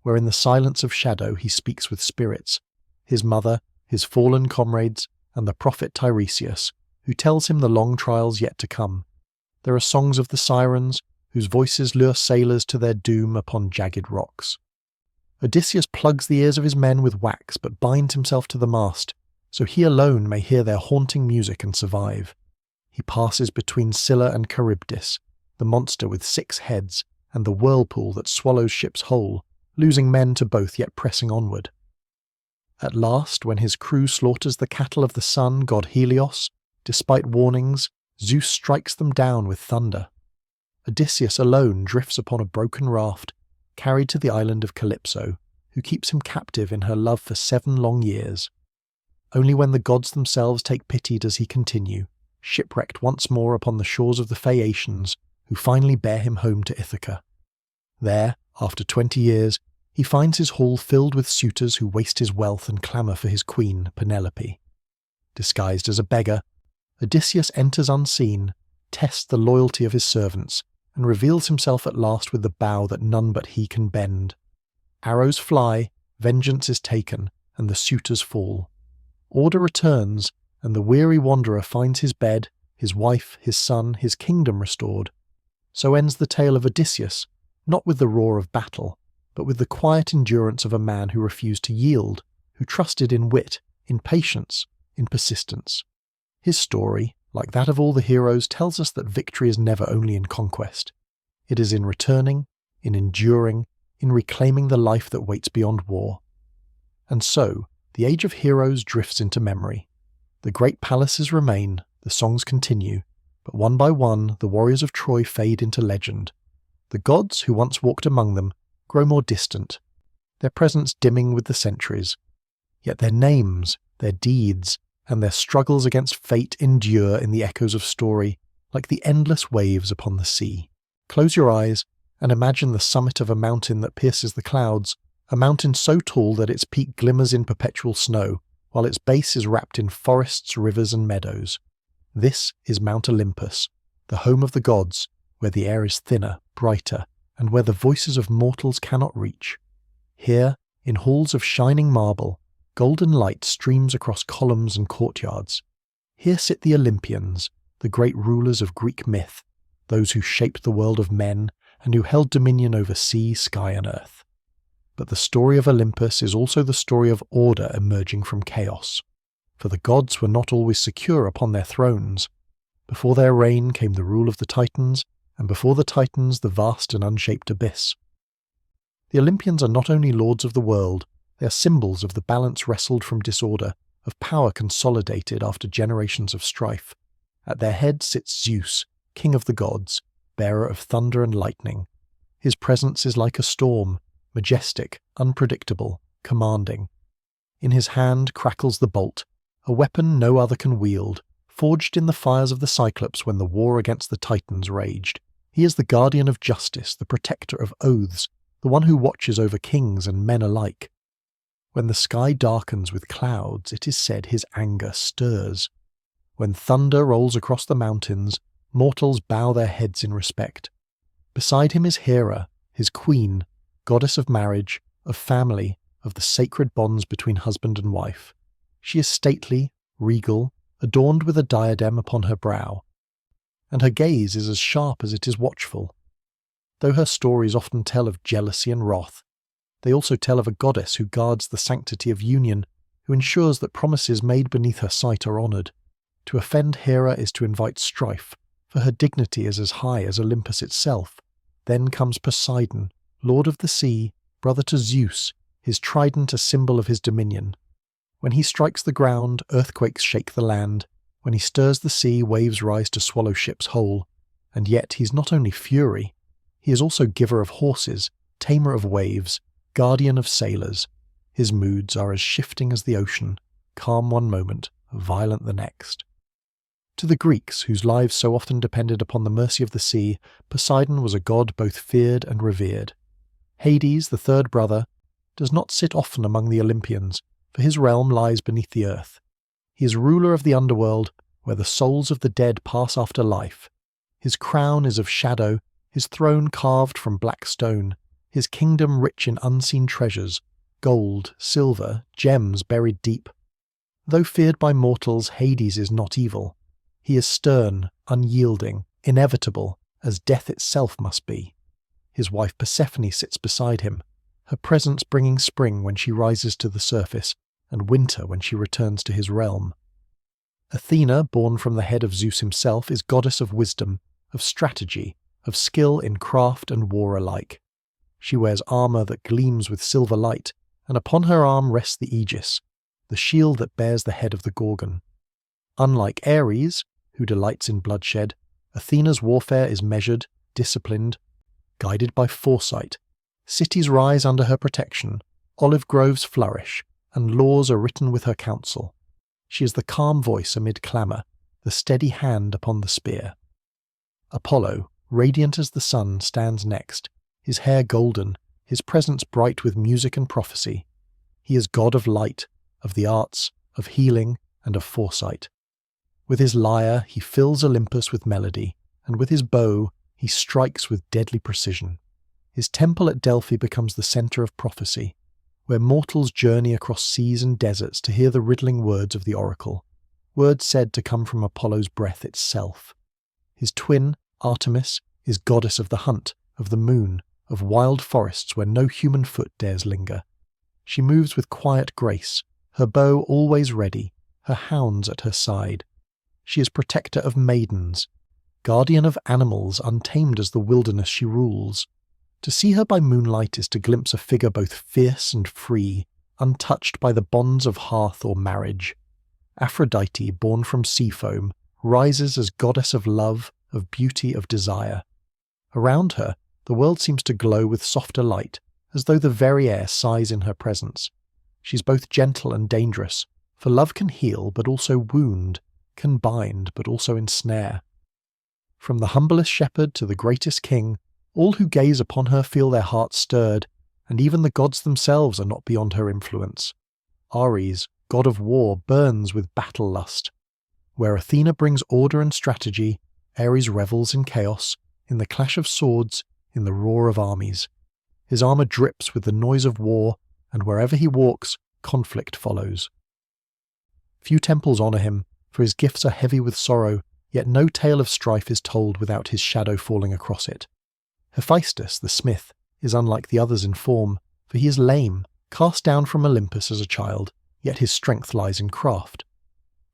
where in the silence of shadow he speaks with spirits, his mother, his fallen comrades, and the prophet Tiresias, who tells him the long trials yet to come. There are songs of the sirens, whose voices lure sailors to their doom upon jagged rocks. Odysseus plugs the ears of his men with wax, but binds himself to the mast, so he alone may hear their haunting music and survive. He passes between Scylla and Charybdis, the monster with 6 heads, and the whirlpool that swallows ships whole, losing men to both yet pressing onward. At last, when his crew slaughters the cattle of the sun god Helios, despite warnings, Zeus strikes them down with thunder. Odysseus alone drifts upon a broken raft, carried to the island of Calypso, who keeps him captive in her love for 7 long years. Only when the gods themselves take pity does he continue, shipwrecked once more upon the shores of the Phaeacians, who finally bear him home to Ithaca. There, after 20 years, he finds his hall filled with suitors who waste his wealth and clamour for his queen, Penelope. Disguised as a beggar, Odysseus enters unseen, tests the loyalty of his servants, and reveals himself at last with the bow that none but he can bend. Arrows fly, vengeance is taken, and the suitors fall. Order returns, and the weary wanderer finds his bed, his wife, his son, his kingdom restored. So ends the tale of Odysseus, not with the roar of battle, but with the quiet endurance of a man who refused to yield, who trusted in wit, in patience, in persistence. His story, like that of all the heroes, tells us that victory is never only in conquest. It is in returning, in enduring, in reclaiming the life that waits beyond war. And so, the age of heroes drifts into memory. The great palaces remain, the songs continue, but one by one the warriors of Troy fade into legend. The gods who once walked among them grow more distant, their presence dimming with the centuries. Yet their names, their deeds, and their struggles against fate endure in the echoes of story, like the endless waves upon the sea. Close your eyes and imagine the summit of a mountain that pierces the clouds, a mountain so tall that its peak glimmers in perpetual snow, while its base is wrapped in forests, rivers, and meadows. This is Mount Olympus, the home of the gods, where the air is thinner, brighter, and where the voices of mortals cannot reach. Here, in halls of shining marble, golden light streams across columns and courtyards. Here sit the Olympians, the great rulers of Greek myth, those who shaped the world of men and who held dominion over sea, sky, and earth. But the story of Olympus is also the story of order emerging from chaos. For the gods were not always secure upon their thrones. Before their reign came the rule of the Titans, and before the Titans the vast and unshaped abyss. The Olympians are not only lords of the world, they are symbols of the balance wrestled from disorder, of power consolidated after generations of strife. At their head sits Zeus, king of the gods, bearer of thunder and lightning. His presence is like a storm, majestic, unpredictable, commanding. In his hand crackles the bolt, a weapon no other can wield, forged in the fires of the Cyclops when the war against the Titans raged. He is the guardian of justice, the protector of oaths, the one who watches over kings and men alike. When the sky darkens with clouds, it is said his anger stirs. When thunder rolls across the mountains, mortals bow their heads in respect. Beside him is Hera, his queen, goddess of marriage, of family, of the sacred bonds between husband and wife. She is stately, regal, adorned with a diadem upon her brow, and her gaze is as sharp as it is watchful. Though her stories often tell of jealousy and wrath, they also tell of a goddess who guards the sanctity of union, who ensures that promises made beneath her sight are honoured. To offend Hera is to invite strife, for her dignity is as high as Olympus itself. Then comes Poseidon, lord of the sea, brother to Zeus, his trident a symbol of his dominion. When he strikes the ground, earthquakes shake the land. When he stirs the sea, waves rise to swallow ships whole. And yet he's not only fury, he is also giver of horses, tamer of waves, guardian of sailors. His moods are as shifting as the ocean, calm one moment, violent the next. To the Greeks, whose lives so often depended upon the mercy of the sea, Poseidon was a god both feared and revered. Hades, the third brother, does not sit often among the Olympians, for his realm lies beneath the earth. He is ruler of the underworld, where the souls of the dead pass after life. His crown is of shadow, his throne carved from black stone, his kingdom rich in unseen treasures, gold, silver, gems buried deep. Though feared by mortals, Hades is not evil. He is stern, unyielding, inevitable, as death itself must be. His wife Persephone sits beside him, her presence bringing spring when she rises to the surface, and winter when she returns to his realm. Athena, born from the head of Zeus himself, is goddess of wisdom, of strategy, of skill in craft and war alike. She wears armour that gleams with silver light, and upon her arm rests the aegis, the shield that bears the head of the Gorgon. Unlike Ares, who delights in bloodshed, Athena's warfare is measured, disciplined, guided by foresight. Cities rise under her protection, olive groves flourish, and laws are written with her counsel. She is the calm voice amid clamour, the steady hand upon the spear. Apollo, radiant as the sun, stands next, his hair golden, his presence bright with music and prophecy. He is god of light, of the arts, of healing, and of foresight. With his lyre he fills Olympus with melody, and with his bow he strikes with deadly precision. His temple at Delphi becomes the centre of prophecy, where mortals journey across seas and deserts to hear the riddling words of the oracle, words said to come from Apollo's breath itself. His twin, Artemis, is goddess of the hunt, of the moon, of wild forests where no human foot dares linger. She moves with quiet grace, her bow always ready, her hounds at her side. She is protector of maidens, guardian of animals untamed as the wilderness she rules. To see her by moonlight is to glimpse a figure both fierce and free, untouched by the bonds of hearth or marriage. Aphrodite, born from sea foam, rises as goddess of love, of beauty, of desire. Around her, the world seems to glow with softer light, as though the very air sighs in her presence. She's both gentle and dangerous, for love can heal but also wound, can bind but also ensnare. From the humblest shepherd to the greatest king, all who gaze upon her feel their hearts stirred, and even the gods themselves are not beyond her influence. Ares, god of war, burns with battle lust. Where Athena brings order and strategy, Ares revels in chaos, in the clash of swords, in the roar of armies. His armour drips with the noise of war, and wherever he walks, conflict follows. Few temples honour him, for his gifts are heavy with sorrow, yet no tale of strife is told without his shadow falling across it. Hephaestus, the smith, is unlike the others in form, for he is lame, cast down from Olympus as a child, yet his strength lies in craft.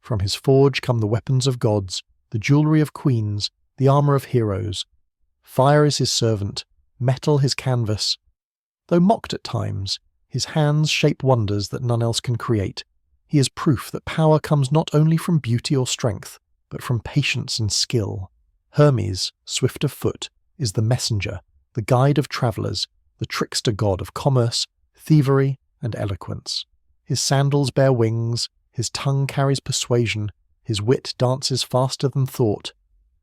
From his forge come the weapons of gods, the jewellery of queens, the armour of heroes. Fire is his servant, metal his canvas. Though mocked at times, his hands shape wonders that none else can create. He is proof that power comes not only from beauty or strength, but from patience and skill. Hermes, swift of foot, is the messenger, the guide of travellers, the trickster god of commerce, thievery, and eloquence. His sandals bear wings, his tongue carries persuasion, his wit dances faster than thought.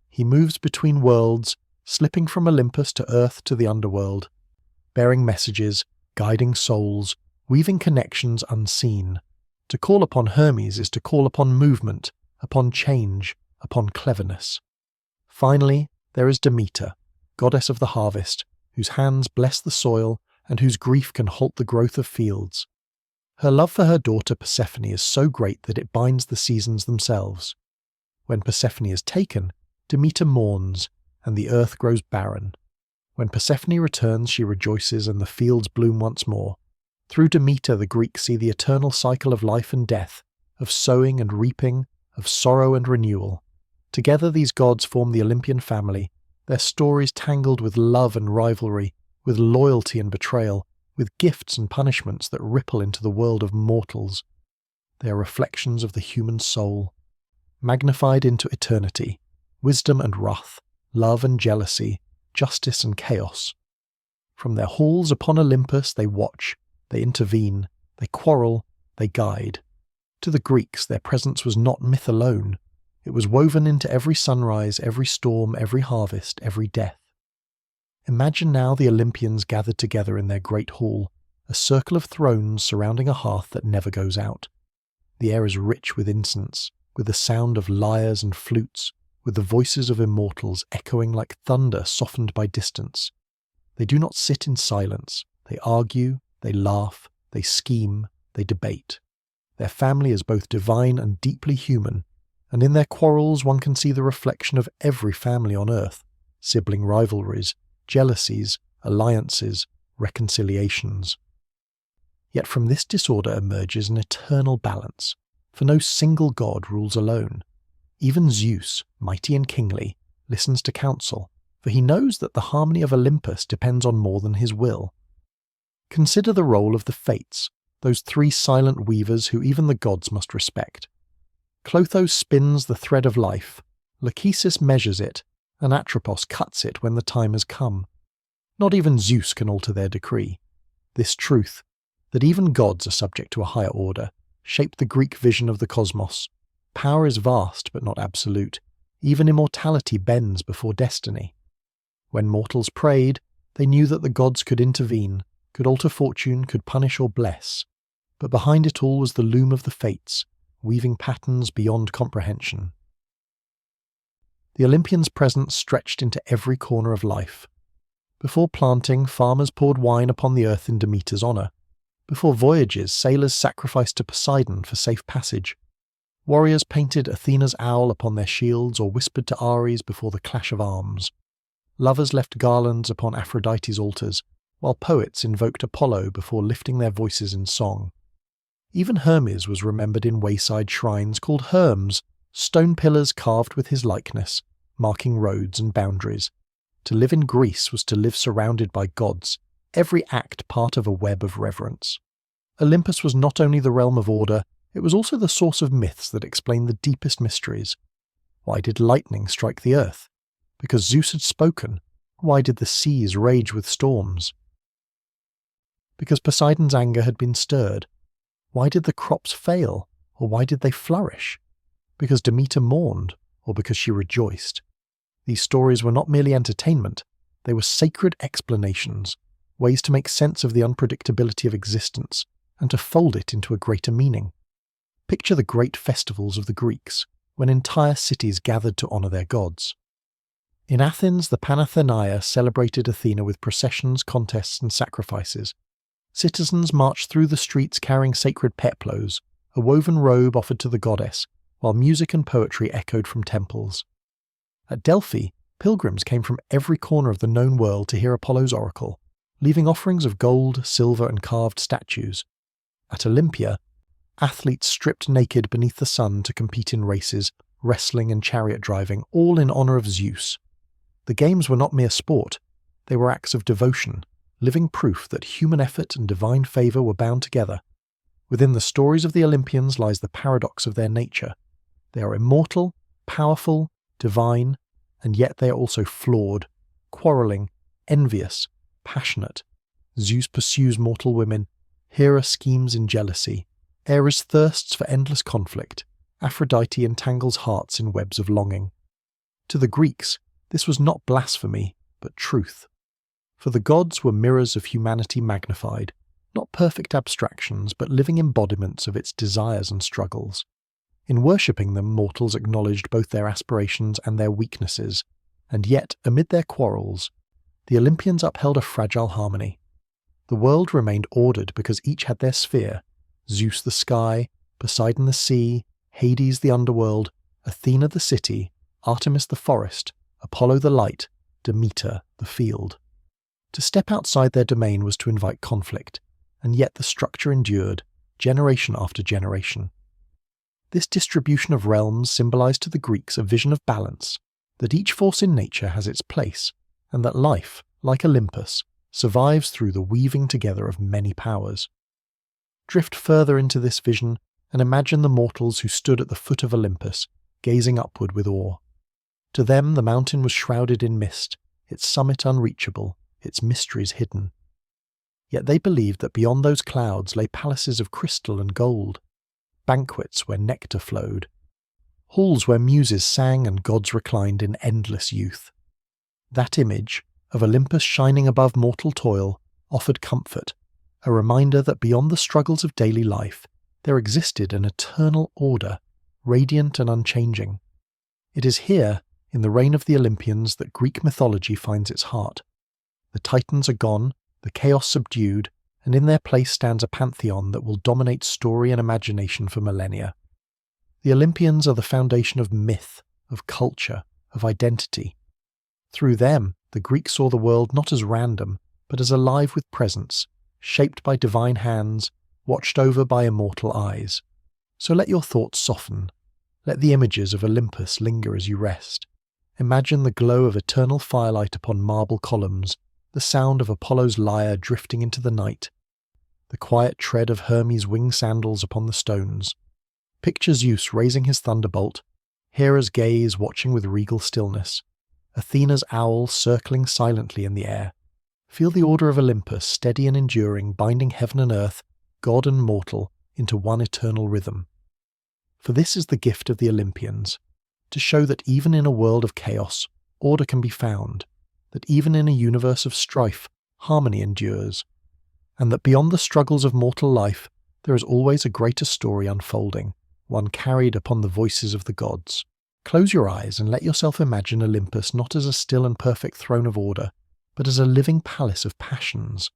He moves between worlds, slipping from Olympus to earth to the underworld, bearing messages, guiding souls, weaving connections unseen. To call upon Hermes is to call upon movement, upon change, upon cleverness. Finally, there is Demeter, goddess of the harvest, whose hands bless the soil and whose grief can halt the growth of fields. Her love for her daughter Persephone is so great that it binds the seasons themselves. When Persephone is taken, Demeter mourns, and the earth grows barren. When Persephone returns, she rejoices and the fields bloom once more. Through Demeter the Greeks see the eternal cycle of life and death, of sowing and reaping, of sorrow and renewal. Together these gods form the Olympian family, their stories tangled with love and rivalry, with loyalty and betrayal, with gifts and punishments that ripple into the world of mortals. They are reflections of the human soul, magnified into eternity, wisdom and wrath, love and jealousy, justice and chaos. From their halls upon Olympus they watch, they intervene, they quarrel, they guide. To the Greeks their presence was not myth alone. It was woven into every sunrise, every storm, every harvest, every death. Imagine now the Olympians gathered together in their great hall, a circle of thrones surrounding a hearth that never goes out. The air is rich with incense, with the sound of lyres and flutes, with the voices of immortals echoing like thunder softened by distance. They do not sit in silence. They argue, they laugh, they scheme, they debate. Their family is both divine and deeply human, and in their quarrels one can see the reflection of every family on earth, sibling rivalries, jealousies, alliances, reconciliations. Yet from this disorder emerges an eternal balance, for no single god rules alone. Even Zeus, mighty and kingly, listens to counsel, for he knows that the harmony of Olympus depends on more than his will. Consider the role of the Fates, those three silent weavers who even the gods must respect. Clotho spins the thread of life, Lachesis measures it, and Atropos cuts it when the time has come. Not even Zeus can alter their decree. This truth, that even gods are subject to a higher order, shaped the Greek vision of the cosmos. Power is vast but not absolute. Even immortality bends before destiny. When mortals prayed, they knew that the gods could intervene, could alter fortune, could punish or bless. But behind it all was the loom of the Fates, weaving patterns beyond comprehension. The Olympians' presence stretched into every corner of life. Before planting, farmers poured wine upon the earth in Demeter's honour. Before voyages, sailors sacrificed to Poseidon for safe passage. Warriors painted Athena's owl upon their shields or whispered to Ares before the clash of arms. Lovers left garlands upon Aphrodite's altars, while poets invoked Apollo before lifting their voices in song. Even Hermes was remembered in wayside shrines called Herms, stone pillars carved with his likeness, marking roads and boundaries. To live in Greece was to live surrounded by gods, every act part of a web of reverence. Olympus was not only the realm of order, it was also the source of myths that explained the deepest mysteries. Why did lightning strike the earth? Because Zeus had spoken. Why did the seas rage with storms? Because Poseidon's anger had been stirred. Why did the crops fail, or why did they flourish? Because Demeter mourned, or because she rejoiced. These stories were not merely entertainment, they were sacred explanations, ways to make sense of the unpredictability of existence, and to fold it into a greater meaning. Picture the great festivals of the Greeks, when entire cities gathered to honour their gods. In Athens, the Panathenaea celebrated Athena with processions, contests, and sacrifices. Citizens marched through the streets carrying sacred peplos, a woven robe offered to the goddess, while music and poetry echoed from temples. At Delphi, pilgrims came from every corner of the known world to hear Apollo's oracle, leaving offerings of gold, silver, and carved statues. At Olympia, athletes stripped naked beneath the sun to compete in races, wrestling and chariot driving, all in honour of Zeus. The games were not mere sport, they were acts of devotion, living proof that human effort and divine favour were bound together. Within the stories of the Olympians lies the paradox of their nature. They are immortal, powerful, divine, and yet they are also flawed, quarrelling, envious, passionate. Zeus pursues mortal women, Hera schemes in jealousy, Ares thirsts for endless conflict, Aphrodite entangles hearts in webs of longing. To the Greeks, this was not blasphemy, but truth. For the gods were mirrors of humanity magnified, not perfect abstractions, but living embodiments of its desires and struggles. In worshipping them, mortals acknowledged both their aspirations and their weaknesses, and yet, amid their quarrels, the Olympians upheld a fragile harmony. The world remained ordered because each had their sphere: Zeus the sky, Poseidon the sea, Hades the underworld, Athena the city, Artemis the forest, Apollo the light, Demeter the field. To step outside their domain was to invite conflict, and yet the structure endured, generation after generation. This distribution of realms symbolized to the Greeks a vision of balance, that each force in nature has its place, and that life, like Olympus, survives through the weaving together of many powers. Drift further into this vision and imagine the mortals who stood at the foot of Olympus, gazing upward with awe. To them the mountain was shrouded in mist, its summit unreachable, its mysteries hidden. Yet they believed that beyond those clouds lay palaces of crystal and gold, banquets where nectar flowed, halls where muses sang and gods reclined in endless youth. That image, of Olympus shining above mortal toil, offered comfort, a reminder that beyond the struggles of daily life, there existed an eternal order, radiant and unchanging. It is here, in the reign of the Olympians, that Greek mythology finds its heart. The Titans are gone, the chaos subdued, and in their place stands a pantheon that will dominate story and imagination for millennia. The Olympians are the foundation of myth, of culture, of identity. Through them, the Greeks saw the world not as random, but as alive with presence, shaped by divine hands, watched over by immortal eyes. So let your thoughts soften. Let the images of Olympus linger as you rest. Imagine the glow of eternal firelight upon marble columns, the sound of Apollo's lyre drifting into the night, the quiet tread of Hermes' wing sandals upon the stones. Picture Zeus raising his thunderbolt, Hera's gaze watching with regal stillness, Athena's owl circling silently in the air. Feel the order of Olympus, steady and enduring, binding heaven and earth, god and mortal, into one eternal rhythm. For this is the gift of the Olympians, to show that even in a world of chaos, order can be found, that even in a universe of strife, harmony endures, and that beyond the struggles of mortal life, there is always a greater story unfolding, one carried upon the voices of the gods. Close your eyes and let yourself imagine Olympus not as a still and perfect throne of order, but as a living palace of passions.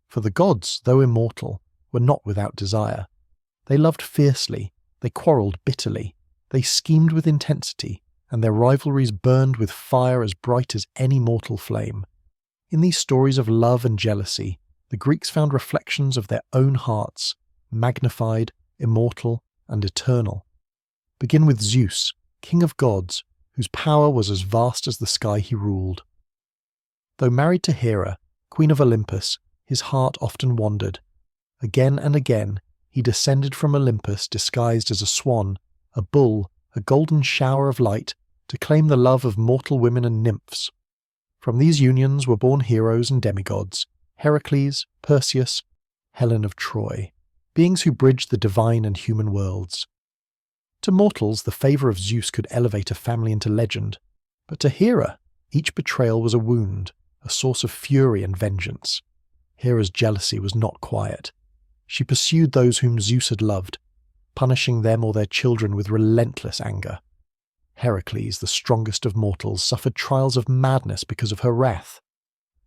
For the gods, though immortal, were not without desire. They loved fiercely, they quarrelled bitterly, they schemed with intensity, and their rivalries burned with fire as bright as any mortal flame. In these stories of love and jealousy, the Greeks found reflections of their own hearts, magnified, immortal, and eternal. Begin with Zeus, king of gods, who whose power was as vast as the sky he ruled. Though married to Hera, queen of Olympus, his heart often wandered. Again and again, he descended from Olympus disguised as a swan, a bull, a golden shower of light, to claim the love of mortal women and nymphs. From these unions were born heroes and demigods, Heracles, Perseus, Helen of Troy, beings who bridged the divine and human worlds. To mortals, the favour of Zeus could elevate a family into legend, but to Hera, each betrayal was a wound, a source of fury and vengeance. Hera's jealousy was not quiet. She pursued those whom Zeus had loved, punishing them or their children with relentless anger. Heracles, the strongest of mortals, suffered trials of madness because of her wrath.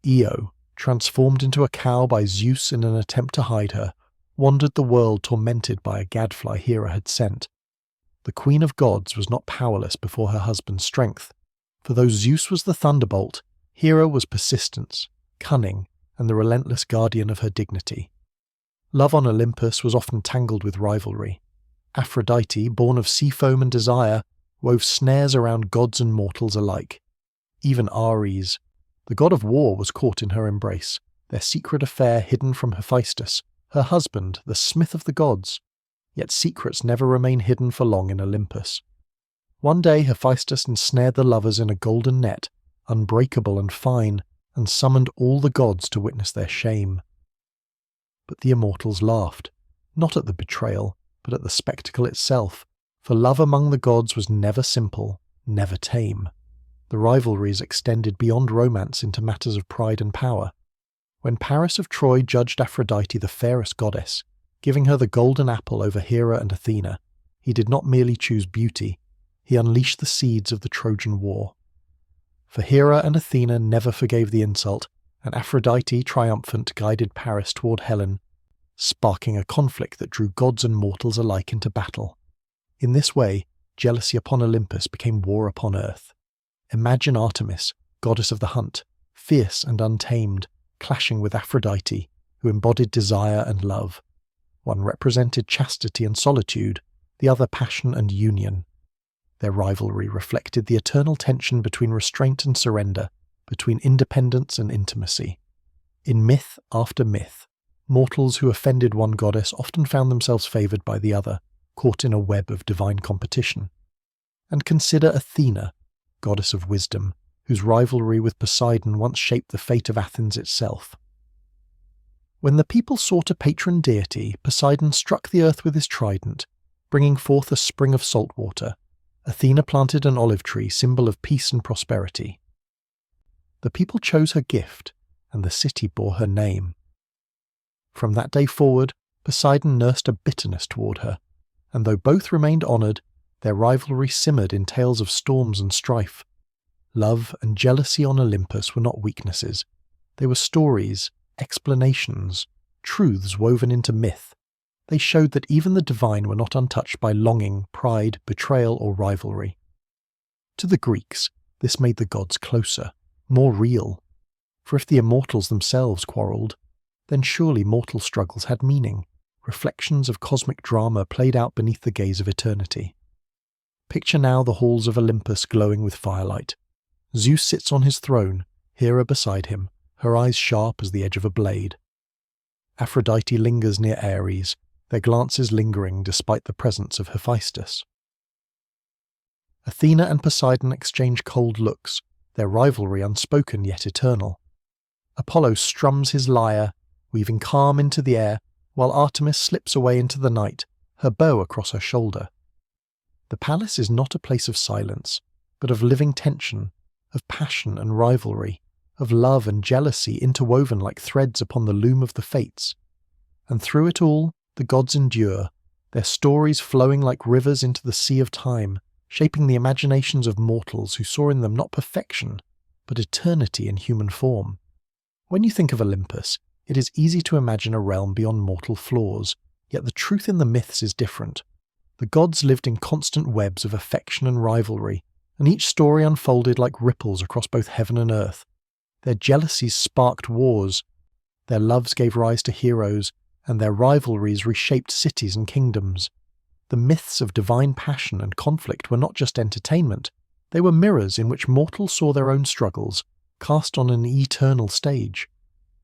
Io, transformed into a cow by Zeus in an attempt to hide her, wandered the world tormented by a gadfly Hera had sent. The queen of gods was not powerless before her husband's strength, for though Zeus was the thunderbolt, Hera was persistence, cunning, and the relentless guardian of her dignity. Love on Olympus was often tangled with rivalry. Aphrodite, born of sea foam and desire, wove snares around gods and mortals alike. Even Ares, the god of war, was caught in her embrace, their secret affair hidden from Hephaestus, her husband, the smith of the gods. Yet secrets never remain hidden for long in Olympus. One day Hephaestus ensnared the lovers in a golden net, unbreakable and fine, and summoned all the gods to witness their shame. But the immortals laughed, not at the betrayal, but at the spectacle itself, for love among the gods was never simple, never tame. The rivalries extended beyond romance into matters of pride and power. When Paris of Troy judged Aphrodite the fairest goddess, giving her the golden apple over Hera and Athena, he did not merely choose beauty, he unleashed the seeds of the Trojan War. For Hera and Athena never forgave the insult, and Aphrodite, triumphant, guided Paris toward Helen, sparking a conflict that drew gods and mortals alike into battle. In this way, jealousy upon Olympus became war upon earth. Imagine Artemis, goddess of the hunt, fierce and untamed, clashing with Aphrodite, who embodied desire and love. One represented chastity and solitude, the other passion and union. Their rivalry reflected the eternal tension between restraint and surrender, between independence and intimacy. In myth after myth, mortals who offended one goddess often found themselves favoured by the other, caught in a web of divine competition. And consider Athena, goddess of wisdom, whose rivalry with Poseidon once shaped the fate of Athens itself. When the people sought a patron deity, Poseidon struck the earth with his trident, bringing forth a spring of salt water. Athena planted an olive tree, symbol of peace and prosperity. The people chose her gift, and the city bore her name. From that day forward, Poseidon nursed a bitterness toward her, and though both remained honoured, their rivalry simmered in tales of storms and strife. Love and jealousy on Olympus were not weaknesses. They were stories, explanations, truths woven into myth. They showed that even the divine were not untouched by longing, pride, betrayal, or rivalry. To the Greeks, this made the gods closer, more real. For if the immortals themselves quarrelled, then surely mortal struggles had meaning, reflections of cosmic drama played out beneath the gaze of eternity. Picture now the halls of Olympus glowing with firelight. Zeus sits on his throne, Hera beside him, her eyes sharp as the edge of a blade. Aphrodite lingers near Ares, their glances lingering despite the presence of Hephaestus. Athena and Poseidon exchange cold looks, their rivalry unspoken yet eternal. Apollo strums his lyre, weaving calm into the air, while Artemis slips away into the night, her bow across her shoulder. The palace is not a place of silence, but of living tension, of passion and rivalry, of love and jealousy interwoven like threads upon the loom of the fates. And through it all, the gods endure, their stories flowing like rivers into the sea of time, shaping the imaginations of mortals who saw in them not perfection, but eternity in human form. When you think of Olympus, it is easy to imagine a realm beyond mortal flaws, yet the truth in the myths is different. The gods lived in constant webs of affection and rivalry, and each story unfolded like ripples across both heaven and earth. Their jealousies sparked wars, their loves gave rise to heroes, and their rivalries reshaped cities and kingdoms. The myths of divine passion and conflict were not just entertainment, They were mirrors in which mortals saw their own struggles, cast on an eternal stage.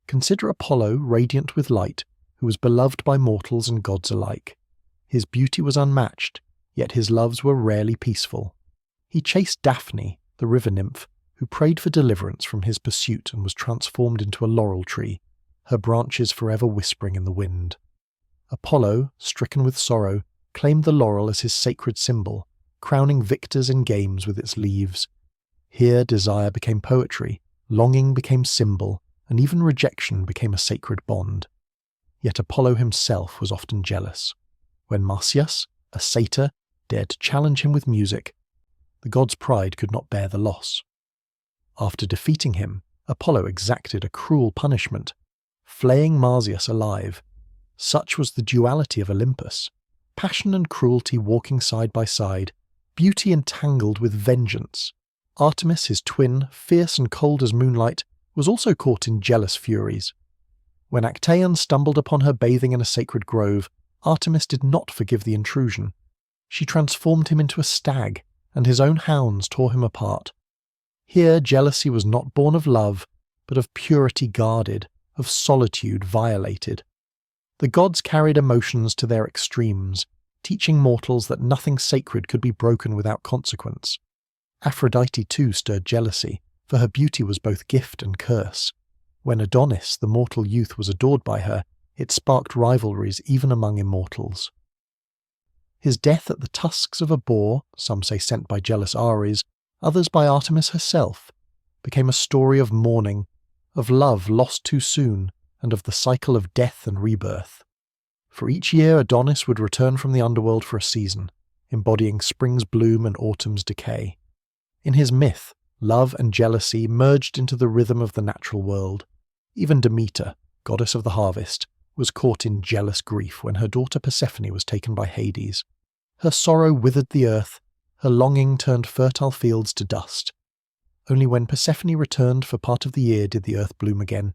Consider Apollo radiant with light, who was beloved by mortals and gods alike. His beauty was unmatched, yet his loves were rarely peaceful. He chased Daphne, the river nymph, who prayed for deliverance from his pursuit and was transformed into a laurel tree, her branches forever whispering in the wind. Apollo, stricken with sorrow, claimed the laurel as his sacred symbol, crowning victors in games with its leaves. Here desire became poetry, longing became symbol, and even rejection became a sacred bond. Yet Apollo himself was often jealous. When Marsyas, a satyr, dared to challenge him with music, the god's pride could not bear the loss. After defeating him, Apollo exacted a cruel punishment, flaying Marsyas alive. Such was the duality of Olympus, passion and cruelty walking side by side, beauty entangled with vengeance. Artemis, his twin, fierce and cold as moonlight, was also caught in jealous furies. When Actaeon stumbled upon her bathing in a sacred grove, Artemis did not forgive the intrusion. She transformed him into a stag, and his own hounds tore him apart. Here jealousy was not born of love, but of purity guarded, of solitude violated. The gods carried emotions to their extremes, teaching mortals that nothing sacred could be broken without consequence. Aphrodite too stirred jealousy, for her beauty was both gift and curse. When Adonis, the mortal youth, was adored by her, it sparked rivalries even among immortals. His death at the tusks of a boar, some say sent by jealous Ares, others by Artemis herself, became a story of mourning, of love lost too soon, and of the cycle of death and rebirth. For each year Adonis would return from the underworld for a season, embodying spring's bloom and autumn's decay. In his myth, love and jealousy merged into the rhythm of the natural world. Even Demeter, goddess of the harvest, was caught in jealous grief when her daughter Persephone was taken by Hades. Her sorrow withered the earth, her longing turned fertile fields to dust. Only when Persephone returned for part of the year did the earth bloom again.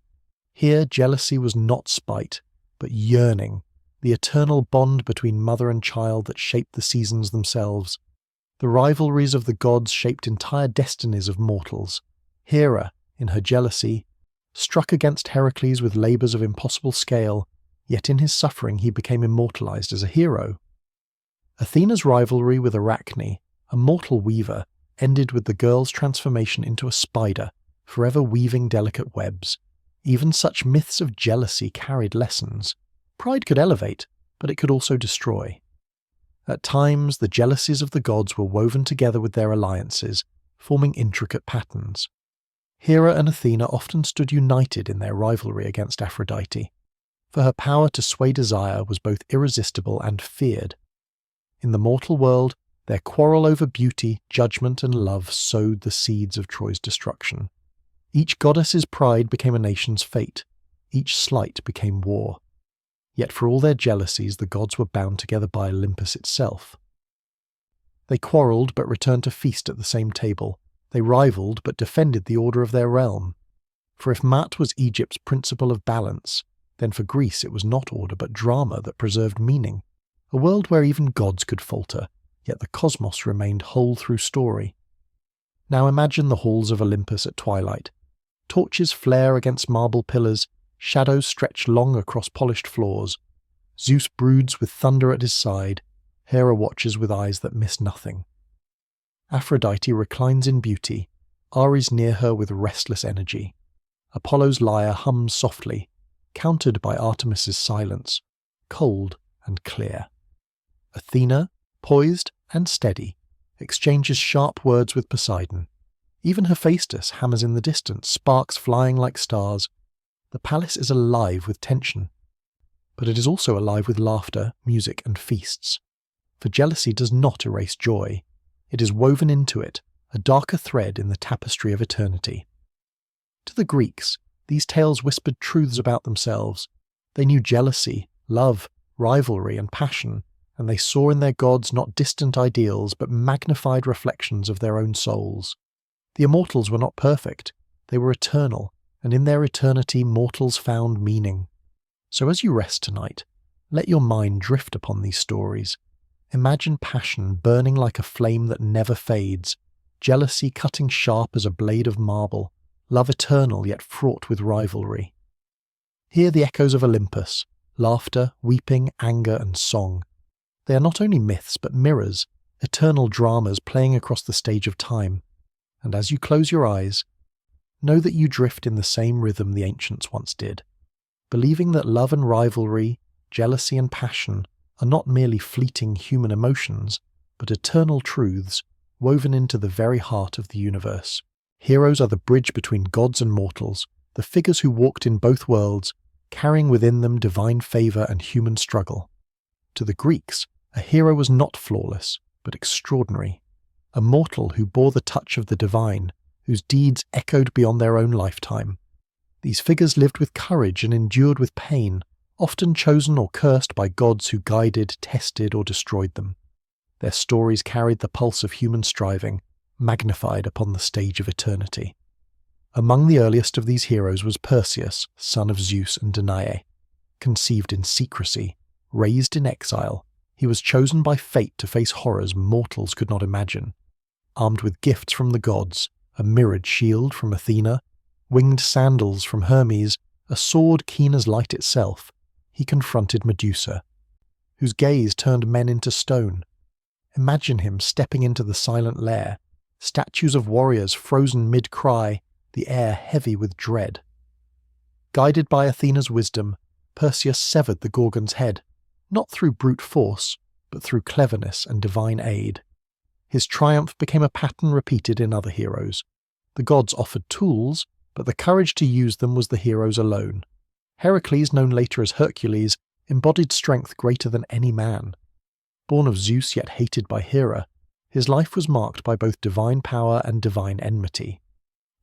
Here jealousy was not spite, but yearning, the eternal bond between mother and child that shaped the seasons themselves. The rivalries of the gods shaped entire destinies of mortals. Hera, in her jealousy, struck against Heracles with labours of impossible scale, yet in his suffering he became immortalized as a hero. Athena's rivalry with Arachne, a mortal weaver, ended with the girl's transformation into a spider, forever weaving delicate webs. Even such myths of jealousy carried lessons. Pride could elevate, but it could also destroy. At times, the jealousies of the gods were woven together with their alliances, forming intricate patterns. Hera and Athena often stood united in their rivalry against Aphrodite, for her power to sway desire was both irresistible and feared. In the mortal world, their quarrel over beauty, judgment, and love sowed the seeds of Troy's destruction. Each goddess's pride became a nation's fate, each slight became war. Yet for all their jealousies, the gods were bound together by Olympus itself. They quarrelled but returned to feast at the same table. They rivaled but defended the order of their realm. For if Mat was Egypt's principle of balance, then for Greece it was not order but drama that preserved meaning, a world where even gods could falter, yet the cosmos remained whole through story. Now imagine the halls of Olympus at twilight. Torches flare against marble pillars, shadows stretch long across polished floors. Zeus broods with thunder at his side, Hera watches with eyes that miss nothing. Aphrodite reclines in beauty, Ares near her with restless energy. Apollo's lyre hums softly, countered by Artemis's silence, cold and clear. Athena, poised and steady, exchanges sharp words with Poseidon. Even Hephaestus hammers in the distance, sparks flying like stars. The palace is alive with tension, but it is also alive with laughter, music, and feasts. For jealousy does not erase joy. It is woven into it, a darker thread in the tapestry of eternity. To the Greeks, these tales whispered truths about themselves. They knew jealousy, love, rivalry, and passion, and they saw in their gods not distant ideals but magnified reflections of their own souls. The immortals were not perfect, they were eternal, and in their eternity mortals found meaning. So as you rest tonight, let your mind drift upon these stories. Imagine passion burning like a flame that never fades, jealousy cutting sharp as a blade of marble, love eternal yet fraught with rivalry. Hear the echoes of Olympus, laughter, weeping, anger, and song. They are not only myths but mirrors, eternal dramas playing across the stage of time. And as you close your eyes, know that you drift in the same rhythm the ancients once did, believing that love and rivalry, jealousy and passion are not merely fleeting human emotions, but eternal truths woven into the very heart of the universe. Heroes are the bridge between gods and mortals, the figures who walked in both worlds, carrying within them divine favour and human struggle. To the Greeks, a hero was not flawless, but extraordinary, a mortal who bore the touch of the divine, whose deeds echoed beyond their own lifetime. These figures lived with courage and endured with pain, often chosen or cursed by gods who guided, tested, or destroyed them. Their stories carried the pulse of human striving, magnified upon the stage of eternity. Among the earliest of these heroes was Perseus, son of Zeus and Danae. Conceived in secrecy, raised in exile, he was chosen by fate to face horrors mortals could not imagine. Armed with gifts from the gods, a mirrored shield from Athena, winged sandals from Hermes, a sword keen as light itself, he confronted Medusa, whose gaze turned men into stone. Imagine him stepping into the silent lair, statues of warriors frozen mid-cry, the air heavy with dread. Guided by Athena's wisdom, Perseus severed the Gorgon's head, not through brute force, but through cleverness and divine aid. His triumph became a pattern repeated in other heroes. The gods offered tools, but the courage to use them was the hero's alone. Heracles, known later as Hercules, embodied strength greater than any man. Born of Zeus yet hated by Hera, his life was marked by both divine power and divine enmity.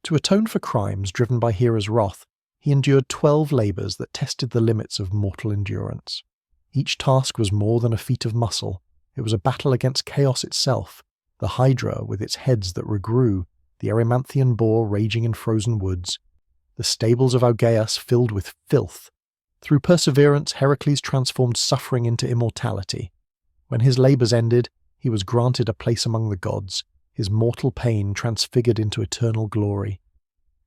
To atone for crimes driven by Hera's wrath, he endured 12 labours that tested the limits of mortal endurance. Each task was more than a feat of muscle. It was a battle against chaos itself, the Hydra with its heads that regrew, the Erymanthian boar raging in frozen woods, the stables of Augeas filled with filth. Through perseverance, Heracles transformed suffering into immortality. When his labours ended, he was granted a place among the gods, his mortal pain transfigured into eternal glory.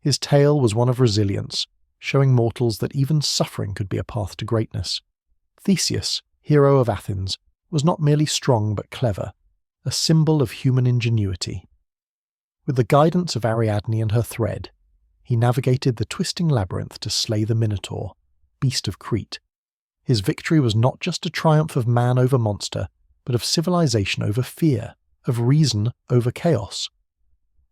His tale was one of resilience, showing mortals that even suffering could be a path to greatness. Theseus, hero of Athens, was not merely strong but clever, a symbol of human ingenuity. With the guidance of Ariadne and her thread, he navigated the twisting labyrinth to slay the Minotaur, beast of Crete. His victory was not just a triumph of man over monster, but of civilization over fear, of reason over chaos.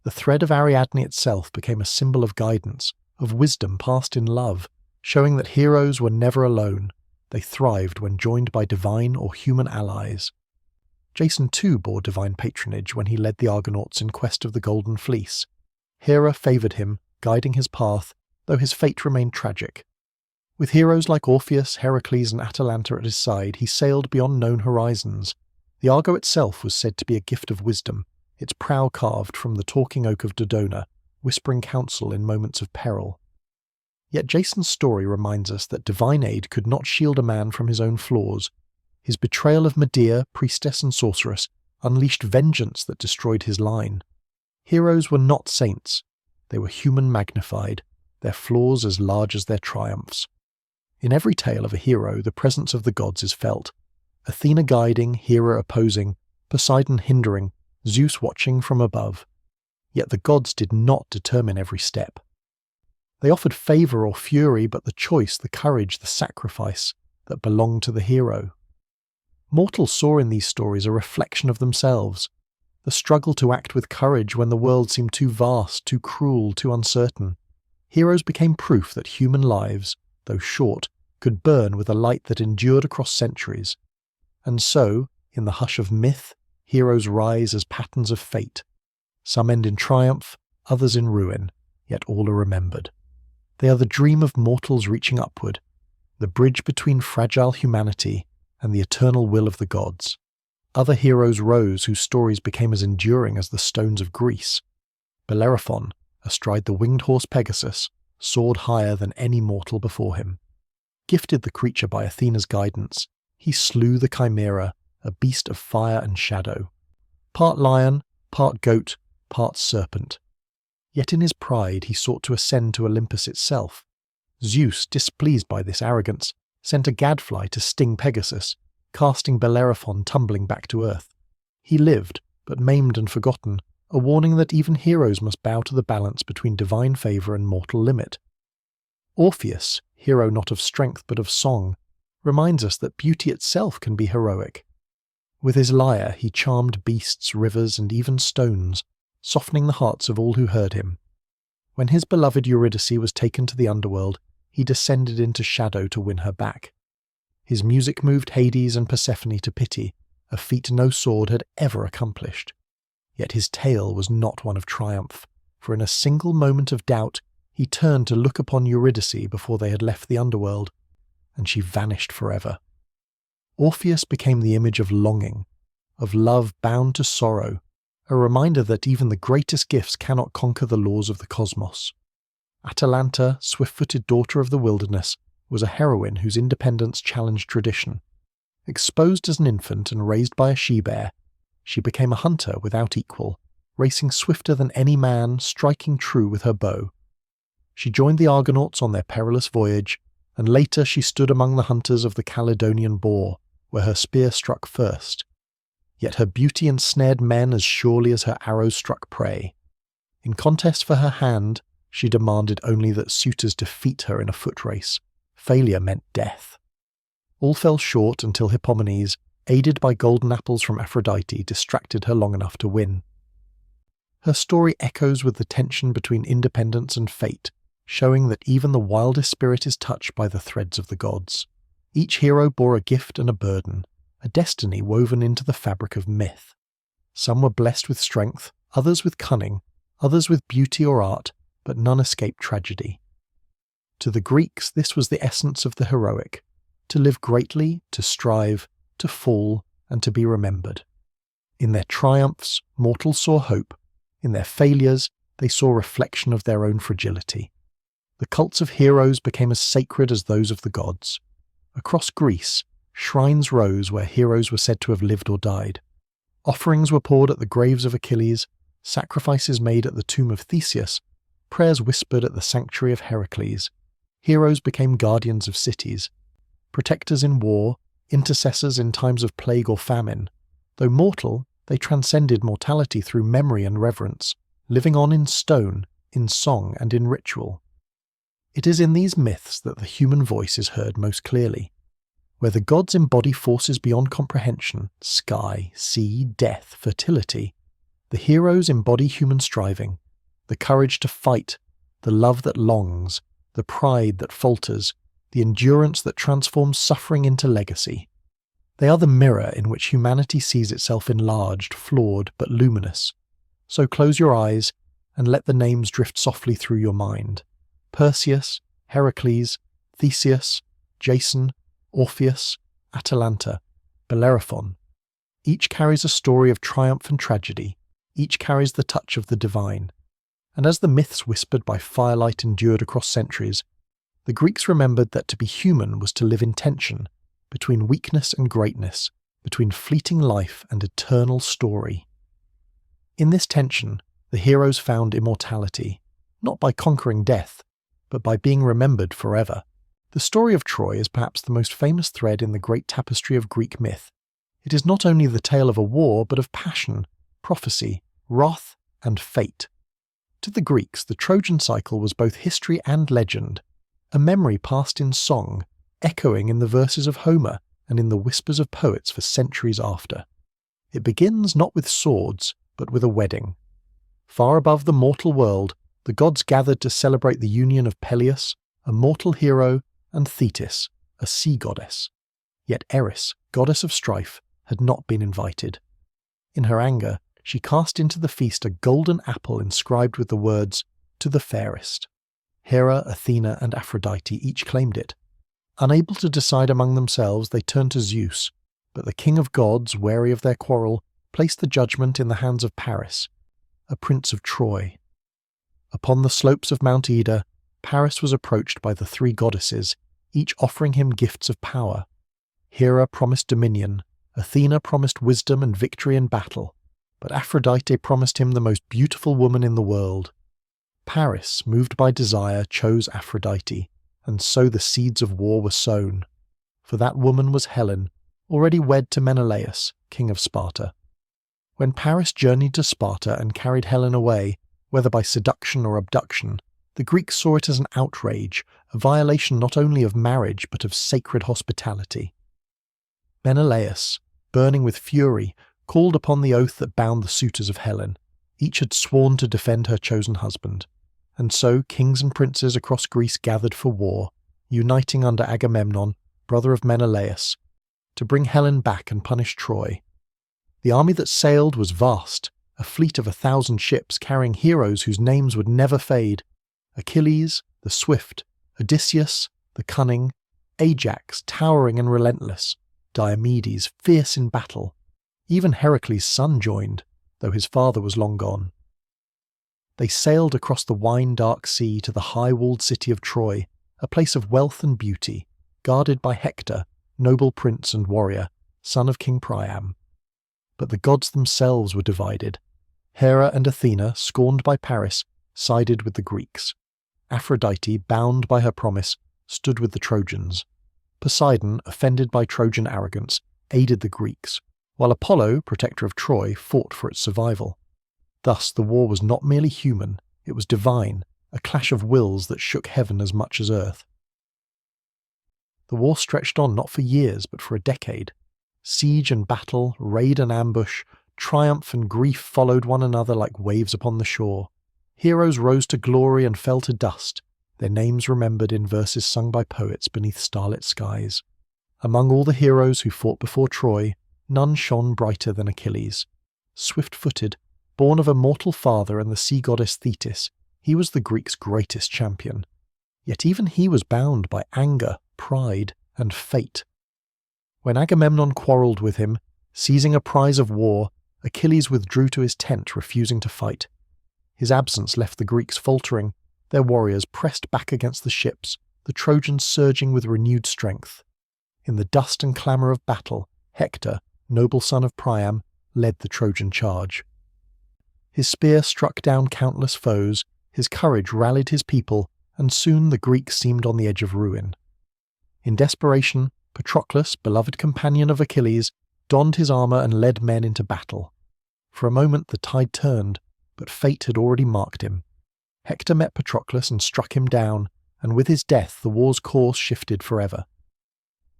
The thread of Ariadne itself became a symbol of guidance, of wisdom passed in love, showing that heroes were never alone. They thrived when joined by divine or human allies. Jason too bore divine patronage when he led the Argonauts in quest of the Golden Fleece. Hera favoured him, guiding his path, though his fate remained tragic. With heroes like Orpheus, Heracles and Atalanta at his side, he sailed beyond known horizons. The Argo itself was said to be a gift of wisdom, its prow carved from the talking oak of Dodona, whispering counsel in moments of peril. Yet Jason's story reminds us that divine aid could not shield a man from his own flaws. His betrayal of Medea, priestess and sorceress, unleashed vengeance that destroyed his line. Heroes were not saints. They were human magnified, their flaws as large as their triumphs. In every tale of a hero, the presence of the gods is felt. Athena guiding, Hera opposing, Poseidon hindering, Zeus watching from above. Yet the gods did not determine every step. They offered favour or fury, but the choice, the courage, the sacrifice that belonged to the hero. Mortals saw in these stories a reflection of themselves, the struggle to act with courage when the world seemed too vast, too cruel, too uncertain. Heroes became proof that human lives, though short, could burn with a light that endured across centuries. And so, in the hush of myth, heroes rise as patterns of fate. Some end in triumph, others in ruin, yet all are remembered. They are the dream of mortals reaching upward, the bridge between fragile humanity and the eternal will of the gods. Other heroes rose whose stories became as enduring as the stones of Greece. Bellerophon, astride the winged horse Pegasus, soared higher than any mortal before him. Gifted the creature by Athena's guidance, he slew the Chimera, a beast of fire and shadow. Part lion, part goat, part serpent. Yet in his pride he sought to ascend to Olympus itself. Zeus, displeased by this arrogance, sent a gadfly to sting Pegasus, casting Bellerophon tumbling back to earth. He lived, but maimed and forgotten, a warning that even heroes must bow to the balance between divine favour and mortal limit. Orpheus, hero not of strength but of song, reminds us that beauty itself can be heroic. With his lyre he charmed beasts, rivers, and even stones, softening the hearts of all who heard him. When his beloved Eurydice was taken to the underworld, he descended into shadow to win her back. His music moved Hades and Persephone to pity, a feat no sword had ever accomplished. Yet his tale was not one of triumph, for in a single moment of doubt he turned to look upon Eurydice before they had left the underworld, and she vanished forever. Orpheus became the image of longing, of love bound to sorrow, a reminder that even the greatest gifts cannot conquer the laws of the cosmos. Atalanta, swift-footed daughter of the wilderness, was a heroine whose independence challenged tradition. Exposed as an infant and raised by a she-bear, she became a hunter without equal, racing swifter than any man, striking true with her bow. She joined the Argonauts on their perilous voyage, and later she stood among the hunters of the Caledonian boar, where her spear struck first. Yet her beauty ensnared men as surely as her arrows struck prey. In contest for her hand, she demanded only that suitors defeat her in a foot race. Failure meant death. All fell short until Hippomenes, aided by golden apples from Aphrodite, distracted her long enough to win. Her story echoes with the tension between independence and fate, showing that even the wildest spirit is touched by the threads of the gods. Each hero bore a gift and a burden, a destiny woven into the fabric of myth. Some were blessed with strength, others with cunning, others with beauty or art, but none escaped tragedy. To the Greeks, this was the essence of the heroic: to live greatly, to strive, to fall, and to be remembered. In their triumphs, mortals saw hope. In their failures, they saw reflection of their own fragility. The cults of heroes became as sacred as those of the gods. Across Greece, shrines rose where heroes were said to have lived or died. Offerings were poured at the graves of Achilles, sacrifices made at the tomb of Theseus, prayers whispered at the sanctuary of Heracles. Heroes became guardians of cities, protectors in war, intercessors in times of plague or famine. Though mortal, they transcended mortality through memory and reverence, living on in stone, in song, and in ritual. It is in these myths that the human voice is heard most clearly. Where the gods embody forces beyond comprehension, sky, sea, death, fertility, the heroes embody human striving, the courage to fight, the love that longs, the pride that falters, the endurance that transforms suffering into legacy. They are the mirror in which humanity sees itself enlarged, flawed, but luminous. So close your eyes and let the names drift softly through your mind. Perseus, Heracles, Theseus, Jason, Orpheus, Atalanta, Bellerophon. Each carries a story of triumph and tragedy. Each carries the touch of the divine. And as the myths whispered by firelight endured across centuries, the Greeks remembered that to be human was to live in tension, between weakness and greatness, between fleeting life and eternal story. In this tension, the heroes found immortality, not by conquering death, but by being remembered forever. The story of Troy is perhaps the most famous thread in the great tapestry of Greek myth. It is not only the tale of a war, but of passion, prophecy, wrath, and fate. To the Greeks, the Trojan cycle was both history and legend, a memory passed in song, echoing in the verses of Homer and in the whispers of poets for centuries after. It begins not with swords, but with a wedding. Far above the mortal world, the gods gathered to celebrate the union of Peleus, a mortal hero, and Thetis, a sea goddess. Yet Eris, goddess of strife, had not been invited. In her anger, she cast into the feast a golden apple inscribed with the words, "To the fairest." Hera, Athena, and Aphrodite each claimed it. Unable to decide among themselves, they turned to Zeus, but the king of gods, wary of their quarrel, placed the judgment in the hands of Paris, a prince of Troy. Upon the slopes of Mount Ida, Paris was approached by the three goddesses, each offering him gifts of power. Hera promised dominion, Athena promised wisdom and victory in battle, but Aphrodite promised him the most beautiful woman in the world. Paris, moved by desire, chose Aphrodite, and so the seeds of war were sown. For that woman was Helen, already wed to Menelaus, king of Sparta. When Paris journeyed to Sparta and carried Helen away, whether by seduction or abduction, the Greeks saw it as an outrage, a violation not only of marriage but of sacred hospitality. Menelaus, burning with fury, called upon the oath that bound the suitors of Helen. Each had sworn to defend her chosen husband. And so kings and princes across Greece gathered for war, uniting under Agamemnon, brother of Menelaus, to bring Helen back and punish Troy. The army that sailed was vast, a fleet of 1,000 ships carrying heroes whose names would never fade: Achilles, the swift; Odysseus, the cunning; Ajax, towering and relentless; Diomedes, fierce in battle. Even Heracles' son joined, though his father was long gone. They sailed across the wine-dark sea to the high-walled city of Troy, a place of wealth and beauty, guarded by Hector, noble prince and warrior, son of King Priam. But the gods themselves were divided. Hera and Athena, scorned by Paris, sided with the Greeks. Aphrodite, bound by her promise, stood with the Trojans. Poseidon, offended by Trojan arrogance, aided the Greeks, while Apollo, protector of Troy, fought for its survival. Thus the war was not merely human, it was divine, a clash of wills that shook heaven as much as earth. The war stretched on not for years, but for a decade. Siege and battle, raid and ambush, triumph and grief followed one another like waves upon the shore. Heroes rose to glory and fell to dust, their names remembered in verses sung by poets beneath starlit skies. Among all the heroes who fought before Troy, none shone brighter than Achilles. Swift-footed, born of a mortal father and the sea goddess Thetis, he was the Greeks' greatest champion. Yet even he was bound by anger, pride, and fate. When Agamemnon quarrelled with him, seizing a prize of war, Achilles withdrew to his tent, refusing to fight. His absence left the Greeks faltering, their warriors pressed back against the ships, the Trojans surging with renewed strength. In the dust and clamour of battle, Hector, noble son of Priam, led the Trojan charge. His spear struck down countless foes, his courage rallied his people, and soon the Greeks seemed on the edge of ruin. In desperation, Patroclus, beloved companion of Achilles, donned his armour and led men into battle. For a moment the tide turned, but fate had already marked him. Hector met Patroclus and struck him down, and with his death the war's course shifted forever.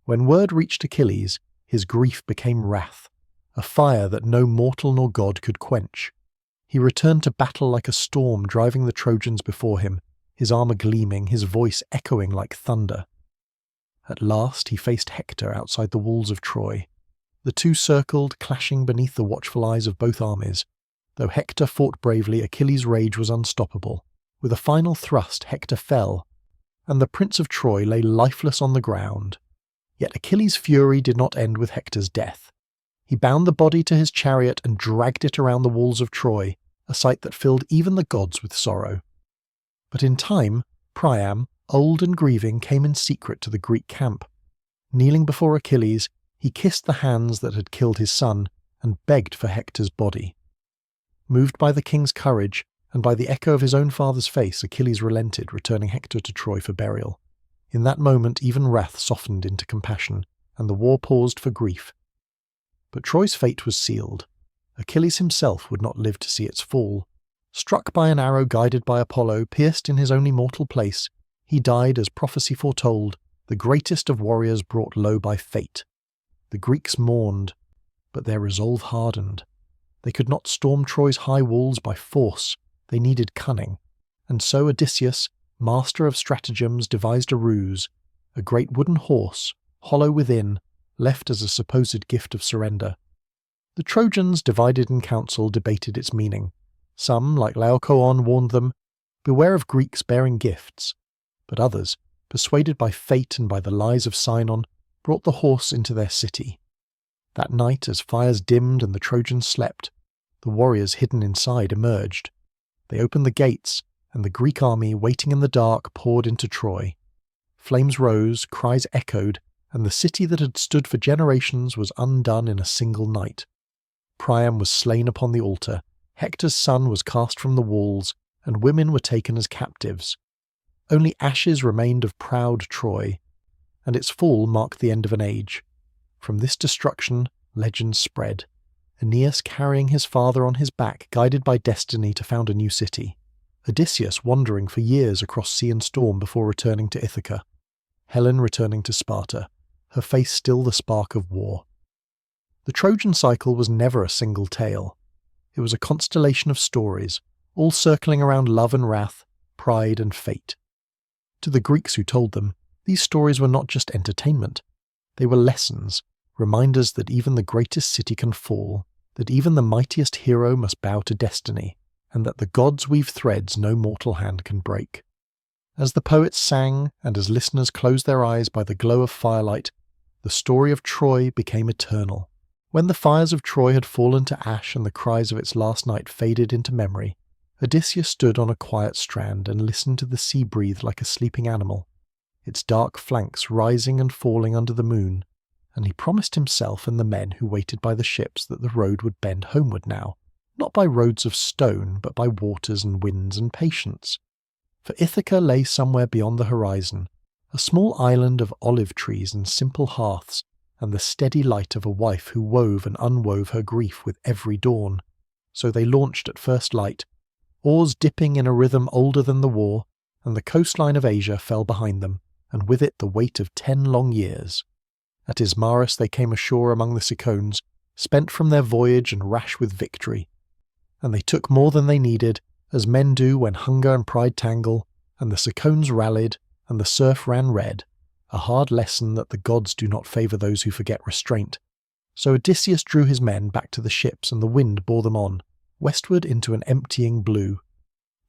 When word reached Achilles, his grief became wrath, a fire that no mortal nor god could quench. He returned to battle like a storm, driving the Trojans before him, his armour gleaming, his voice echoing like thunder. At last he faced Hector outside the walls of Troy. The two circled, clashing beneath the watchful eyes of both armies. Though Hector fought bravely, Achilles' rage was unstoppable. With a final thrust, Hector fell, and the Prince of Troy lay lifeless on the ground. Yet Achilles' fury did not end with Hector's death. He bound the body to his chariot and dragged it around the walls of Troy, a sight that filled even the gods with sorrow. But in time, Priam, old and grieving, came in secret to the Greek camp. Kneeling before Achilles, he kissed the hands that had killed his son and begged for Hector's body. Moved by the king's courage and by the echo of his own father's face, Achilles relented, returning Hector to Troy for burial. In that moment even wrath softened into compassion, and the war paused for grief. But Troy's fate was sealed. Achilles himself would not live to see its fall. Struck by an arrow guided by Apollo, pierced in his only mortal place, he died as prophecy foretold, the greatest of warriors brought low by fate. The Greeks mourned, but their resolve hardened. They could not storm Troy's high walls by force, they needed cunning. And so Odysseus, master of stratagems, devised a ruse, a great wooden horse, hollow within, left as a supposed gift of surrender. The Trojans, divided in council, debated its meaning. Some, like Laocoon, warned them, "Beware of Greeks bearing gifts." But others, persuaded by fate and by the lies of Sinon, brought the horse into their city. That night, as fires dimmed and the Trojans slept, the warriors hidden inside emerged. They opened the gates, and the Greek army, waiting in the dark, poured into Troy. Flames rose, cries echoed, and the city that had stood for generations was undone in a single night. Priam was slain upon the altar, Hector's son was cast from the walls, and women were taken as captives. Only ashes remained of proud Troy, and its fall marked the end of an age. From this destruction, legends spread. Aeneas carrying his father on his back, guided by destiny to found a new city. Odysseus wandering for years across sea and storm before returning to Ithaca. Helen returning to Sparta, her face still the spark of war. The Trojan cycle was never a single tale. It was a constellation of stories, all circling around love and wrath, pride and fate. To the Greeks who told them, these stories were not just entertainment. They were lessons, reminders that even the greatest city can fall, that even the mightiest hero must bow to destiny, and that the gods weave threads no mortal hand can break. As the poets sang, and as listeners closed their eyes by the glow of firelight, the story of Troy became eternal. When the fires of Troy had fallen to ash and the cries of its last night faded into memory, Odysseus stood on a quiet strand and listened to the sea breathe like a sleeping animal, its dark flanks rising and falling under the moon, and he promised himself and the men who waited by the ships that the road would bend homeward now, not by roads of stone, but by waters and winds and patience. For Ithaca lay somewhere beyond the horizon, a small island of olive trees and simple hearths, and the steady light of a wife who wove and unwove her grief with every dawn. So they launched at first light, oars dipping in a rhythm older than the war, and the coastline of Asia fell behind them, and with it the weight of 10 long years. At Ismarus they came ashore among the Cicones, spent from their voyage and rash with victory. And they took more than they needed, as men do when hunger and pride tangle, and the Cicones rallied, and the surf ran red, a hard lesson that the gods do not favour those who forget restraint. So Odysseus drew his men back to the ships, and the wind bore them on, westward into an emptying blue.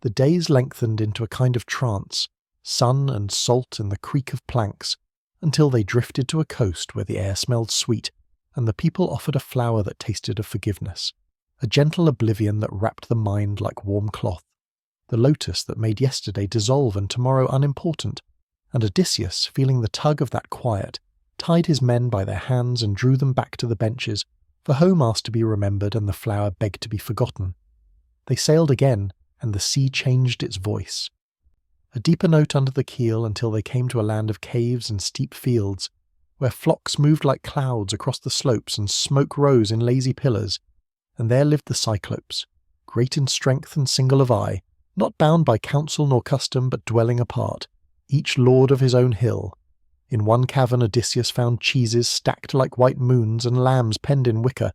The days lengthened into a kind of trance, sun and salt and the creak of planks, until they drifted to a coast where the air smelled sweet, and the people offered a flower that tasted of forgiveness, a gentle oblivion that wrapped the mind like warm cloth, the lotus that made yesterday dissolve and tomorrow unimportant. And Odysseus, feeling the tug of that quiet, tied his men by their hands and drew them back to the benches, for home asked to be remembered and the flower begged to be forgotten. They sailed again, and the sea changed its voice. A deeper note under the keel until they came to a land of caves and steep fields, where flocks moved like clouds across the slopes and smoke rose in lazy pillars, and there lived the Cyclopes, great in strength and single of eye, not bound by counsel nor custom but dwelling apart, each lord of his own hill. In one cavern Odysseus found cheeses stacked like white moons and lambs penned in wicker,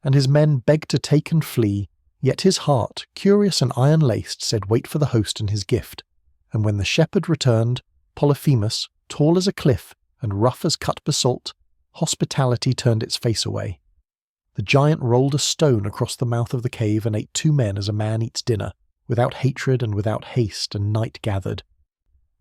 and his men begged to take and flee, yet his heart, curious and iron-laced, said wait for the host and his gift. And when the shepherd returned, Polyphemus, tall as a cliff and rough as cut basalt, hospitality turned its face away. The giant rolled a stone across the mouth of the cave and ate 2 men as a man eats dinner, without hatred and without haste, and night gathered.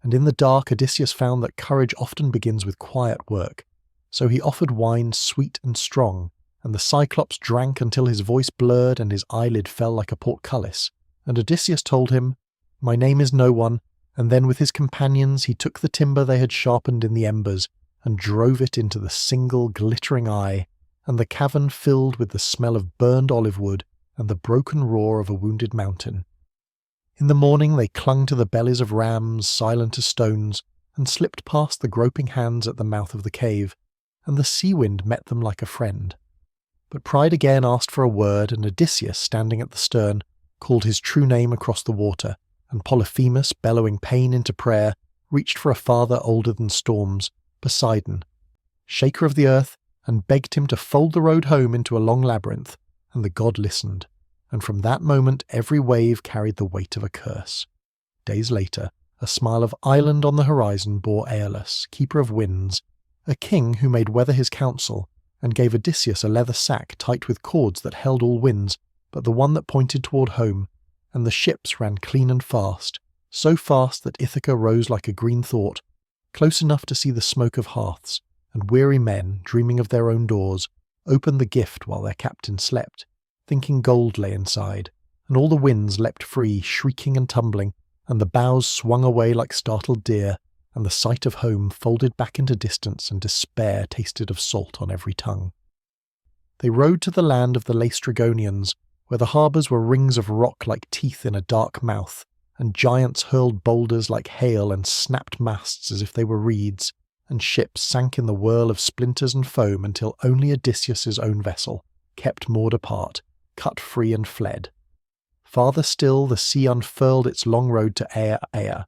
And in the dark Odysseus found that courage often begins with quiet work, so he offered wine sweet and strong, and the Cyclops drank until his voice blurred and his eyelid fell like a portcullis, and Odysseus told him, "My name is no one," and then with his companions he took the timber they had sharpened in the embers, and drove it into the single glittering eye, and the cavern filled with the smell of burned olive wood and the broken roar of a wounded mountain. In the morning they clung to the bellies of rams, silent as stones, and slipped past the groping hands at the mouth of the cave, and the sea wind met them like a friend. But pride again asked for a word, and Odysseus, standing at the stern, called his true name across the water, and Polyphemus, bellowing pain into prayer, reached for a father older than storms, Poseidon, shaker of the earth, and begged him to fold the road home into a long labyrinth, and the god listened, and from that moment every wave carried the weight of a curse. Days later, a smile of island on the horizon bore Aeolus, keeper of winds, a king who made weather his counsel, and gave Odysseus a leather sack tight with cords that held all winds, but the one that pointed toward home, and the ships ran clean and fast, so fast that Ithaca rose like a green thought, close enough to see the smoke of hearths, and weary men, dreaming of their own doors, opened the gift while their captain slept, thinking gold lay inside, and all the winds leapt free, shrieking and tumbling, and the boughs swung away like startled deer, and the sight of home folded back into distance, and despair tasted of salt on every tongue. They rowed to the land of the Laestrygonians, where the harbours were rings of rock like teeth in a dark mouth, and giants hurled boulders like hail and snapped masts as if they were reeds, and ships sank in the whirl of splinters and foam until only Odysseus's own vessel, kept moored apart, cut free and fled. Farther still the sea unfurled its long road to Ea,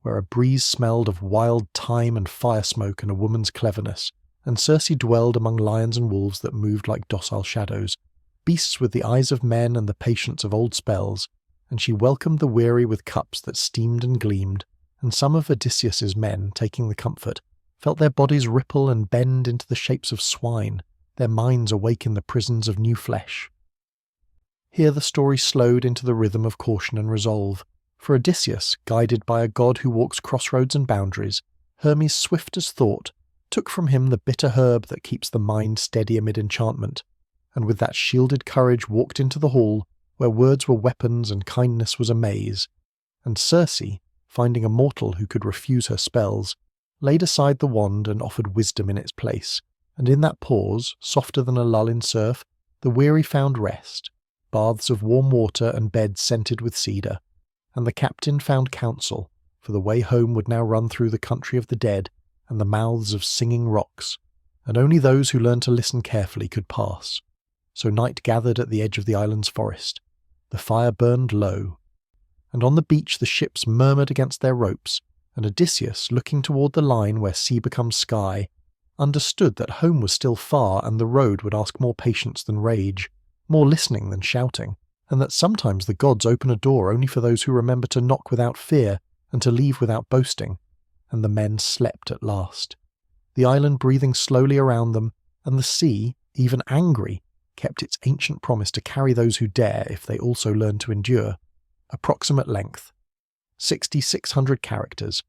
where a breeze smelled of wild thyme and fire smoke and a woman's cleverness, and Circe dwelled among lions and wolves that moved like docile shadows, beasts with the eyes of men and the patience of old spells, and she welcomed the weary with cups that steamed and gleamed, and some of Odysseus's men, taking the comfort, felt their bodies ripple and bend into the shapes of swine, their minds awake in the prisons of new flesh. Here the story slowed into the rhythm of caution and resolve, for Odysseus, guided by a god who walks crossroads and boundaries, Hermes swift as thought, took from him the bitter herb that keeps the mind steady amid enchantment, and with that shielded courage walked into the hall, where words were weapons and kindness was a maze, and Circe, finding a mortal who could refuse her spells, laid aside the wand and offered wisdom in its place, and in that pause, softer than a lull in surf, the weary found rest, baths of warm water and beds scented with cedar, and the captain found counsel, for the way home would now run through the country of the dead and the mouths of singing rocks, and only those who learned to listen carefully could pass. So night gathered at the edge of the island's forest. The fire burned low, and on the beach the ships murmured against their ropes, and Odysseus, looking toward the line where sea becomes sky, understood that home was still far and the road would ask more patience than rage, more listening than shouting, and that sometimes the gods open a door only for those who remember to knock without fear and to leave without boasting, and the men slept at last, the island breathing slowly around them, and the sea, even angry, kept its ancient promise to carry those who dare if they also learn to endure. Approximate length 6,600 characters.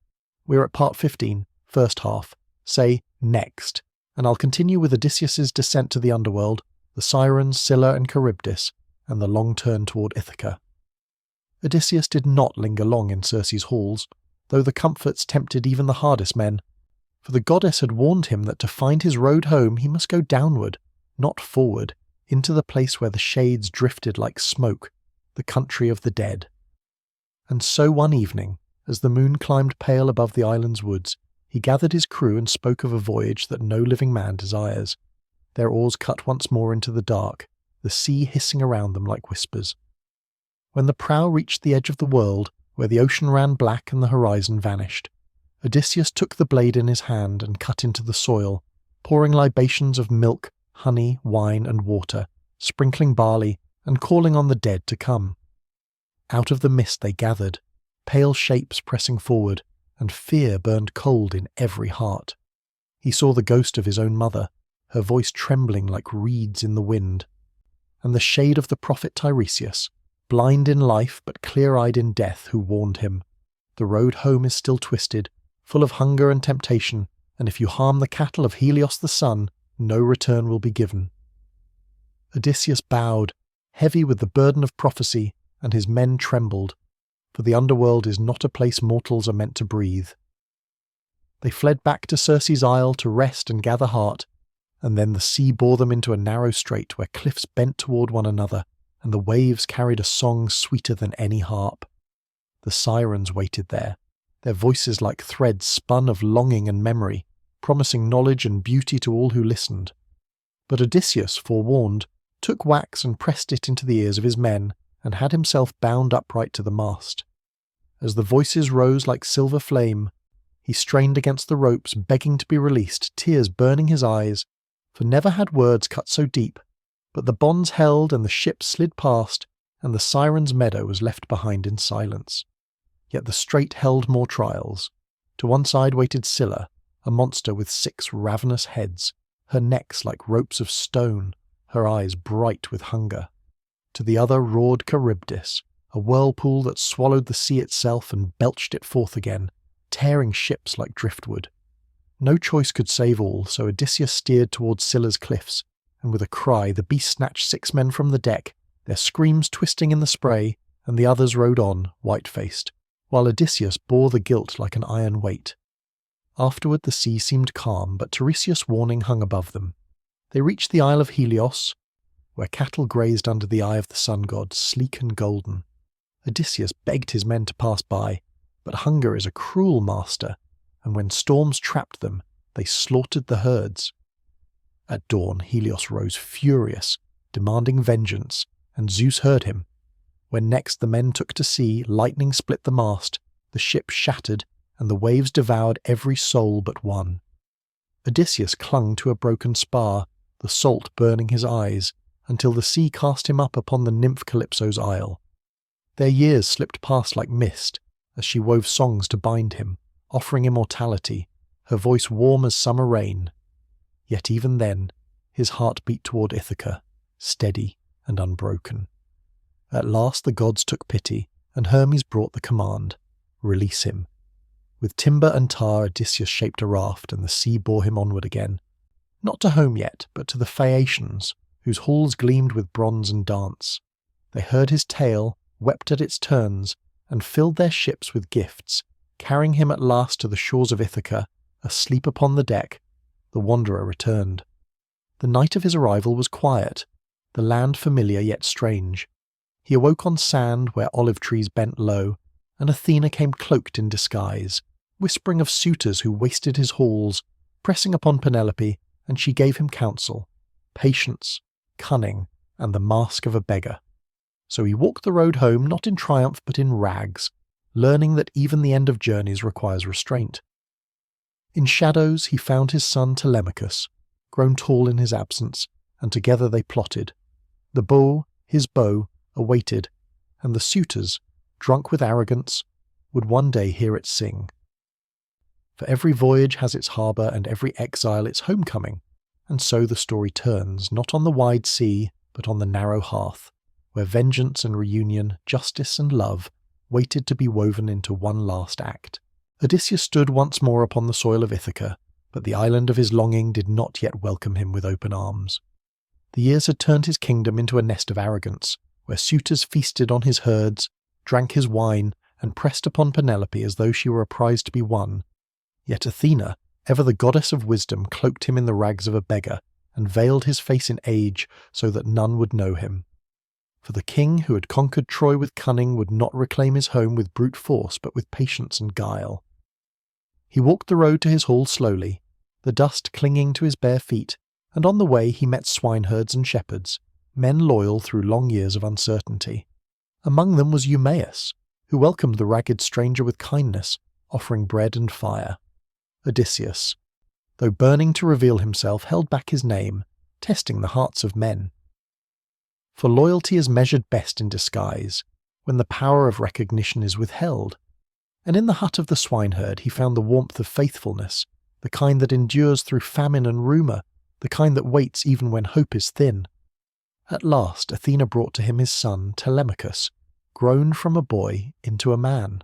We're at part 15, first half. Say next, and I'll continue with Odysseus's descent to the underworld, the Sirens Scylla and Charybdis, and the long turn toward Ithaca. Odysseus did not linger long in Circe's halls, though the comforts tempted even the hardest men, for the goddess had warned him that to find his road home he must go downward, not forward, into the place where the shades drifted like smoke, the country of the dead. And so one evening, as the moon climbed pale above the island's woods, he gathered his crew and spoke of a voyage that no living man desires. Their oars cut once more into the dark, the sea hissing around them like whispers. When the prow reached the edge of the world, where the ocean ran black and the horizon vanished, Odysseus took the blade in his hand and cut into the soil, pouring libations of milk, honey, wine, and water, sprinkling barley, and calling on the dead to come. Out of the mist they gathered, pale shapes pressing forward, and fear burned cold in every heart. He saw the ghost of his own mother, her voice trembling like reeds in the wind, and the shade of the prophet Tiresias, blind in life but clear-eyed in death, who warned him, "The road home is still twisted, full of hunger and temptation, and if you harm the cattle of Helios the sun, no return will be given." Odysseus bowed, heavy with the burden of prophecy, and his men trembled, for the underworld is not a place mortals are meant to breathe. They fled back to Circe's isle to rest and gather heart, and then the sea bore them into a narrow strait where cliffs bent toward one another, and the waves carried a song sweeter than any harp. The sirens waited there, their voices like threads spun of longing and memory, promising knowledge and beauty to all who listened. But Odysseus, forewarned, took wax and pressed it into the ears of his men, and had himself bound upright to the mast. As the voices rose like silver flame, he strained against the ropes, begging to be released, tears burning his eyes, for never had words cut so deep, but the bonds held and the ship slid past, and the Sirens' meadow was left behind in silence. Yet the strait held more trials. To one side waited Scylla, a monster with 6 ravenous heads, her necks like ropes of stone, her eyes bright with hunger. To the other roared Charybdis, a whirlpool that swallowed the sea itself and belched it forth again, tearing ships like driftwood. No choice could save all, so Odysseus steered towards Scylla's cliffs, and with a cry the beast snatched 6 men from the deck, their screams twisting in the spray, and the others rowed on, white-faced, while Odysseus bore the guilt like an iron weight. Afterward the sea seemed calm, but Tiresias' warning hung above them. They reached the isle of Helios, where cattle grazed under the eye of the sun god, sleek and golden. Odysseus begged his men to pass by, but hunger is a cruel master, and when storms trapped them, they slaughtered the herds. At dawn, Helios rose furious, demanding vengeance, and Zeus heard him. When next the men took to sea, lightning split the mast, the ship shattered, and the waves devoured every soul but one. Odysseus clung to a broken spar, the salt burning his eyes, until the sea cast him up upon the nymph Calypso's isle. Their years slipped past like mist, as she wove songs to bind him, offering immortality, her voice warm as summer rain. Yet even then, his heart beat toward Ithaca, steady and unbroken. At last the gods took pity, and Hermes brought the command, release him. With timber and tar Odysseus shaped a raft, and the sea bore him onward again, not to home yet, but to the Phaeacians, whose halls gleamed with bronze and dance. They heard his tale, wept at its turns, and filled their ships with gifts, carrying him at last to the shores of Ithaca. Asleep upon the deck, the wanderer returned. The night of his arrival was quiet, the land familiar yet strange. He awoke on sand where olive trees bent low, and Athena came cloaked in disguise, whispering of suitors who wasted his halls, pressing upon Penelope, and she gave him counsel, patience, cunning, and the mask of a beggar. So he walked the road home not in triumph but in rags, learning that even the end of journeys requires restraint. In shadows he found his son Telemachus, grown tall in his absence, and together they plotted. The bull, his bow, awaited, and the suitors, drunk with arrogance, would one day hear it sing. For every voyage has its harbour and every exile its homecoming, and so the story turns, not on the wide sea, but on the narrow hearth, where vengeance and reunion, justice and love, waited to be woven into one last act. Odysseus stood once more upon the soil of Ithaca, but the island of his longing did not yet welcome him with open arms. The years had turned his kingdom into a nest of arrogance, where suitors feasted on his herds, drank his wine, and pressed upon Penelope as though she were a prize to be won. Yet Athena, ever the goddess of wisdom, cloaked him in the rags of a beggar, and veiled his face in age, so that none would know him. For the king who had conquered Troy with cunning would not reclaim his home with brute force, but with patience and guile. He walked the road to his hall slowly, the dust clinging to his bare feet, and on the way he met swineherds and shepherds, men loyal through long years of uncertainty. Among them was Eumaeus, who welcomed the ragged stranger with kindness, offering bread and fire. Odysseus, though burning to reveal himself, held back his name, testing the hearts of men. For loyalty is measured best in disguise, when the power of recognition is withheld. And in the hut of the swineherd he found the warmth of faithfulness, the kind that endures through famine and rumour, the kind that waits even when hope is thin. At last Athena brought to him his son Telemachus, grown from a boy into a man.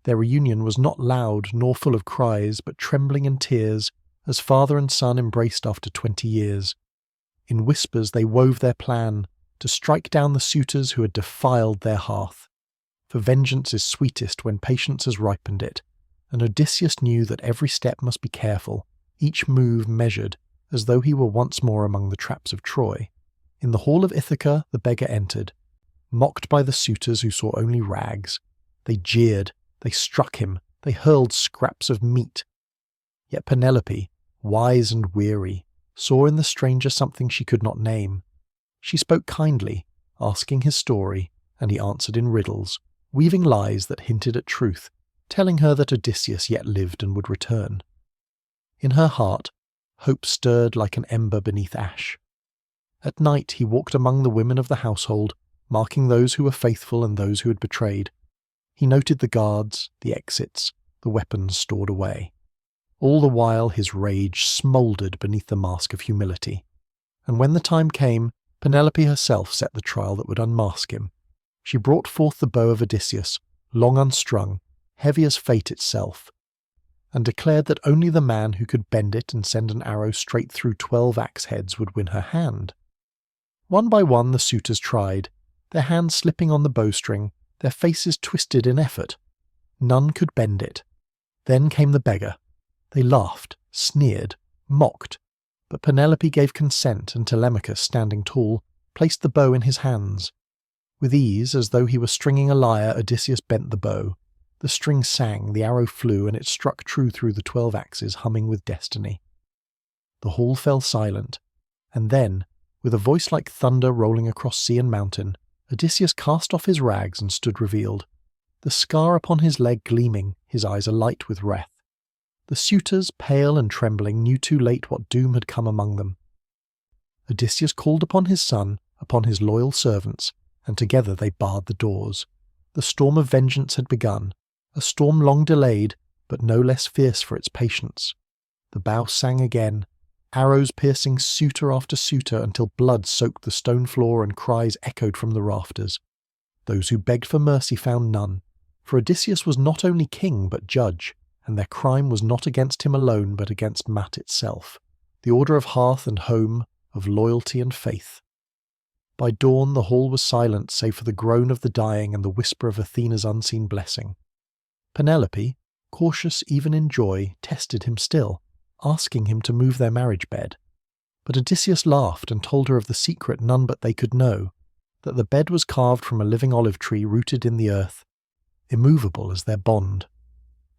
Their reunion was not loud nor full of cries, but trembling in tears, as father and son embraced after 20 years. In whispers they wove their plan, to strike down the suitors who had defiled their hearth. For vengeance is sweetest when patience has ripened it, and Odysseus knew that every step must be careful, each move measured, as though he were once more among the traps of Troy. In the hall of Ithaca the beggar entered, mocked by the suitors who saw only rags. They jeered, they struck him, they hurled scraps of meat. Yet Penelope, wise and weary, saw in the stranger something she could not name. She spoke kindly, asking his story, and he answered in riddles, weaving lies that hinted at truth, telling her that Odysseus yet lived and would return. In her heart, hope stirred like an ember beneath ash. At night he walked among the women of the household, marking those who were faithful and those who had betrayed. He noted the guards, the exits, the weapons stored away. All the while his rage smouldered beneath the mask of humility. And when the time came, Penelope herself set the trial that would unmask him. She brought forth the bow of Odysseus, long unstrung, heavy as fate itself, and declared that only the man who could bend it and send an arrow straight through 12 axe heads would win her hand. One by one the suitors tried, their hands slipping on the bowstring, their faces twisted in effort. None could bend it. Then came the beggar. They laughed, sneered, mocked, but Penelope gave consent, and Telemachus, standing tall, placed the bow in his hands. With ease, as though he were stringing a lyre, Odysseus bent the bow. The string sang, the arrow flew, and it struck true through the 12 axes, humming with destiny. The hall fell silent, and then, with a voice like thunder rolling across sea and mountain, Odysseus cast off his rags and stood revealed, the scar upon his leg gleaming, his eyes alight with wrath. The suitors, pale and trembling, knew too late what doom had come among them. Odysseus called upon his son, upon his loyal servants, and together they barred the doors. The storm of vengeance had begun, a storm long delayed, but no less fierce for its patience. The bow sang again, arrows piercing suitor after suitor until blood soaked the stone floor and cries echoed from the rafters. Those who begged for mercy found none, for Odysseus was not only king but judge, and their crime was not against him alone but against Mat itself, the order of hearth and home, of loyalty and faith. By dawn the hall was silent save for the groan of the dying and the whisper of Athena's unseen blessing. Penelope, cautious even in joy, tested him still, asking him to move their marriage bed. But Odysseus laughed and told her of the secret none but they could know, that the bed was carved from a living olive tree rooted in the earth, immovable as their bond.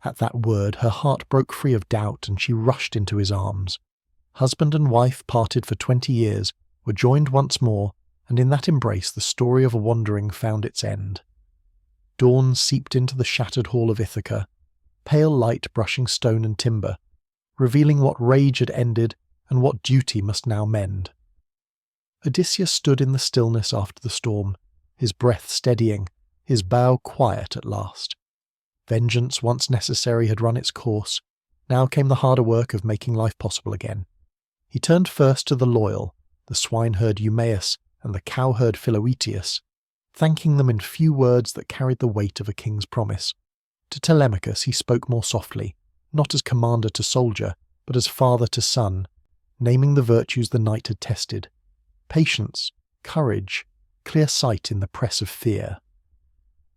At that word her heart broke free of doubt and she rushed into his arms. Husband and wife, parted for 20 years, were joined once more, and in that embrace the story of a wandering found its end. Dawn seeped into the shattered hall of Ithaca, pale light brushing stone and timber, revealing what rage had ended and what duty must now mend. Odysseus stood in the stillness after the storm, his breath steadying, his bow quiet at last. Vengeance, once necessary, had run its course. Now came the harder work of making life possible again. He turned first to the loyal, the swineherd Eumaeus and the cowherd Philoetius, thanking them in few words that carried the weight of a king's promise. To Telemachus he spoke more softly, not as commander to soldier, but as father to son, naming the virtues the knight had tested: patience, courage, clear sight in the press of fear.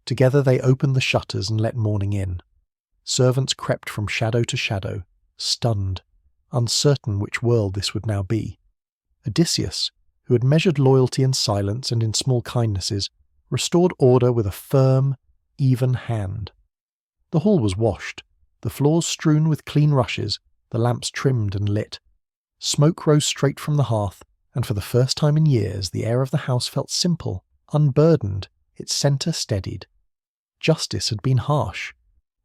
Together they opened the shutters and let morning in. Servants crept from shadow to shadow, stunned, uncertain which world this would now be. Odysseus, who had measured loyalty in silence and in small kindnesses, restored order with a firm, even hand. The hall was washed, the floors strewn with clean rushes, the lamps trimmed and lit. Smoke rose straight from the hearth, and for the first time in years the air of the house felt simple, unburdened, its centre steadied. Justice had been harsh,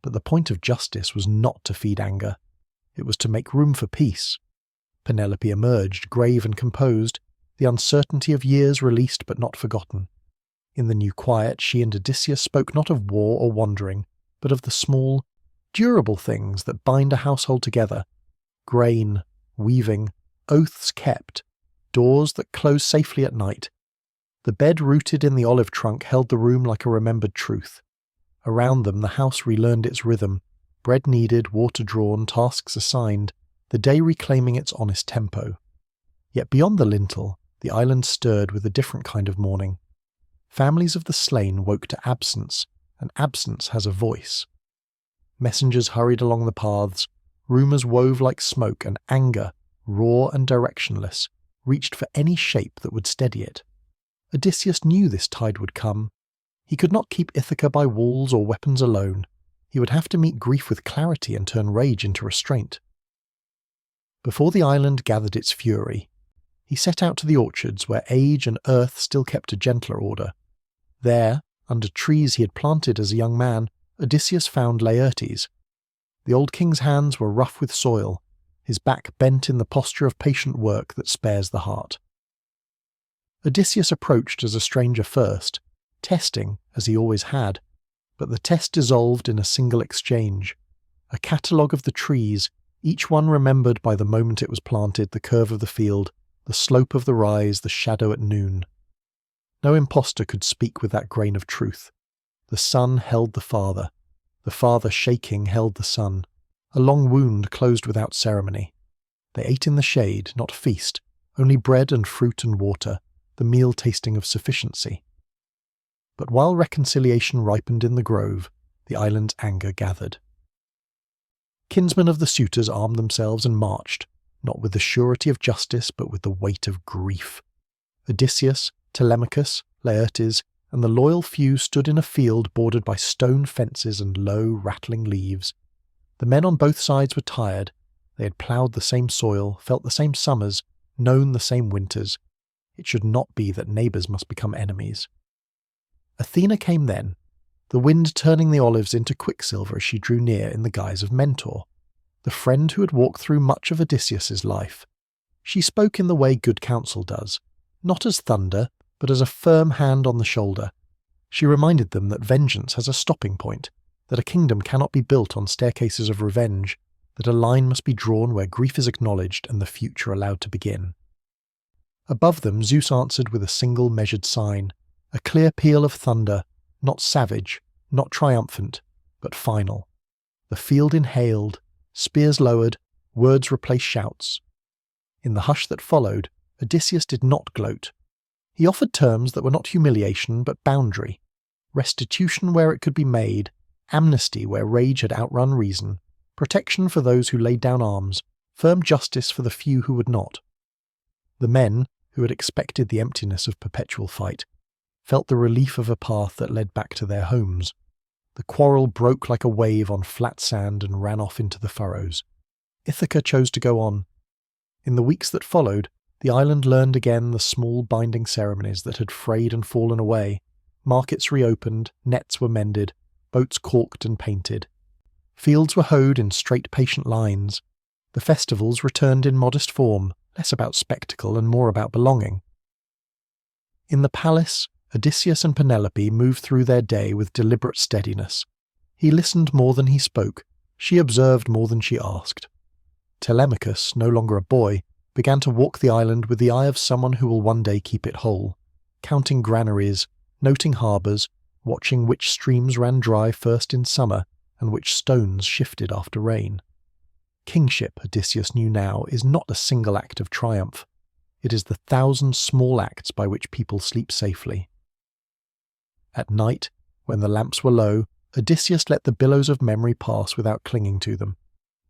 but the point of justice was not to feed anger. It was to make room for peace. Penelope emerged, grave and composed, the uncertainty of years released but not forgotten. In the new quiet she and Odysseus spoke not of war or wandering, but of the small, durable things that bind a household together: grain, weaving, oaths kept, doors that close safely at night. The bed rooted in the olive trunk held the room like a remembered truth. Around them the house relearned its rhythm, bread kneaded, water drawn, tasks assigned, the day reclaiming its honest tempo. Yet beyond the lintel, the island stirred with a different kind of mourning. Families of the slain woke to absence, and absence has a voice. Messengers hurried along the paths, rumours wove like smoke, and anger, raw and directionless, reached for any shape that would steady it. Odysseus knew this tide would come. He could not keep Ithaca by walls or weapons alone. He would have to meet grief with clarity and turn rage into restraint. Before the island gathered its fury, he set out to the orchards where age and earth still kept a gentler order. There, under trees he had planted as a young man, Odysseus found Laertes. The old king's hands were rough with soil, his back bent in the posture of patient work that spares the heart. Odysseus approached as a stranger first, testing, as he always had, but the test dissolved in a single exchange, a catalogue of the trees, each one remembered by the moment it was planted, the curve of the field, the slope of the rise, the shadow at noon. No impostor could speak with that grain of truth. The son held the father shaking held the son. A long wound closed without ceremony. They ate in the shade, not feast, only bread and fruit and water, the meal tasting of sufficiency. But while reconciliation ripened in the grove, the island's anger gathered. Kinsmen of the suitors armed themselves and marched, not with the surety of justice but with the weight of grief. Odysseus, Telemachus, Laertes, and the loyal few stood in a field bordered by stone fences and low, rattling leaves. The men on both sides were tired. They had ploughed the same soil, felt the same summers, known the same winters. It should not be that neighbours must become enemies. Athena came then, the wind turning the olives into quicksilver as she drew near in the guise of mentor, the friend who had walked through much of Odysseus's life. She spoke in the way good counsel does, not as thunder, but as a firm hand on the shoulder. She reminded them that vengeance has a stopping point, that a kingdom cannot be built on staircases of revenge, that a line must be drawn where grief is acknowledged and the future allowed to begin. Above them Zeus answered with a single measured sign, a clear peal of thunder, not savage, not triumphant, but final. The field inhaled, spears lowered, words replaced shouts. In the hush that followed, Odysseus did not gloat. He offered terms that were not humiliation but boundary, restitution where it could be made, amnesty where rage had outrun reason, protection for those who laid down arms, firm justice for the few who would not. The men, who had expected the emptiness of perpetual fight, felt the relief of a path that led back to their homes. The quarrel broke like a wave on flat sand and ran off into the furrows. Ithaca chose to go on. In the weeks that followed, the island learned again the small binding ceremonies that had frayed and fallen away. Markets reopened, nets were mended, boats caulked and painted. Fields were hoed in straight patient lines. The festivals returned in modest form, less about spectacle and more about belonging. In the palace, Odysseus and Penelope moved through their day with deliberate steadiness. He listened more than he spoke, she observed more than she asked. Telemachus, no longer a boy, began to walk the island with the eye of someone who will one day keep it whole, counting granaries, noting harbours, watching which streams ran dry first in summer and which stones shifted after rain. Kingship, Odysseus knew now, is not a single act of triumph. It is the 1,000 small acts by which people sleep safely. At night, when the lamps were low, Odysseus let the billows of memory pass without clinging to them.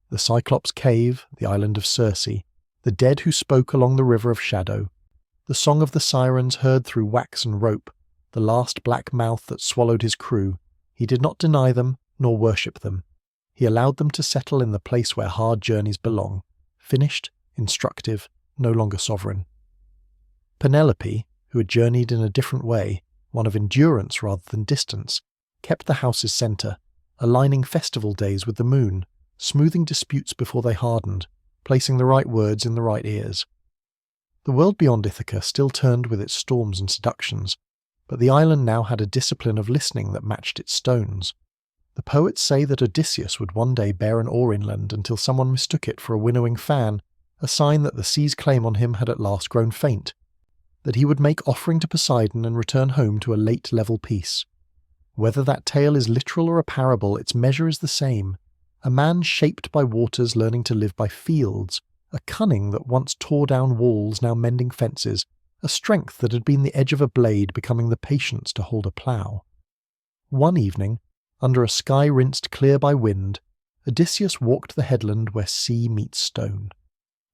The Cyclops' cave, the island of Circe, the dead who spoke along the river of shadow, the song of the sirens heard through wax and rope, the last black mouth that swallowed his crew, he did not deny them nor worship them. He allowed them to settle in the place where hard journeys belong, finished, instructive, no longer sovereign. Penelope, who had journeyed in a different way, one of endurance rather than distance, kept the house's centre, aligning festival days with the moon, smoothing disputes before they hardened, placing the right words in the right ears. The world beyond Ithaca still turned with its storms and seductions, but the island now had a discipline of listening that matched its stones. The poets say that Odysseus would one day bear an oar inland until someone mistook it for a winnowing fan, a sign that the sea's claim on him had at last grown faint, that he would make offering to Poseidon and return home to a late level peace. Whether that tale is literal or a parable, its measure is the same. A man shaped by waters learning to live by fields, a cunning that once tore down walls now mending fences, a strength that had been the edge of a blade becoming the patience to hold a plough. One evening, under a sky rinsed clear by wind, Odysseus walked the headland where sea meets stone.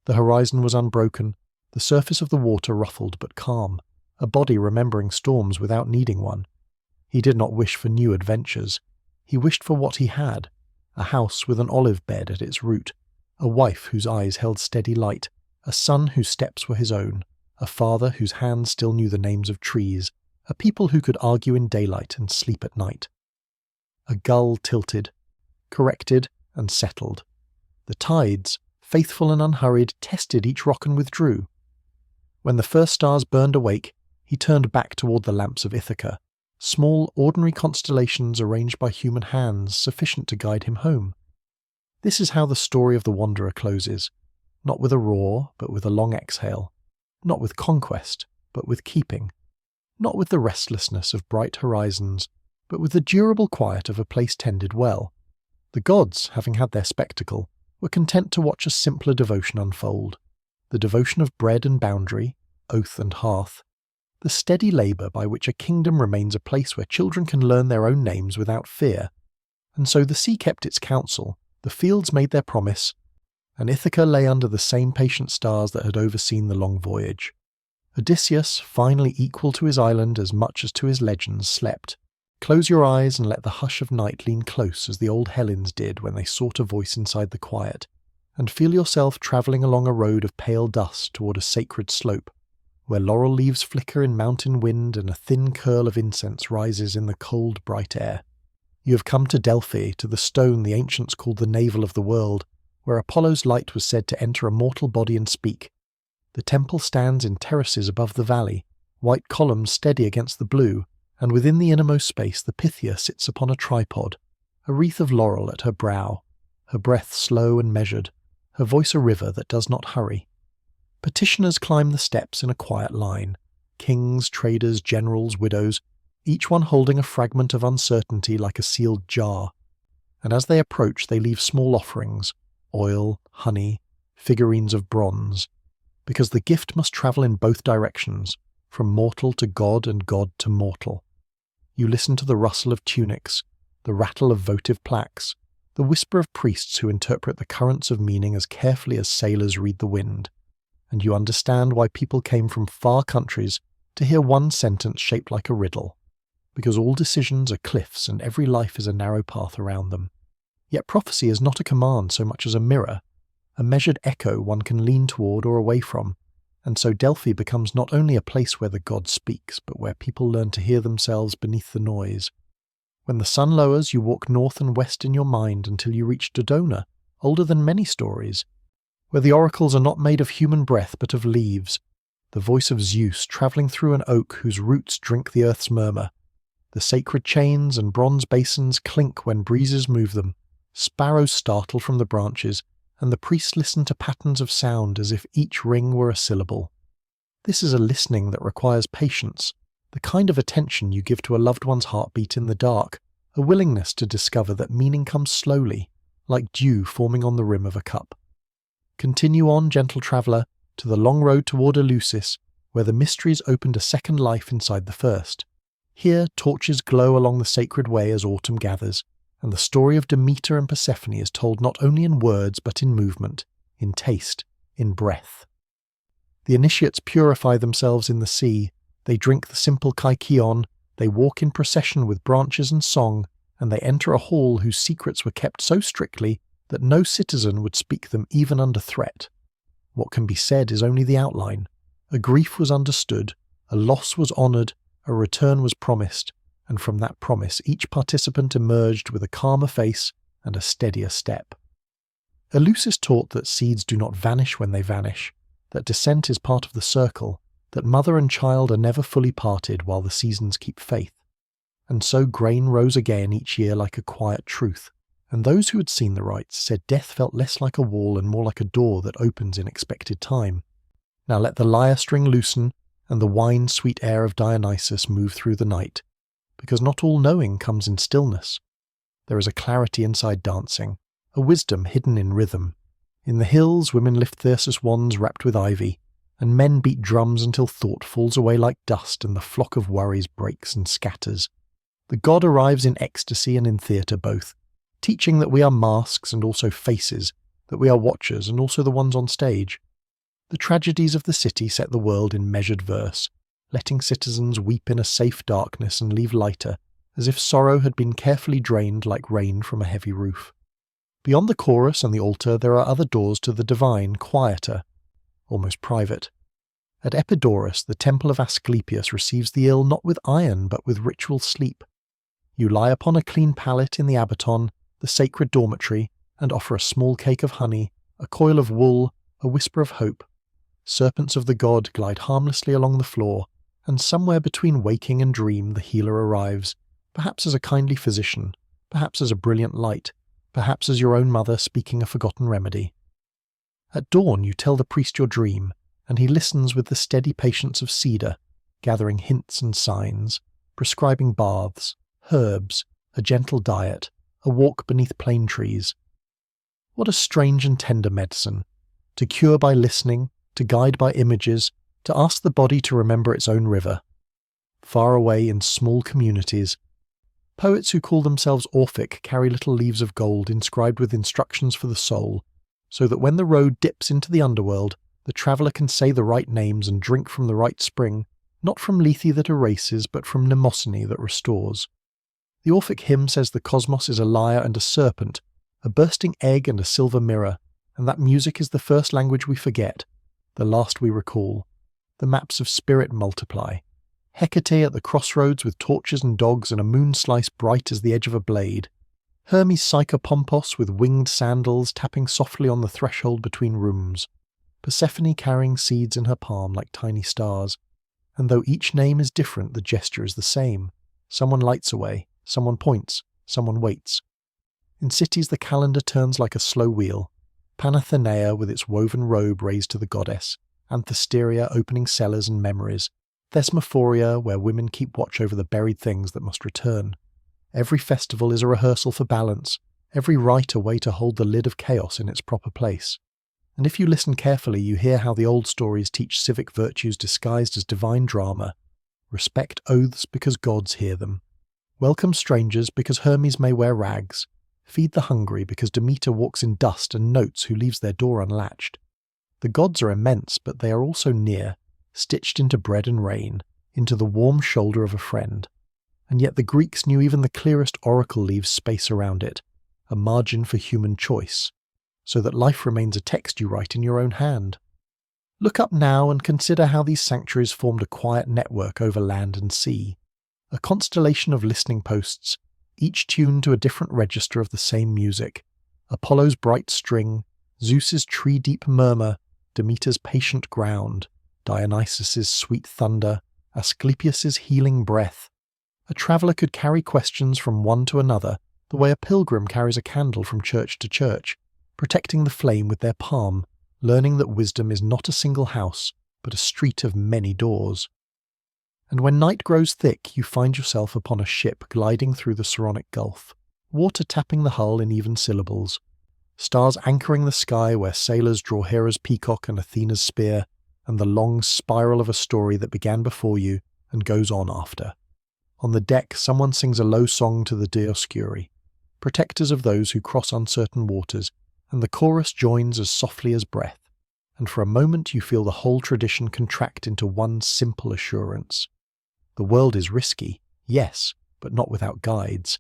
The horizon was unbroken, the surface of the water ruffled but calm, a body remembering storms without needing one. He did not wish for new adventures. He wished for what he had, a house with an olive bed at its root, a wife whose eyes held steady light, a son whose steps were his own, a father whose hands still knew the names of trees, a people who could argue in daylight and sleep at night. A gull tilted, corrected, and settled. The tides, faithful and unhurried, tested each rock and withdrew. When the first stars burned awake, he turned back toward the lamps of Ithaca, small, ordinary constellations arranged by human hands sufficient to guide him home. This is how the story of the wanderer closes, not with a roar, but with a long exhale, not with conquest, but with keeping, not with the restlessness of bright horizons, but with the durable quiet of a place tended well. The gods, having had their spectacle, were content to watch a simpler devotion unfold, the devotion of bread and boundary, oath and hearth, the steady labour by which a kingdom remains a place where children can learn their own names without fear. And so the sea kept its counsel, the fields made their promise, and Ithaca lay under the same patient stars that had overseen the long voyage. Odysseus, finally equal to his island as much as to his legends, slept. Close your eyes and let the hush of night lean close as the old Hellenes did when they sought a voice inside the quiet, and feel yourself travelling along a road of pale dust toward a sacred slope, where laurel leaves flicker in mountain wind and a thin curl of incense rises in the cold, bright air. You have come to Delphi, to the stone the ancients called the navel of the world, where Apollo's light was said to enter a mortal body and speak. The temple stands in terraces above the valley, white columns steady against the blue, and within the innermost space the Pythia sits upon a tripod, a wreath of laurel at her brow, her breath slow and measured, her voice a river that does not hurry. Petitioners climb the steps in a quiet line, kings, traders, generals, widows, each one holding a fragment of uncertainty like a sealed jar, and as they approach they leave small offerings, oil, honey, figurines of bronze, because the gift must travel in both directions, from mortal to god and god to mortal. You listen to the rustle of tunics, the rattle of votive plaques, the whisper of priests who interpret the currents of meaning as carefully as sailors read the wind, and you understand why people came from far countries to hear one sentence shaped like a riddle, because all decisions are cliffs and every life is a narrow path around them. Yet prophecy is not a command so much as a mirror, a measured echo one can lean toward or away from, and so Delphi becomes not only a place where the god speaks, but where people learn to hear themselves beneath the noise. When the sun lowers, you walk north and west in your mind until you reach Dodona, older than many stories, where the oracles are not made of human breath but of leaves, the voice of Zeus travelling through an oak whose roots drink the earth's murmur. The sacred chains and bronze basins clink when breezes move them, sparrows startle from the branches, and the priests listen to patterns of sound as if each ring were a syllable. This is a listening that requires patience, the kind of attention you give to a loved one's heartbeat in the dark, a willingness to discover that meaning comes slowly, like dew forming on the rim of a cup. Continue on, gentle traveller, to the long road toward Eleusis, where the mysteries opened a second life inside the first. Here torches glow along the sacred way as autumn gathers, and the story of Demeter and Persephone is told not only in words but in movement, in taste, in breath. The initiates purify themselves in the sea, they drink the simple kykeon, they walk in procession with branches and song, and they enter a hall whose secrets were kept so strictly that no citizen would speak them even under threat. What can be said is only the outline. A grief was understood, a loss was honoured, a return was promised, and from that promise each participant emerged with a calmer face and a steadier step. Eleusis taught that seeds do not vanish when they vanish, that descent is part of the circle, that mother and child are never fully parted while the seasons keep faith. And so grain rose again each year like a quiet truth, and those who had seen the rites said death felt less like a wall and more like a door that opens in expected time. Now let the lyre string loosen, and the wine-sweet air of Dionysus move through the night, because not all knowing comes in stillness. There is a clarity inside dancing, a wisdom hidden in rhythm. In the hills women lift thyrsus wands wrapped with ivy, and men beat drums until thought falls away like dust and the flock of worries breaks and scatters. The god arrives in ecstasy and in theatre both, teaching that we are masks and also faces, that we are watchers and also the ones on stage. The tragedies of the city set the world in measured verse, letting citizens weep in a safe darkness and leave lighter, as if sorrow had been carefully drained like rain from a heavy roof. Beyond the chorus and the altar there are other doors to the divine, quieter, almost private. At Epidaurus, the temple of Asclepius receives the ill not with iron but with ritual sleep. You lie upon a clean pallet in the abaton, the sacred dormitory, and offer a small cake of honey, a coil of wool, a whisper of hope. Serpents of the god glide harmlessly along the floor, and somewhere between waking and dream the healer arrives, perhaps as a kindly physician, perhaps as a brilliant light, perhaps as your own mother speaking a forgotten remedy. At dawn you tell the priest your dream, and he listens with the steady patience of cedar, gathering hints and signs, prescribing baths, herbs, a gentle diet, a walk beneath plane trees. What a strange and tender medicine, to cure by listening, to guide by images, to ask the body to remember its own river. Far away in small communities, poets who call themselves Orphic carry little leaves of gold inscribed with instructions for the soul, so that when the road dips into the underworld, The traveller can say the right names and drink from the right spring, not from Lethe that erases, but from Mnemosyne that restores. The Orphic hymn says the cosmos is a lyre and a serpent, a bursting egg and a silver mirror, and that music is the first language we forget, the last we recall. The maps of spirit multiply. Hecate at the crossroads with torches and dogs and a moon slice bright as the edge of a blade. Hermes Psychopompos with winged sandals tapping softly on the threshold between rooms. Persephone carrying seeds in her palm like tiny stars. And though each name is different, the gesture is the same. Someone lights away, someone points, someone waits. In cities the calendar turns like a slow wheel. Panathenea with its woven robe raised to the goddess, Anthesteria opening cellars and memories, Thesmophoria where women keep watch over the buried things that must return. Every festival is a rehearsal for balance, every rite a way to hold the lid of chaos in its proper place. And if you listen carefully, you hear how the old stories teach civic virtues disguised as divine drama. Respect oaths because gods hear them. Welcome strangers because Hermes may wear rags. Feed the hungry because Demeter walks in dust and notes who leaves their door unlatched. The gods are immense, but they are also near, stitched into bread and rain, into the warm shoulder of a friend. And yet the Greeks knew even the clearest oracle leaves space around it, a margin for human choice, so that life remains a text you write in your own hand. Look up now and consider how these sanctuaries formed a quiet network over land and sea, a constellation of listening posts, each tuned to a different register of the same music. Apollo's bright string, Zeus's tree-deep murmur, Demeter's patient ground, Dionysus's sweet thunder, Asclepius's healing breath. A traveller could carry questions from one to another, the way a pilgrim carries a candle from church to church, protecting the flame with their palm, learning that wisdom is not a single house, but a street of many doors. And when night grows thick, you find yourself upon a ship gliding through the Saronic Gulf, water tapping the hull in even syllables, stars anchoring the sky where sailors draw Hera's peacock and Athena's spear, and the long spiral of a story that began before you and goes on after. On the deck, someone sings a low song to the Dioscuri, protectors of those who cross uncertain waters, and the chorus joins as softly as breath, and for a moment you feel the whole tradition contract into one simple assurance. The world is risky, yes, but not without guides.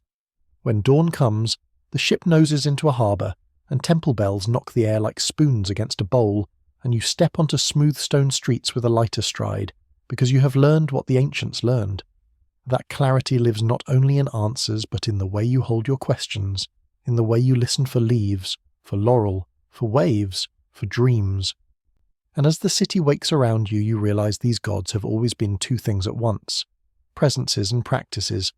When dawn comes, the ship noses into a harbour, and temple bells knock the air like spoons against a bowl, and you step onto smooth stone streets with a lighter stride, because you have learned what the ancients learned. That clarity lives not only in answers, but in the way you hold your questions, in the way you listen for leaves, for laurel, for waves, for dreams. And as the city wakes around you, you realize these gods have always been two things at once, presences and practices.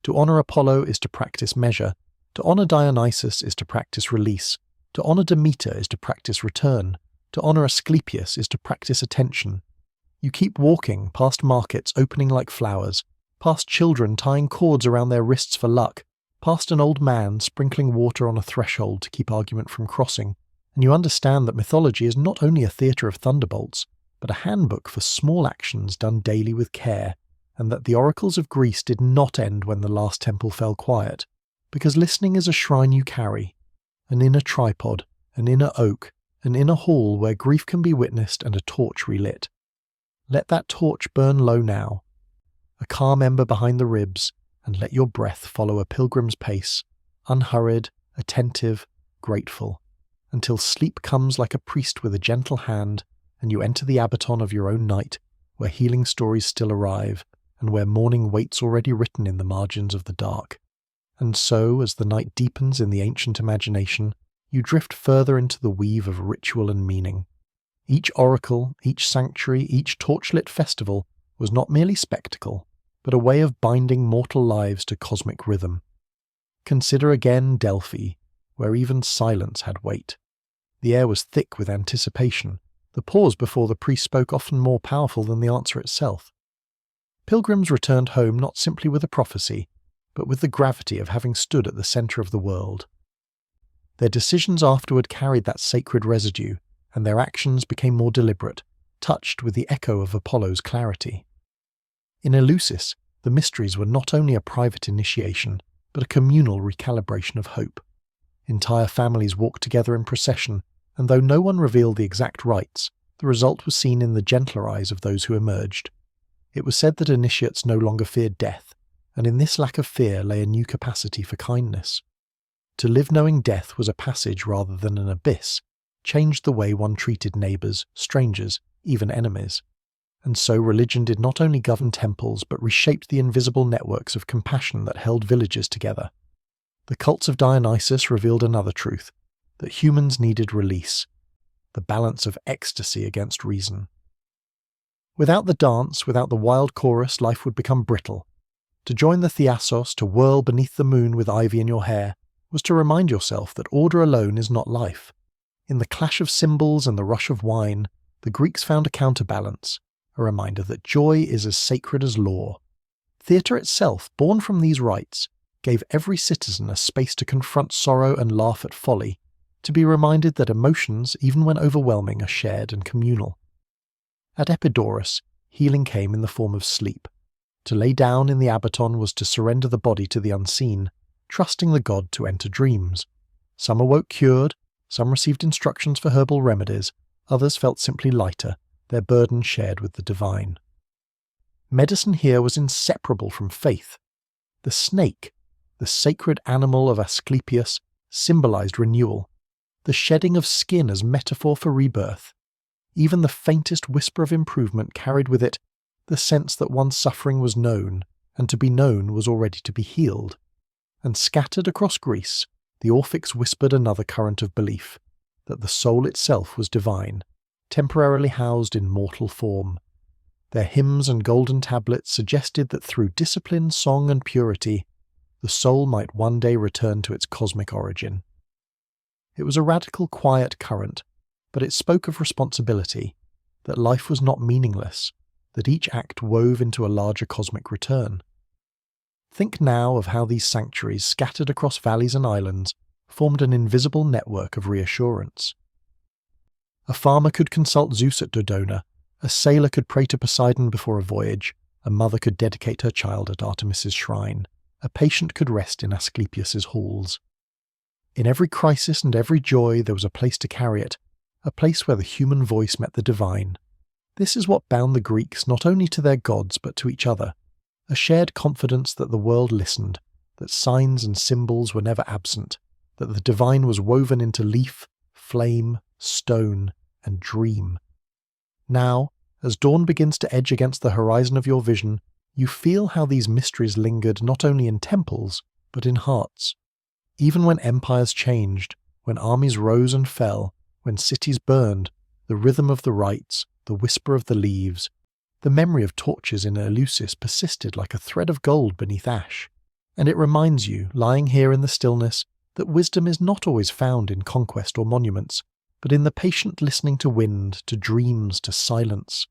To honor Apollo is to practice measure, to honor Dionysus is to practice release, to honor Demeter is to practice return, to honor Asclepius is to practice attention. You keep walking past markets opening like flowers, past children tying cords around their wrists for luck, past an old man sprinkling water on a threshold to keep argument from crossing, and you understand that mythology is not only a theatre of thunderbolts, but a handbook for small actions done daily with care, and that the oracles of Greece did not end when the last temple fell quiet, because listening is a shrine you carry, an inner tripod, an inner oak, an inner hall where grief can be witnessed and a torch relit. Let that torch burn low now, a calm ember behind the ribs, and let your breath follow a pilgrim's pace, unhurried, attentive, grateful, until sleep comes like a priest with a gentle hand, and you enter the abaton of your own night, where healing stories still arrive, and where morning waits already written in the margins of the dark. And so, as the night deepens in the ancient imagination, you drift further into the weave of ritual and meaning. Each oracle, each sanctuary, each torchlit festival was not merely spectacle, but a way of binding mortal lives to cosmic rhythm. Consider again Delphi, where even silence had weight. The air was thick with anticipation, the pause before the priest spoke often more powerful than the answer itself. Pilgrims returned home not simply with a prophecy, but with the gravity of having stood at the centre of the world. Their decisions afterward carried that sacred residue, and their actions became more deliberate, touched with the echo of Apollo's clarity. In Eleusis, the mysteries were not only a private initiation, but a communal recalibration of hope. Entire families walked together in procession, and though no one revealed the exact rites, The result was seen in the gentler eyes of those who emerged. It was said that initiates no longer feared death, and in this lack of fear lay a new capacity for kindness. To live knowing death was a passage rather than an abyss changed the way one treated neighbours, strangers, even enemies. And so religion did not only govern temples but reshaped the invisible networks of compassion that held villages together. The cults of Dionysus revealed another truth, that humans needed release, the balance of ecstasy against reason. Without the dance, without the wild chorus, life would become brittle. To join the Theseus, to whirl beneath the moon with ivy in your hair, was to remind yourself that order alone is not life. In the clash of cymbals and the rush of wine, the Greeks found a counterbalance, a reminder that joy is as sacred as law. Theatre itself, born from these rites, gave every citizen a space to confront sorrow and laugh at folly, to be reminded that emotions, even when overwhelming, are shared and communal. At Epidaurus, healing came in the form of sleep. To lay down in the abaton was to surrender the body to the unseen, trusting the god to enter dreams. Some awoke cured, some received instructions for herbal remedies, others felt simply lighter, their burden shared with the divine. Medicine here was inseparable from faith. The snake, the sacred animal of Asclepius, symbolized renewal, the shedding of skin as metaphor for rebirth. Even the faintest whisper of improvement carried with it the sense that one's suffering was known, and to be known was already to be healed. And scattered across Greece, the Orphics whispered another current of belief, that the soul itself was divine, temporarily housed in mortal form. Their hymns and golden tablets suggested that through discipline, song, and purity, the soul might one day return to its cosmic origin. It was a radical, quiet current, but it spoke of responsibility, that life was not meaningless, that each act wove into a larger cosmic return. Think now of how these sanctuaries, scattered across valleys and islands, formed an invisible network of reassurance. A farmer could consult Zeus at Dodona, a sailor could pray to Poseidon before a voyage, a mother could dedicate her child at Artemis's shrine, a patient could rest in Asclepius's halls. In every crisis and every joy there was a place to carry it, a place where the human voice met the divine. This is what bound the Greeks not only to their gods but to each other, a shared confidence that the world listened, that signs and symbols were never absent, that the divine was woven into leaf, flame, stone, and dream. Now, as dawn begins to edge against the horizon of your vision, you feel how these mysteries lingered not only in temples, but in hearts. Even when empires changed, when armies rose and fell, when cities burned, the rhythm of the rites, the whisper of the leaves, the memory of torches in Eleusis persisted like a thread of gold beneath ash. And it reminds you, lying here in the stillness, that wisdom is not always found in conquest or monuments, but in the patient listening to wind, to dreams, to silence.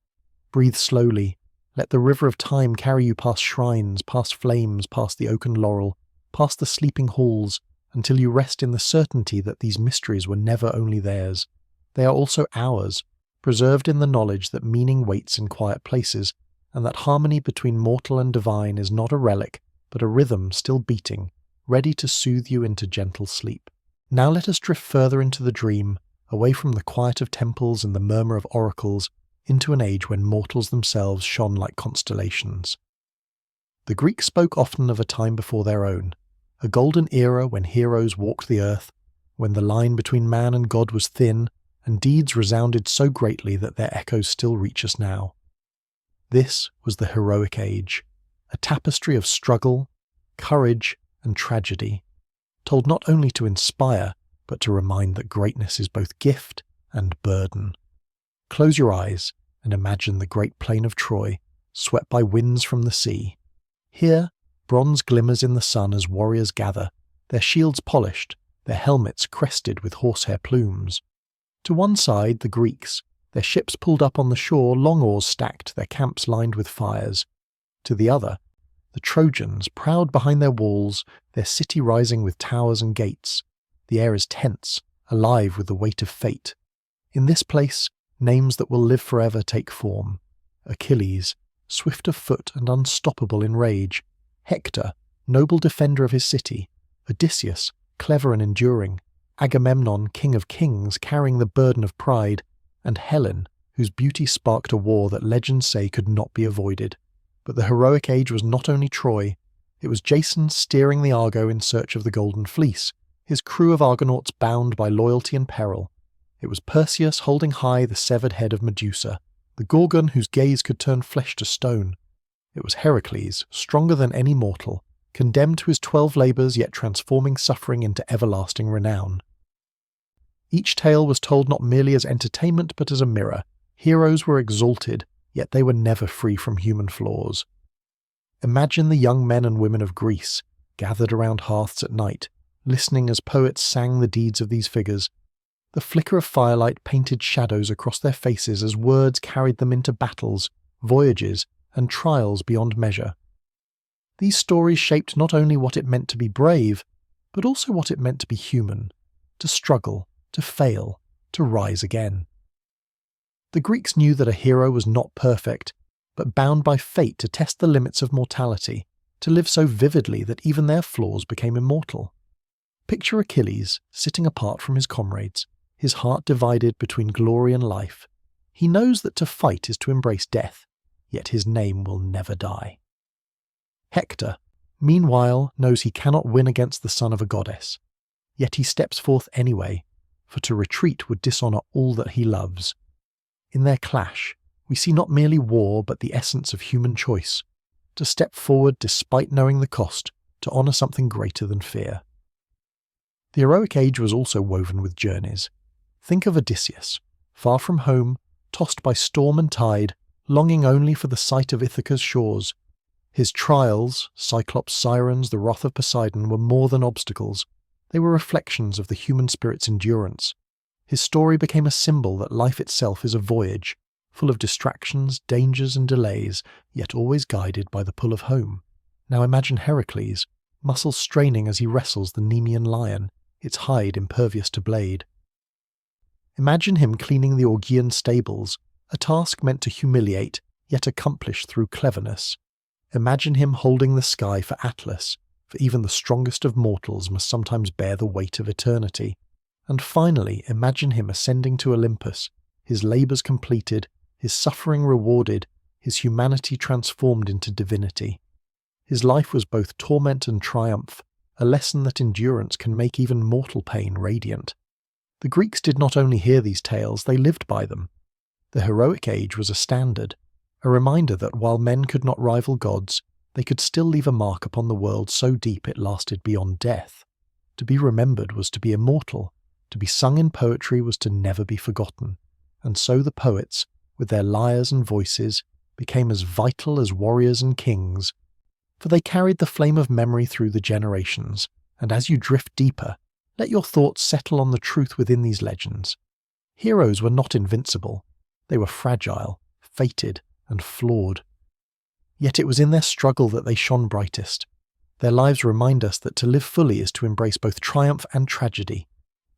Breathe slowly. Let the river of time carry you past shrines, past flames, past the oaken laurel, past the sleeping halls, until you rest in the certainty that these mysteries were never only theirs. They are also ours, preserved in the knowledge that meaning waits in quiet places, and that harmony between mortal and divine is not a relic, but a rhythm still beating, ready to soothe you into gentle sleep. Now let us drift further into the dream, away from the quiet of temples and the murmur of oracles, into an age when mortals themselves shone like constellations. The Greeks spoke often of a time before their own, a golden era when heroes walked the earth, when the line between man and God was thin, and deeds resounded so greatly that their echoes still reach us now. This was the heroic age, a tapestry of struggle, courage, and tragedy, told not only to inspire, but to remind that greatness is both gift and burden. Close your eyes and imagine the great plain of Troy, swept by winds from the sea. Here, bronze glimmers in the sun as warriors gather, their shields polished, their helmets crested with horsehair plumes. To one side, the Greeks, their ships pulled up on the shore, long oars stacked, their camps lined with fires. To the other, the Trojans, proud behind their walls, their city rising with towers and gates. The air is tense, alive with the weight of fate. In this place, names that will live forever take form. Achilles, swift of foot and unstoppable in rage. Hector, noble defender of his city. Odysseus, clever and enduring. Agamemnon, king of kings, carrying the burden of pride. And Helen, whose beauty sparked a war that legends say could not be avoided. But the heroic age was not only Troy, it was Jason steering the Argo in search of the Golden Fleece, his crew of Argonauts bound by loyalty and peril. It was Perseus holding high the severed head of Medusa, the Gorgon whose gaze could turn flesh to stone. It was Heracles, stronger than any mortal, condemned to his 12 labours yet transforming suffering into everlasting renown. Each tale was told not merely as entertainment but as a mirror. Heroes were exalted, yet they were never free from human flaws. Imagine the young men and women of Greece, gathered around hearths at night, listening as poets sang the deeds of these figures. The flicker of firelight painted shadows across their faces as words carried them into battles, voyages, and trials beyond measure. These stories shaped not only what it meant to be brave, but also what it meant to be human, to struggle, to fail, to rise again. The Greeks knew that a hero was not perfect, but bound by fate to test the limits of mortality, to live so vividly that even their flaws became immortal. Picture Achilles, sitting apart from his comrades, his heart divided between glory and life. He knows that to fight is to embrace death, yet his name will never die. Hector, meanwhile, knows he cannot win against the son of a goddess, yet he steps forth anyway, for to retreat would dishonour all that he loves. In their clash, we see not merely war but the essence of human choice, to step forward despite knowing the cost, to honour something greater than fear. The heroic age was also woven with journeys. Think of Odysseus, far from home, tossed by storm and tide, longing only for the sight of Ithaca's shores. His trials, Cyclops' sirens, the wrath of Poseidon, were more than obstacles. They were reflections of the human spirit's endurance. His story became a symbol that life itself is a voyage, full of distractions, dangers and delays, yet always guided by the pull of home. Now imagine Heracles, muscles straining as he wrestles the Nemean lion, its hide impervious to blade. Imagine him cleaning the Augean stables, a task meant to humiliate, yet accomplished through cleverness. Imagine him holding the sky for Atlas, for even the strongest of mortals must sometimes bear the weight of eternity. And finally, imagine him ascending to Olympus, his labours completed, his suffering rewarded, his humanity transformed into divinity. His life was both torment and triumph, a lesson that endurance can make even mortal pain radiant. The Greeks did not only hear these tales, they lived by them. The heroic age was a standard, a reminder that while men could not rival gods, they could still leave a mark upon the world so deep it lasted beyond death. To be remembered was to be immortal. To be sung in poetry was to never be forgotten, and so the poets, with their lyres and voices, became as vital as warriors and kings, for they carried the flame of memory through the generations, and as you drift deeper, let your thoughts settle on the truth within these legends. Heroes were not invincible. They were fragile, fated, and flawed. Yet it was in their struggle that they shone brightest. Their lives remind us that to live fully is to embrace both triumph and tragedy,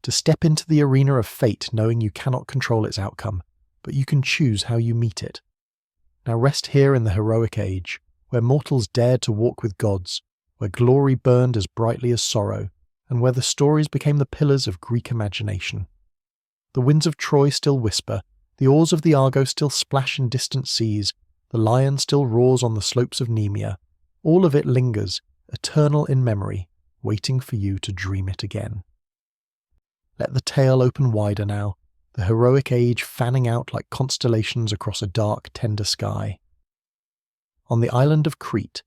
to step into the arena of fate knowing you cannot control its outcome, but you can choose how you meet it. Now rest here in the heroic age, where mortals dared to walk with gods, where glory burned as brightly as sorrow, and where the stories became the pillars of Greek imagination. The winds of Troy still whisper, the oars of the Argo still splash in distant seas, the lion still roars on the slopes of Nemea. All of it lingers, eternal in memory, waiting for you to dream it again. Let the tale open wider now, the heroic age fanning out like constellations across a dark, tender sky. On the island of Crete,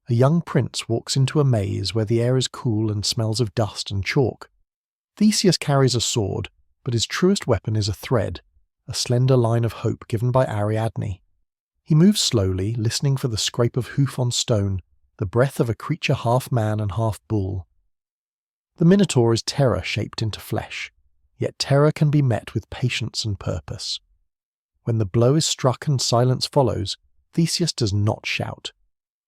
a young prince walks into a maze where the air is cool and smells of dust and chalk. Theseus carries a sword, but his truest weapon is a thread, a slender line of hope given by Ariadne. He moves slowly, listening for the scrape of hoof on stone, the breath of a creature half man and half bull. The Minotaur is terror shaped into flesh, yet terror can be met with patience and purpose. When the blow is struck and silence follows, Theseus does not shout.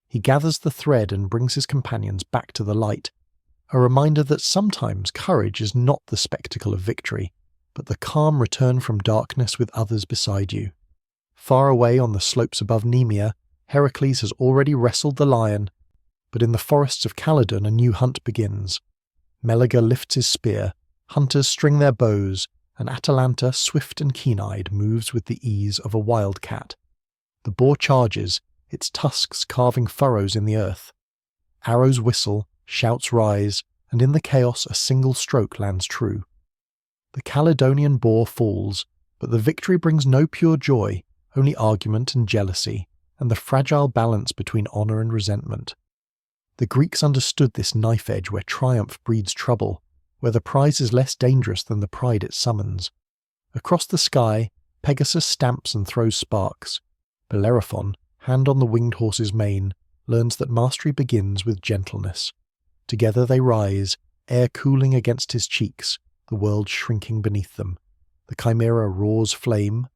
He gathers the thread and brings his companions back to the light, a reminder that sometimes courage is not the spectacle of victory, but the calm return from darkness with others beside you. Far away on the slopes above Nemea, Heracles has already wrestled the lion, but in the forests of Calydon a new hunt begins. Meleager lifts his spear, hunters string their bows, and Atalanta, swift and keen-eyed, moves with the ease of a wildcat. The boar charges, its tusks carving furrows in the earth. Arrows whistle, shouts rise, and in the chaos a single stroke lands true. The Caledonian boar falls, but the victory brings no pure joy, only argument and jealousy, and the fragile balance between honour and resentment. The Greeks understood this knife edge where triumph breeds trouble, where the prize is less dangerous than the pride it summons. Across the sky, Pegasus stamps and throws sparks. Bellerophon, hand on the winged horse's mane, learns that mastery begins with gentleness. Together they rise, air cooling against his cheeks, the world shrinking beneath them. The chimera roars flame,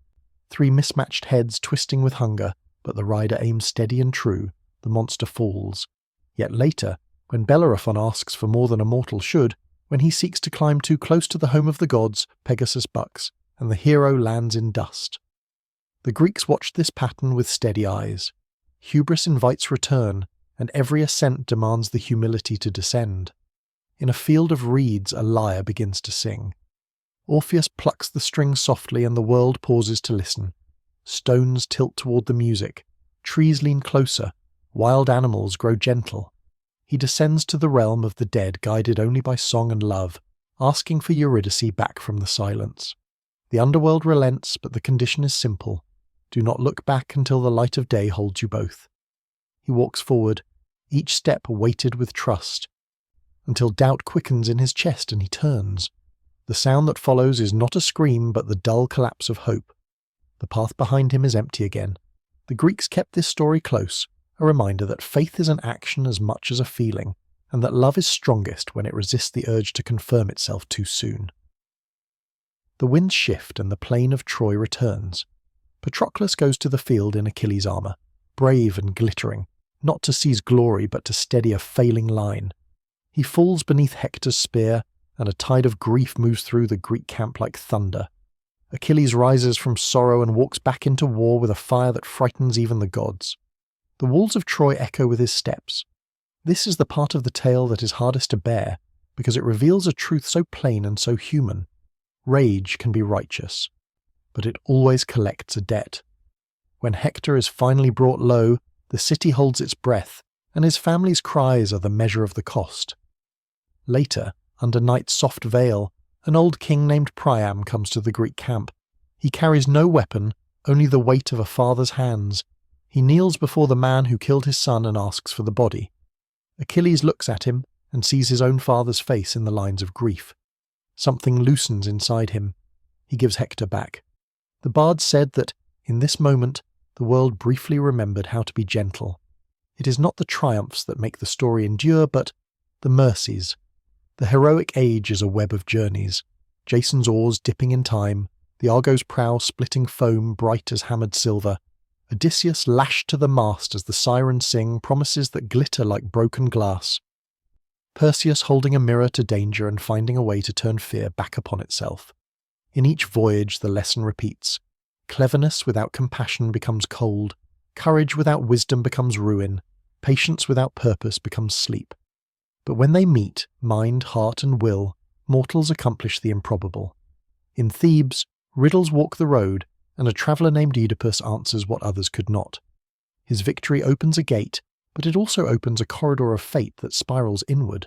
3 mismatched heads twisting with hunger, but the rider aims steady and true, the monster falls. Yet later, when Bellerophon asks for more than a mortal should, when he seeks to climb too close to the home of the gods, Pegasus bucks, and the hero lands in dust. The Greeks watched this pattern with steady eyes. Hubris invites return, and every ascent demands the humility to descend. In a field of reeds a lyre begins to sing. Orpheus plucks the strings softly and the world pauses to listen. Stones tilt toward the music, trees lean closer, wild animals grow gentle. He descends to the realm of the dead guided only by song and love, asking for Eurydice back from the silence. The underworld relents, but the condition is simple. Do not look back until the light of day holds you both. He walks forward, each step weighted with trust, until doubt quickens in his chest and he turns. The sound that follows is not a scream but the dull collapse of hope. The path behind him is empty again. The Greeks kept this story close, a reminder that faith is an action as much as a feeling, and that love is strongest when it resists the urge to confirm itself too soon. The winds shift and the plain of Troy returns. Patroclus goes to the field in Achilles' armour, brave and glittering, not to seize glory but to steady a failing line. He falls beneath Hector's spear, and a tide of grief moves through the Greek camp like thunder. Achilles rises from sorrow and walks back into war with a fire that frightens even the gods. The walls of Troy echo with his steps. This is the part of the tale that is hardest to bear, because it reveals a truth so plain and so human. Rage can be righteous, but it always collects a debt. When Hector is finally brought low, the city holds its breath, and his family's cries are the measure of the cost. Later, under night's soft veil, an old king named Priam comes to the Greek camp. He carries no weapon, only the weight of a father's hands. He kneels before the man who killed his son and asks for the body. Achilles looks at him and sees his own father's face in the lines of grief. Something loosens inside him. He gives Hector back. The bard said that, in this moment, the world briefly remembered how to be gentle. It is not the triumphs that make the story endure, but the mercies. The heroic age is a web of journeys. Jason's oars dipping in time, the Argo's prow splitting foam bright as hammered silver. Odysseus lashed to the mast as the sirens sing promises that glitter like broken glass. Perseus holding a mirror to danger and finding a way to turn fear back upon itself. In each voyage the lesson repeats. Cleverness without compassion becomes cold. Courage without wisdom becomes ruin. Patience without purpose becomes sleep. But when they meet, mind, heart and will, mortals accomplish the improbable. In Thebes, riddles walk the road, and a traveller named Oedipus answers what others could not. His victory opens a gate, but it also opens a corridor of fate that spirals inward.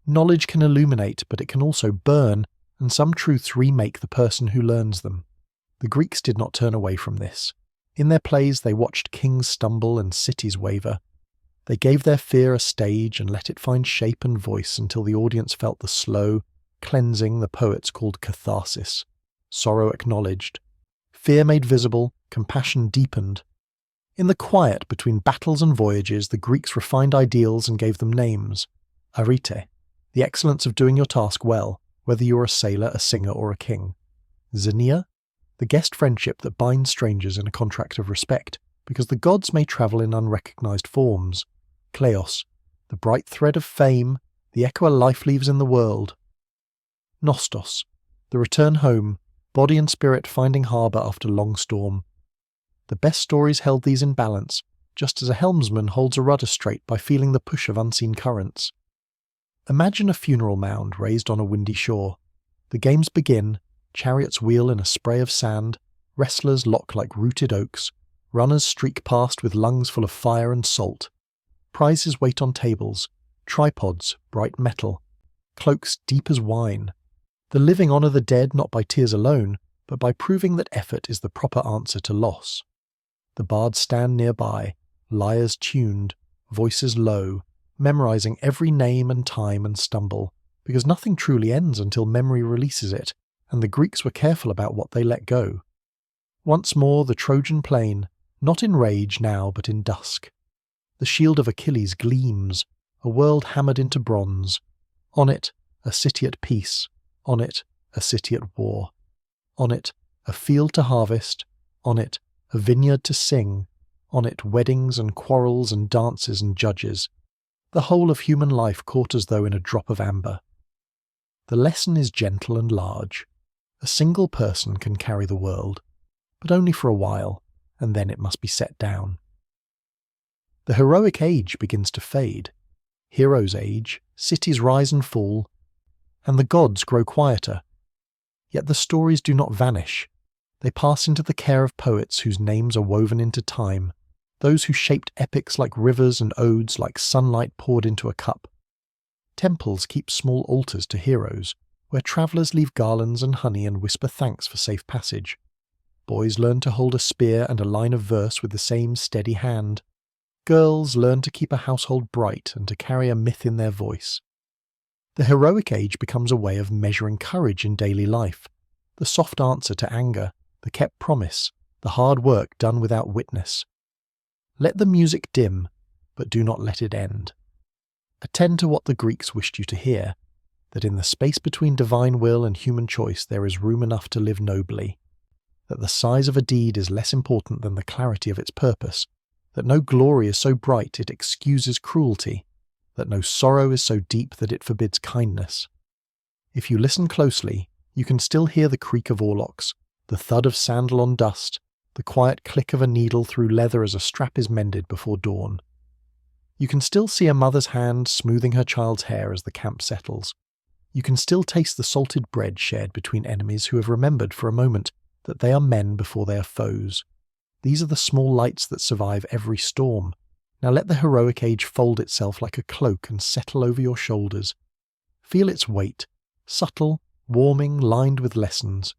Knowledge can illuminate, but it can also burn, and some truths remake the person who learns them. The Greeks did not turn away from this. In their plays they watched kings stumble and cities waver. They gave their fear a stage and let it find shape and voice until the audience felt the slow, cleansing the poets called catharsis. Sorrow acknowledged. Fear made visible, compassion deepened. In the quiet between battles and voyages, the Greeks refined ideals and gave them names. Arete, the excellence of doing your task well, whether you are a sailor, a singer, or a king. Xenia, the guest friendship that binds strangers in a contract of respect, because the gods may travel in unrecognized forms. Kleos, the bright thread of fame, the echo a life leaves in the world. Nostos, the return home, body and spirit finding harbour after long storm. The best stories held these in balance, just as a helmsman holds a rudder straight by feeling the push of unseen currents. Imagine a funeral mound raised on a windy shore. The games begin, Chariots wheel in a spray of sand, wrestlers lock like rooted oaks, runners streak past with lungs full of fire and salt. Prizes wait on tables, tripods, bright metal, cloaks deep as wine. The living honour the dead not by tears alone, but by proving that effort is the proper answer to loss. The bards stand nearby, lyres tuned, voices low, memorising every name and time and stumble, because nothing truly ends until memory releases it, and the Greeks were careful about what they let go. Once more the Trojan plain, not in rage now but in dusk. The shield of Achilles gleams, a world hammered into bronze. On it, a city at peace. On it, a city at war. On it, a field to harvest. On it, a vineyard to sing. On it, weddings and quarrels and dances and judges. The whole of human life caught as though in a drop of amber. The lesson is gentle and large. A single person can carry the world, but only for a while, and then it must be set down. The heroic age begins to fade. Heroes age, cities rise and fall, and the gods grow quieter. Yet the stories do not vanish. They pass into the care of poets whose names are woven into time, those who shaped epics like rivers and odes like sunlight poured into a cup. Temples keep small altars to heroes, where travellers leave garlands and honey and whisper thanks for safe passage. Boys learn to hold a spear and a line of verse with the same steady hand. Girls learn to keep a household bright and to carry a myth in their voice. The heroic age becomes a way of measuring courage in daily life, the soft answer to anger, the kept promise, the hard work done without witness. Let the music dim, but do not let it end. Attend to what the Greeks wished you to hear, that in the space between divine will and human choice there is room enough to live nobly, that the size of a deed is less important than the clarity of its purpose, that no glory is so bright it excuses cruelty, that no sorrow is so deep that it forbids kindness. If you listen closely, you can still hear the creak of oarlocks, the thud of sandal on dust, the quiet click of a needle through leather as a strap is mended before dawn. You can still see a mother's hand smoothing her child's hair as the camp settles. You can still taste the salted bread shared between enemies who have remembered for a moment that they are men before they are foes. These are the small lights that survive every storm. Now let the heroic age fold itself like a cloak and settle over your shoulders. Feel its weight, subtle, warming, lined with lessons.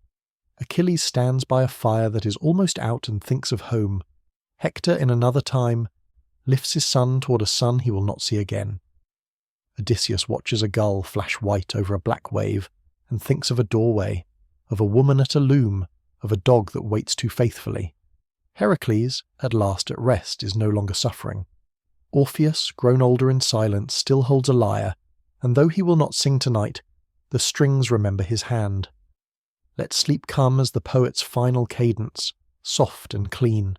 Achilles stands by a fire that is almost out and thinks of home. Hector, in another time, lifts his son toward a sun he will not see again. Odysseus watches a gull flash white over a black wave and thinks of a doorway, of a woman at a loom, of a dog that waits too faithfully. Heracles, at last at rest, is no longer suffering. Orpheus, grown older in silence, still holds a lyre, and though he will not sing tonight, the strings remember his hand. Let sleep come as the poet's final cadence, soft and clean.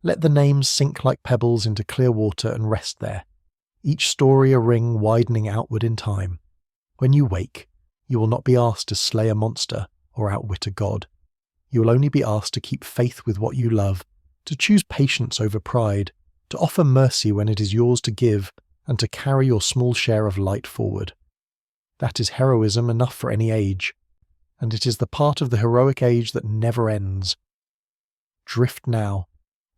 Let the names sink like pebbles into clear water and rest there, each story a ring widening outward in time. When you wake, you will not be asked to slay a monster or outwit a god. You will only be asked to keep faith with what you love, to choose patience over pride, to offer mercy when it is yours to give, and to carry your small share of light forward. That is heroism enough for any age, and it is the part of the heroic age that never ends. Drift now.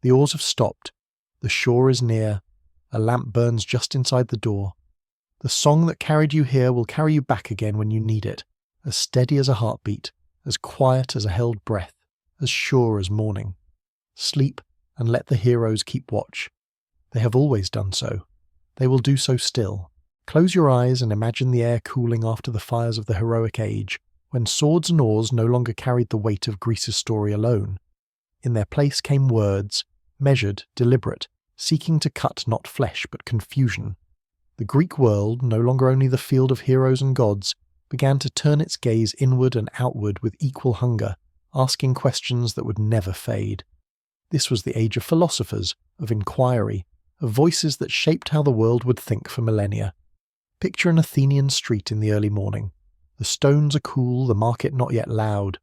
The oars have stopped. The shore is near. A lamp burns just inside the door. The song that carried you here will carry you back again when you need it, as steady as a heartbeat, as quiet as a held breath, as sure as morning. Sleep and let the heroes keep watch. They have always done so. They will do so still. Close your eyes and imagine the air cooling after the fires of the heroic age, when swords and oars no longer carried the weight of Greece's story alone. In their place came words, measured, deliberate, seeking to cut not flesh but confusion. The Greek world, no longer only the field of heroes and gods, began to turn its gaze inward and outward with equal hunger, asking questions that would never fade. This was the age of philosophers, of inquiry, of voices that shaped how the world would think for millennia. Picture an Athenian street in the early morning. The stones are cool, the market not yet loud.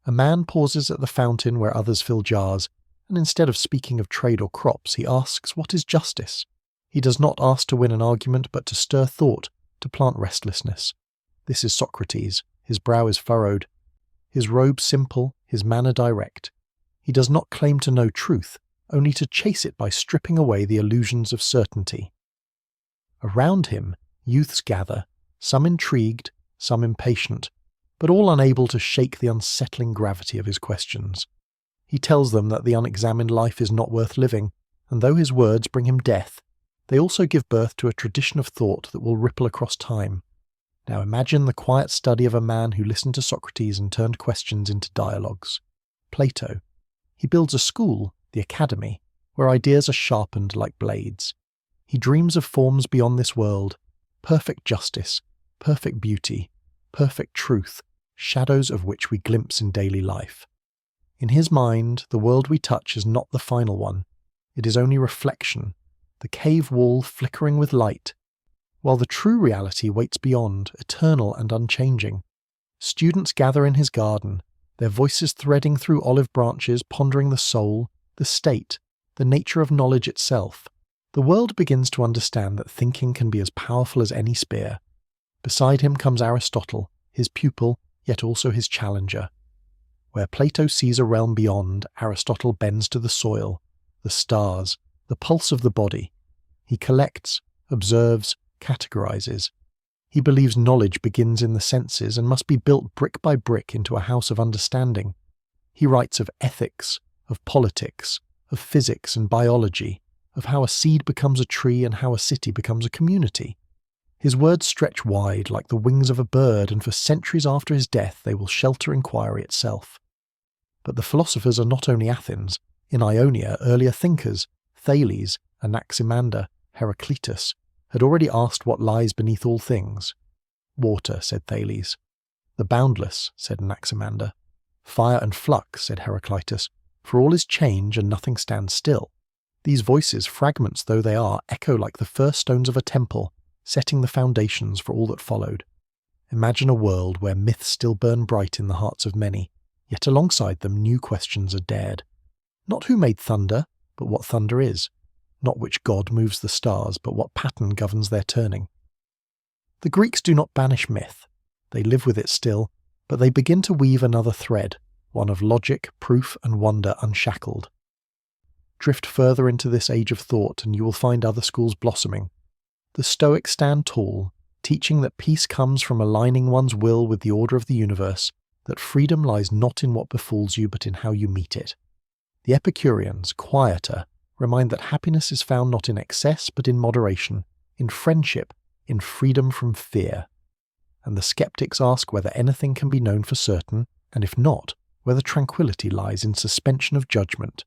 A man pauses at the fountain where others fill jars, and instead of speaking of trade or crops, he asks, what is justice? He does not ask to win an argument, but to stir thought, to plant restlessness. This is Socrates. His brow is furrowed. his robe simple, his manner direct. He does not claim to know truth, only to chase it by stripping away the illusions of certainty. Around him, youths gather, some intrigued, some impatient, but all unable to shake the unsettling gravity of his questions. He tells them that the unexamined life is not worth living, and though his words bring him death, they also give birth to a tradition of thought that will ripple across time. Now imagine the quiet study of a man who listened to Socrates and turned questions into dialogues. Plato. He builds a school, the academy, where ideas are sharpened like blades. He dreams of forms beyond this world, perfect justice, perfect beauty, perfect truth, shadows of which we glimpse in daily life. In his mind, the world we touch is not the final one. It is only reflection, the cave wall flickering with light, while the true reality waits beyond, eternal and unchanging. Students gather in his garden, their voices threading through olive branches, pondering the soul, the state, the nature of knowledge itself. The world begins to understand that thinking can be as powerful as any spear. Beside him comes Aristotle, his pupil, yet also his challenger. Where Plato sees a realm beyond, Aristotle bends to the soil, the stars, the pulse of the body. He collects, observes, categorizes. He believes knowledge begins in the senses and must be built brick by brick into a house of understanding. He writes of ethics, of politics, of physics and biology, of how a seed becomes a tree and how a city becomes a community. His words stretch wide like the wings of a bird, and for centuries after his death they will shelter inquiry itself. But the philosophers are not only Athens. In Ionia, earlier thinkers, Thales, Anaximander, Heraclitus, had already asked what lies beneath all things. Water, said Thales. The boundless, said Anaximander. Fire and flux, said Heraclitus, for all is change and nothing stands still. These voices, fragments though they are, echo like the first stones of a temple, setting the foundations for all that followed. Imagine a world where myths still burn bright in the hearts of many, yet alongside them new questions are dared. Not who made thunder, but what thunder is. Not which god moves the stars, but what pattern governs their turning. The Greeks do not banish myth. They live with it still, but they begin to weave another thread, one of logic, proof, and wonder unshackled. Drift further into this age of thought and you will find other schools blossoming. The Stoics stand tall, teaching that peace comes from aligning one's will with the order of the universe, that freedom lies not in what befalls you but in how you meet it. The Epicureans, quieter, remind that happiness is found not in excess but in moderation, in friendship, in freedom from fear. And the skeptics ask whether anything can be known for certain, and if not, whether tranquility lies in suspension of judgment.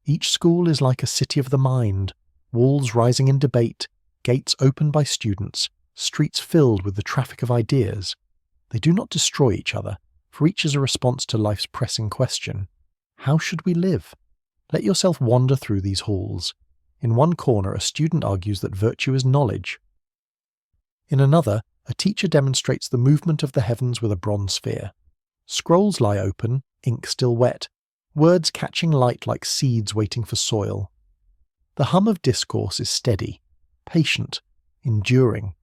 Each school is like a city of the mind, walls rising in debate, gates opened by students, streets filled with the traffic of ideas. They do not destroy each other, for each is a response to life's pressing question. How should we live? Let yourself wander through these halls. In one corner, a student argues that virtue is knowledge. In another, a teacher demonstrates the movement of the heavens with a bronze sphere. Scrolls lie open, ink still wet, words catching light like seeds waiting for soil. The hum of discourse is steady, patient, enduring.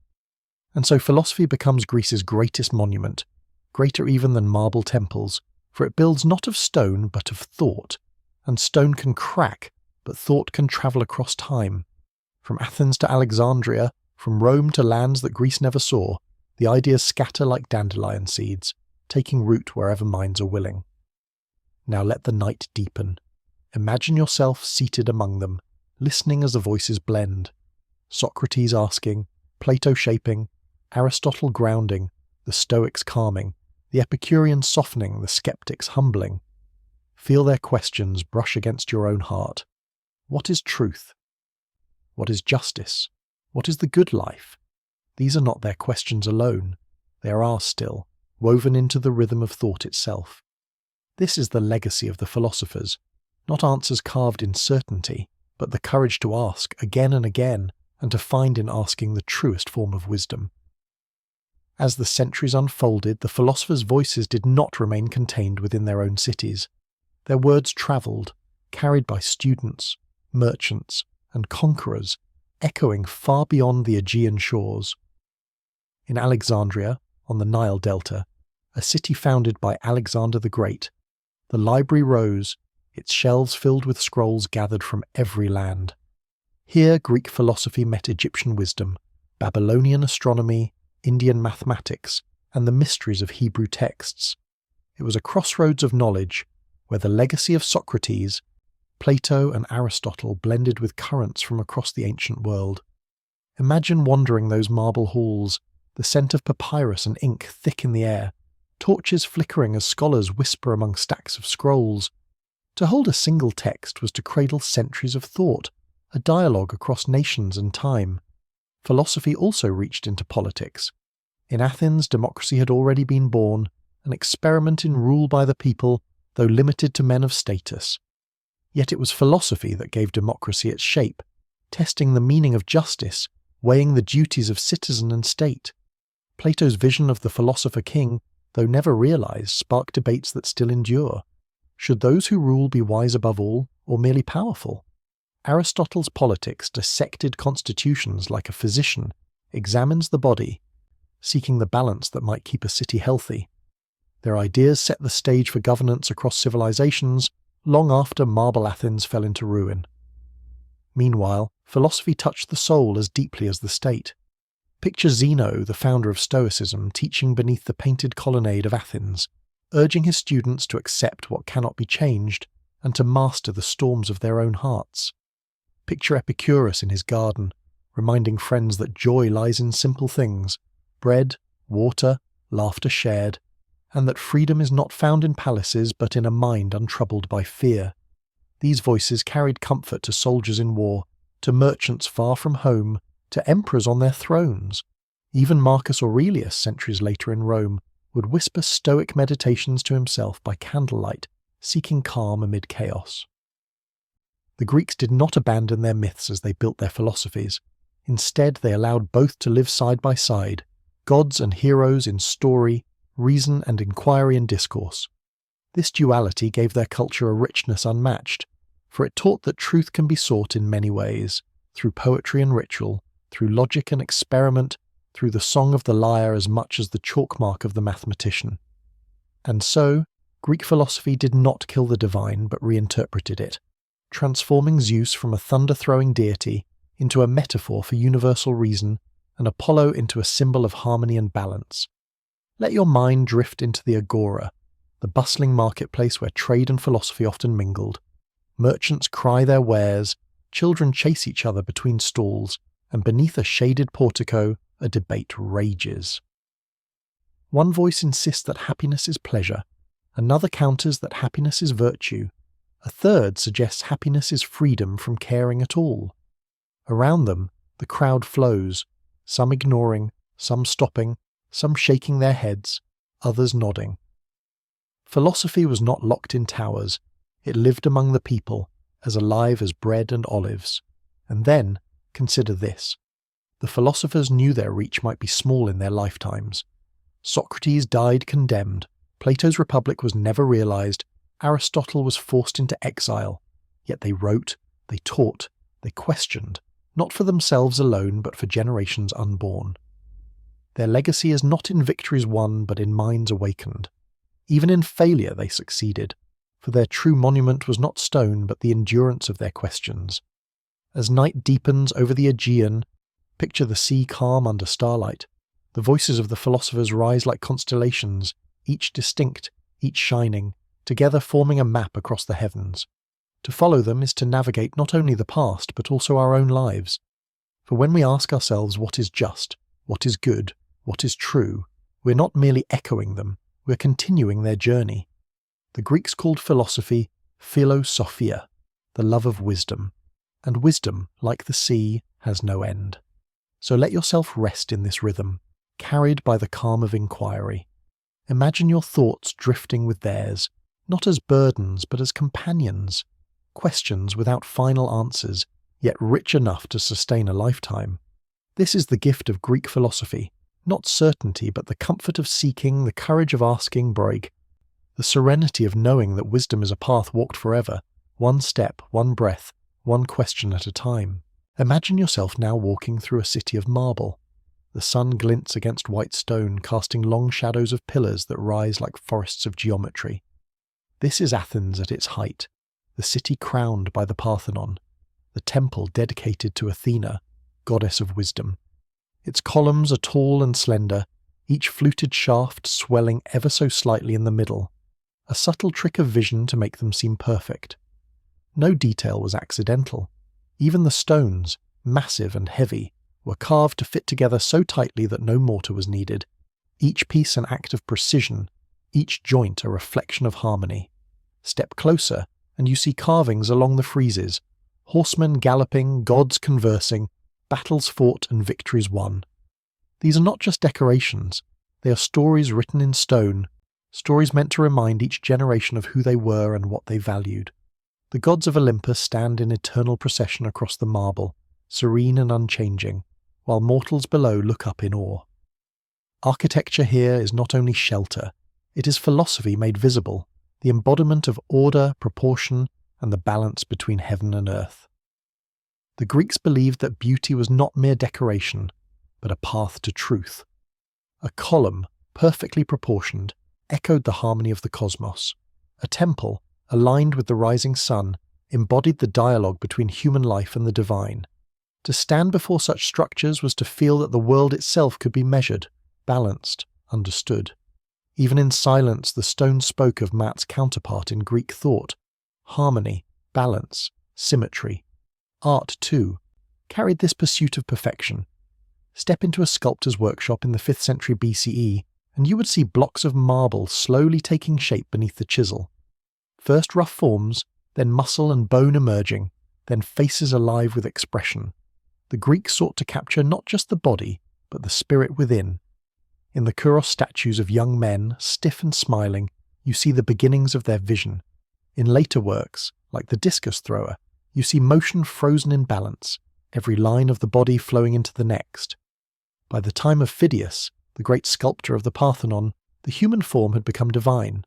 And so philosophy becomes Greece's greatest monument, greater even than marble temples, for it builds not of stone but of thought, and stone can crack, but thought can travel across time. From Athens to Alexandria, from Rome to lands that Greece never saw, the ideas scatter like dandelion seeds, taking root wherever minds are willing. Now let the night deepen. Imagine yourself seated among them, listening as the voices blend. Socrates asking, Plato shaping, Aristotle grounding, the Stoics calming, the Epicureans softening, the skeptics humbling. Feel their questions brush against your own heart. What is truth? What is justice? What is the good life? These are not their questions alone. They are ours still, woven into the rhythm of thought itself. This is the legacy of the philosophers, not answers carved in certainty, but the courage to ask again and again, and to find in asking the truest form of wisdom. As the centuries unfolded, the philosophers' voices did not remain contained within their own cities. Their words travelled, carried by students, merchants, and conquerors, echoing far beyond the Aegean shores. In Alexandria, on the Nile Delta, a city founded by Alexander the Great. The library rose, its shelves filled with scrolls gathered from every land. Here Greek philosophy met Egyptian wisdom, Babylonian astronomy, Indian mathematics, and the mysteries of Hebrew texts. It was a crossroads of knowledge, where the legacy of Socrates, Plato, and Aristotle blended with currents from across the ancient world. Imagine wandering those marble halls, the scent of papyrus and ink thick in the air, torches flickering as scholars whisper among stacks of scrolls. To hold a single text was to cradle centuries of thought, a dialogue across nations and time. Philosophy also reached into politics. In Athens, democracy had already been born, an experiment in rule by the people, though limited to men of status. Yet it was philosophy that gave democracy its shape, testing the meaning of justice, weighing the duties of citizen and state. Plato's vision of the philosopher king, though never realized, sparked debates that still endure. Should those who rule be wise above all, or merely powerful? Aristotle's Politics dissected constitutions like a physician examines the body, seeking the balance that might keep a city healthy. Their ideas set the stage for governance across civilizations long after marble Athens fell into ruin. Meanwhile, philosophy touched the soul as deeply as the state. Picture Zeno, the founder of Stoicism, teaching beneath the painted colonnade of Athens, urging his students to accept what cannot be changed and to master the storms of their own hearts. Picture Epicurus in his garden, reminding friends that joy lies in simple things, bread, water, laughter shared, and that freedom is not found in palaces but in a mind untroubled by fear. These voices carried comfort to soldiers in war, to merchants far from home, to emperors on their thrones. Even Marcus Aurelius, centuries later in Rome, would whisper stoic meditations to himself by candlelight, seeking calm amid chaos. The Greeks did not abandon their myths as they built their philosophies. Instead, they allowed both to live side by side, gods and heroes in story, reason and inquiry in discourse. This duality gave their culture a richness unmatched, for it taught that truth can be sought in many ways, through poetry and ritual, through logic and experiment, through the song of the lyre as much as the chalk mark of the mathematician. And so, Greek philosophy did not kill the divine but reinterpreted it, transforming Zeus from a thunder-throwing deity into a metaphor for universal reason and Apollo into a symbol of harmony and balance. Let your mind drift into the agora, the bustling marketplace where trade and philosophy often mingled. Merchants cry their wares, children chase each other between stalls, and beneath a shaded portico, a debate rages. One voice insists that happiness is pleasure, another counters that happiness is virtue, a third suggests happiness is freedom from caring at all. Around them, the crowd flows, some ignoring, some stopping, some shaking their heads, others nodding. Philosophy was not locked in towers, it lived among the people, as alive as bread and olives. And then, consider this. The philosophers knew their reach might be small in their lifetimes. Socrates died condemned, Plato's Republic was never realized, Aristotle was forced into exile, yet they wrote, they taught, they questioned, not for themselves alone but for generations unborn. Their legacy is not in victories won but in minds awakened. Even in failure they succeeded, for their true monument was not stone but the endurance of their questions. As night deepens over the Aegean, picture the sea calm under starlight. The voices of the philosophers rise like constellations, each distinct, each shining, together forming a map across the heavens. To follow them is to navigate not only the past but also our own lives. For when we ask ourselves what is just, what is good, what is true, we're not merely echoing them, we're continuing their journey. The Greeks called philosophy philosophia, the love of wisdom, and wisdom, like the sea, has no end. So let yourself rest in this rhythm, carried by the calm of inquiry. Imagine your thoughts drifting with theirs, not as burdens but as companions, questions without final answers, yet rich enough to sustain a lifetime. This is the gift of Greek philosophy, not certainty but the comfort of seeking, the courage of asking break, the serenity of knowing that wisdom is a path walked forever, one step, one breath, one question at a time. Imagine yourself now walking through a city of marble. The sun glints against white stone, casting long shadows of pillars that rise like forests of geometry. This is Athens at its height, the city crowned by the Parthenon, the temple dedicated to Athena, goddess of wisdom. Its columns are tall and slender, each fluted shaft swelling ever so slightly in the middle, a subtle trick of vision to make them seem perfect. No detail was accidental. Even the stones, massive and heavy, were carved to fit together so tightly that no mortar was needed, each piece an act of precision, each joint a reflection of harmony. Step closer, and you see carvings along the friezes, horsemen galloping, gods conversing, battles fought and victories won. These are not just decorations, they are stories written in stone, stories meant to remind each generation of who they were and what they valued. The gods of Olympus stand in eternal procession across the marble, serene and unchanging, while mortals below look up in awe. Architecture here is not only shelter, it is philosophy made visible, the embodiment of order, proportion, and the balance between heaven and earth. The Greeks believed that beauty was not mere decoration, but a path to truth. A column, perfectly proportioned, echoed the harmony of the cosmos. A temple, aligned with the rising sun, embodied the dialogue between human life and the divine. To stand before such structures was to feel that the world itself could be measured, balanced, understood. Even in silence, the stone spoke of Maat's counterpart in Greek thought: harmony, balance, symmetry. Art, too, carried this pursuit of perfection. Step into a sculptor's workshop in the 5th century BCE, and you would see blocks of marble slowly taking shape beneath the chisel. First rough forms, then muscle and bone emerging, then faces alive with expression. The Greeks sought to capture not just the body, but the spirit within. In the Kouros statues of young men, stiff and smiling, you see the beginnings of their vision. In later works, like the discus thrower, you see motion frozen in balance, every line of the body flowing into the next. By the time of Phidias, the great sculptor of the Parthenon, the human form had become divine.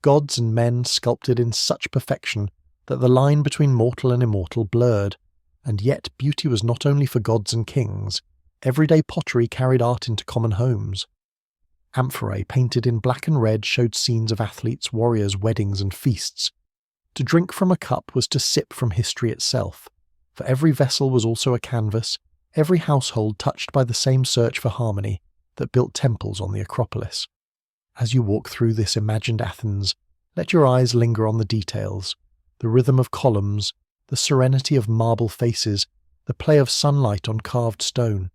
Gods and men sculpted in such perfection that the line between mortal and immortal blurred. And yet beauty was not only for gods and kings. Everyday pottery carried art into common homes. Amphorae painted in black and red showed scenes of athletes, warriors, weddings and feasts. To drink from a cup was to sip from history itself. For every vessel was also a canvas, every household touched by the same search for harmony that built temples on the Acropolis. As you walk through this imagined Athens, let your eyes linger on the details, the rhythm of columns, the serenity of marble faces, the play of sunlight on carved stone.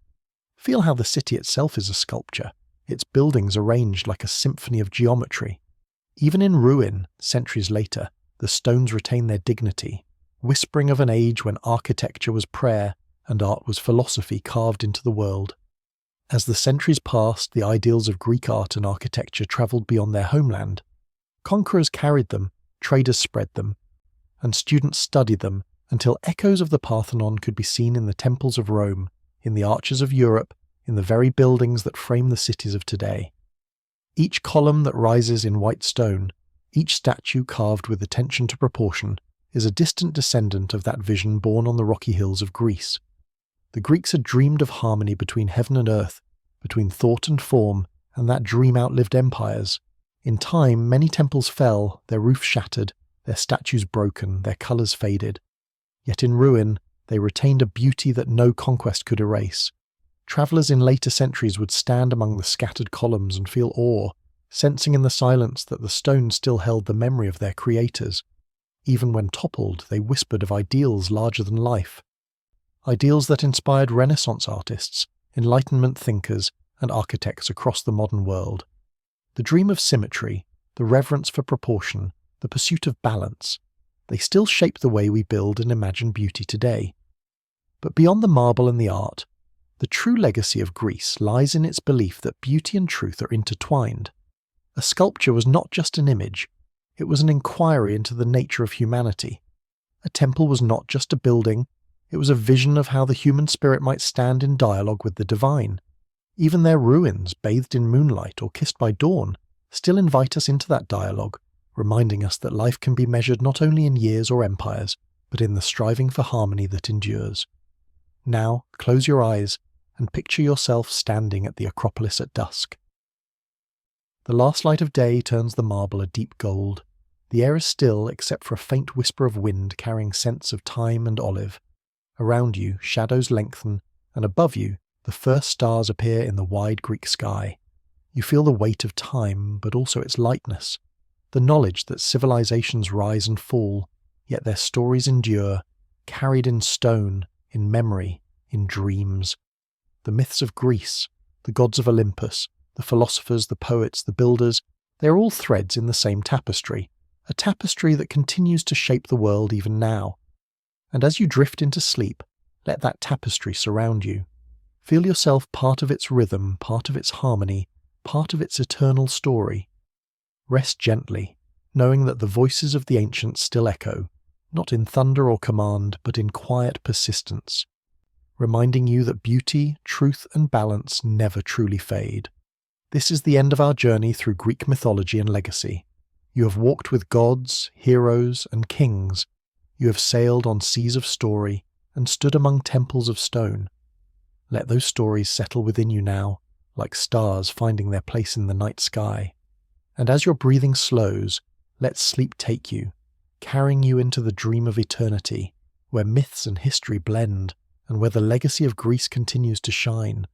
Feel how the city itself is a sculpture, its buildings arranged like a symphony of geometry. Even in ruin, centuries later, the stones retain their dignity, whispering of an age when architecture was prayer and art was philosophy carved into the world. As the centuries passed, the ideals of Greek art and architecture travelled beyond their homeland. Conquerors carried them, traders spread them, and students studied them until echoes of the Parthenon could be seen in the temples of Rome, in the arches of Europe, in the very buildings that frame the cities of today. Each column that rises in white stone, each statue carved with attention to proportion, is a distant descendant of that vision born on the rocky hills of Greece. The Greeks had dreamed of harmony between heaven and earth, between thought and form, and that dream outlived empires. In time, many temples fell, their roofs shattered, their statues broken, their colours faded. Yet in ruin, they retained a beauty that no conquest could erase. Travellers in later centuries would stand among the scattered columns and feel awe, sensing in the silence that the stones still held the memory of their creators. Even when toppled, they whispered of ideals larger than life. Ideals that inspired Renaissance artists, Enlightenment thinkers, and architects across the modern world. The dream of symmetry, the reverence for proportion, the pursuit of balance, they still shape the way we build and imagine beauty today. But beyond the marble and the art, the true legacy of Greece lies in its belief that beauty and truth are intertwined. A sculpture was not just an image, it was an inquiry into the nature of humanity. A temple was not just a building, it was a vision of how the human spirit might stand in dialogue with the divine. Even their ruins, bathed in moonlight or kissed by dawn, still invite us into that dialogue, reminding us that life can be measured not only in years or empires, but in the striving for harmony that endures. Now, close your eyes and picture yourself standing at the Acropolis at dusk. The last light of day turns the marble a deep gold. The air is still except for a faint whisper of wind carrying scents of thyme and olive. Around you, shadows lengthen, and above you, the first stars appear in the wide Greek sky. You feel the weight of time, but also its lightness, the knowledge that civilizations rise and fall, yet their stories endure, carried in stone, in memory, in dreams. The myths of Greece, the gods of Olympus, the philosophers, the poets, the builders, they are all threads in the same tapestry, a tapestry that continues to shape the world even now. And as you drift into sleep, let that tapestry surround you. Feel yourself part of its rhythm, part of its harmony, part of its eternal story. Rest gently, knowing that the voices of the ancients still echo, not in thunder or command, but in quiet persistence, reminding you that beauty, truth, and balance never truly fade. This is the end of our journey through Greek mythology and legacy. You have walked with gods, heroes, and kings. You have sailed on seas of story and stood among temples of stone. Let those stories settle within you now, like stars finding their place in the night sky. And as your breathing slows, let sleep take you, carrying you into the dream of eternity, where myths and history blend, and where the legacy of Greece continues to shine.